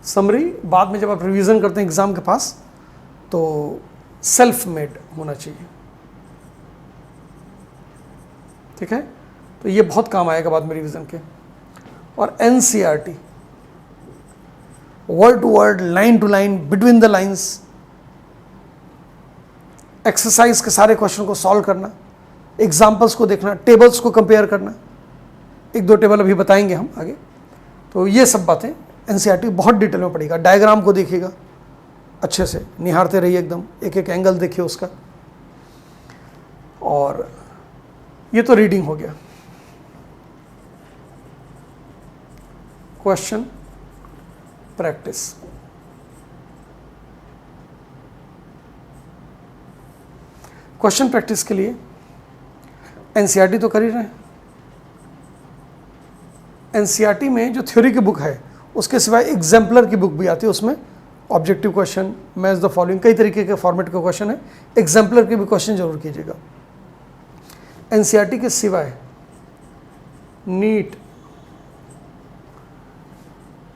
समरी बाद में जब आप रिवीजन करते हैं एग्जाम के पास तो सेल्फ मेड होना चाहिए, ठीक है। तो ये बहुत काम आएगा बाद में रिवीजन के। और NCERT, word to word, line to line, between the lines, exercise के सारे क्वेश्चन को सॉल्व करना, एग्जाम्पल्स को देखना, टेबल्स को कंपेयर करना, एक दो टेबल अभी बताएंगे हम आगे। तो ये सब बातें एनसीईआरटी बहुत डिटेल में पढ़ेगा। डायग्राम को देखिएगा अच्छे से, निहारते रहिए एकदम, एक एक एंगल देखिए उसका। और ये तो रीडिंग हो गया। Question practice. क्वेश्चन प्रैक्टिस के लिए एनसीईआरटी तो कर ही रहे हैं। एनसीईआरटी में जो थ्योरी की बुक है उसके सिवाय एग्जाम्पलर की बुक भी आती है, उसमें objective question, match the following, कई तरीके के फॉर्मेट के क्वेश्चन है। एग्जाम्पलर के भी क्वेश्चन जरूर कीजिएगा। एनसीईआरटी के सिवाय नीट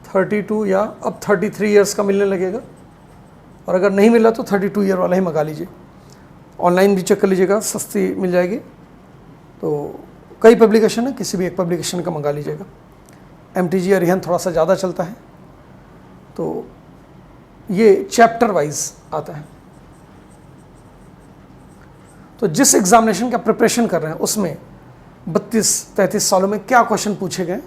32 या अब 33 ईयर्स का मिलने लगेगा, और अगर नहीं मिला तो 32 ईयर वाला ही मंगा लीजिए। ऑनलाइन भी चेक कर लीजिएगा, सस्ती मिल जाएगी। तो कई पब्लिकेशन है, किसी भी एक पब्लिकेशन का मंगा लीजिएगा। MTG अरिहंत थोड़ा सा ज़्यादा चलता है, तो ये चैप्टर वाइज आता है। तो जिस एग्जामिनेशन का प्रिपरेशन कर रहे हैं उसमें 32-33 सालों में क्या क्वेश्चन पूछे गए,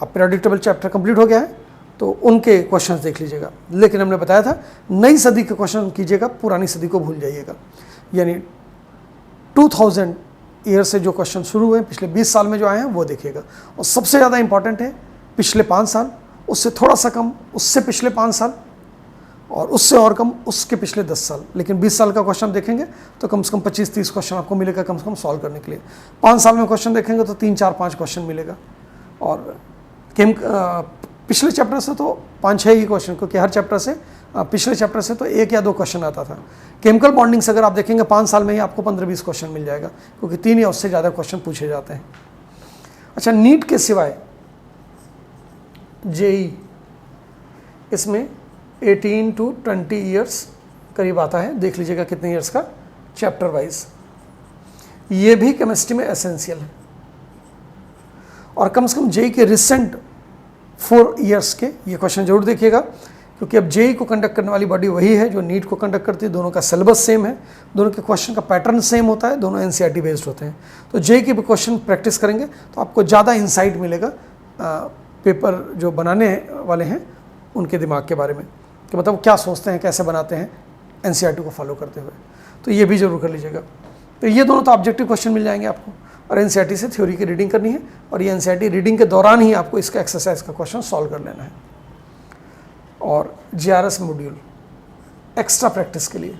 आप प्रेडिक्टेबल चैप्टर कंप्लीट हो गया है तो उनके क्वेश्चंस देख लीजिएगा। लेकिन हमने बताया था नई सदी के क्वेश्चन कीजिएगा, पुरानी सदी को भूल जाइएगा। यानी 2000 ईयर से जो क्वेश्चन शुरू हुए, पिछले 20 साल में जो आए हैं वो देखिएगा। और सबसे ज़्यादा इंपॉर्टेंट है पिछले 5 साल, उससे थोड़ा सा कम उससे पिछले 5 साल, और उससे और कम उसके पिछले 10 साल। लेकिन 20 साल का क्वेश्चन देखेंगे तो कम से कम 25-30 क्वेश्चन आपको मिलेगा कम से कम सॉल्व करने के लिए। 5 साल में क्वेश्चन देखेंगे तो 3-4-5 क्वेश्चन मिलेगा। और पिछले चैप्टर से तो 5-6 ही क्वेश्चन, क्योंकि हर चैप्टर से पिछले चैप्टर से तो 1 या 2 क्वेश्चन आता था। केमिकल बॉन्डिंग से अगर आप देखेंगे 5 साल में ही आपको 15-20 क्वेश्चन मिल जाएगा, क्योंकि 3 या उससे ज़्यादा क्वेश्चन पूछे जाते हैं। अच्छा, नीट के सिवाय जेई, इसमें 18 to 20 ईयर्स करीब आता है, देख लीजिएगा कितने ईयर्स का, चैप्टर वाइज। ये भी केमिस्ट्री में एसेंशियल है। और कम से कम जेई के रिसेंट 4 ईयर्स के ये क्वेश्चन जरूर देखिएगा, क्योंकि अब जेई को कंडक्ट करने वाली बॉडी वही है जो नीट को कंडक्ट करती है। दोनों का सिलेबस सेम है, दोनों के क्वेश्चन का पैटर्न सेम होता है, दोनों एनसीईआरटी बेस्ड होते हैं। तो जेई के भी क्वेश्चन प्रैक्टिस करेंगे तो आपको ज़्यादा इंसाइट मिलेगा पेपर जो बनाने वाले हैं उनके दिमाग के बारे में, कि मतलब क्या सोचते हैं, कैसे बनाते हैं एनसीईआरटी को फॉलो करते हुए। तो ये भी जरूर कर लीजिएगा। तो ये दोनों तो ऑब्जेक्टिव क्वेश्चन मिल जाएंगे आपको, और एनसीईआरटी से थ्योरी की रीडिंग करनी है, और ये एनसीईआरटी रीडिंग के दौरान ही आपको इसका एक्सरसाइज का क्वेश्चन सॉल्व कर लेना है। और जीआरएस मॉड्यूल एक्स्ट्रा प्रैक्टिस के लिए,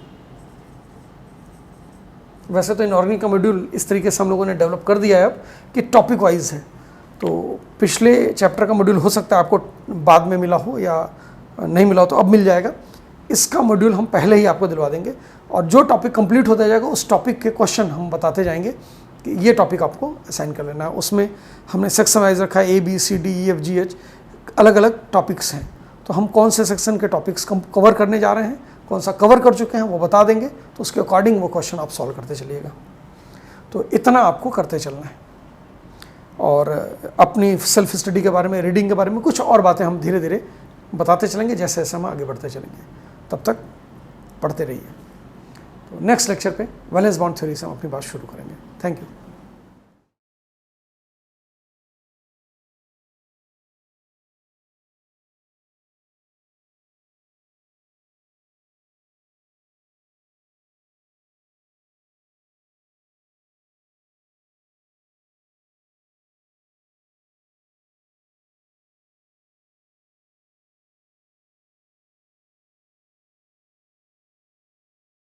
वैसे तो इनऑर्गेनिक का मॉड्यूल इस तरीके से हम लोगों ने डेवलप कर दिया है अब कि टॉपिक वाइज है। तो पिछले चैप्टर का मॉड्यूल हो सकता है आपको बाद में मिला हो या नहीं मिला हो, तो अब मिल जाएगा। इसका मॉड्यूल हम पहले ही आपको दिलवा देंगे, और जो टॉपिक कंप्लीट होता जाएगा उस टॉपिक के क्वेश्चन हम बताते जाएंगे कि ये टॉपिक आपको असाइन कर लेना है। उसमें हमने सेक्शन वाइज रखा है, ABCDEFGH, अलग अलग टॉपिक्स हैं। तो हम कौन से सेक्शन के टॉपिक्स कवर करने जा रहे हैं, कौन सा कवर कर चुके हैं वो बता देंगे, तो उसके अकॉर्डिंग वो क्वेश्चन आप सॉल्व करते चलिएगा। तो इतना आपको करते चलना है। और अपनी सेल्फ स्टडी के बारे में, रीडिंग के बारे में कुछ और बातें हम धीरे धीरे बताते चलेंगे जैसे जैसे हम आगे बढ़ते चलेंगे। तब तक पढ़ते रहिए। तो नेक्स्ट लेक्चर पे वैलेंस बॉन्ड थ्योरी से हम अपनी बात शुरू करेंगे। Thank you.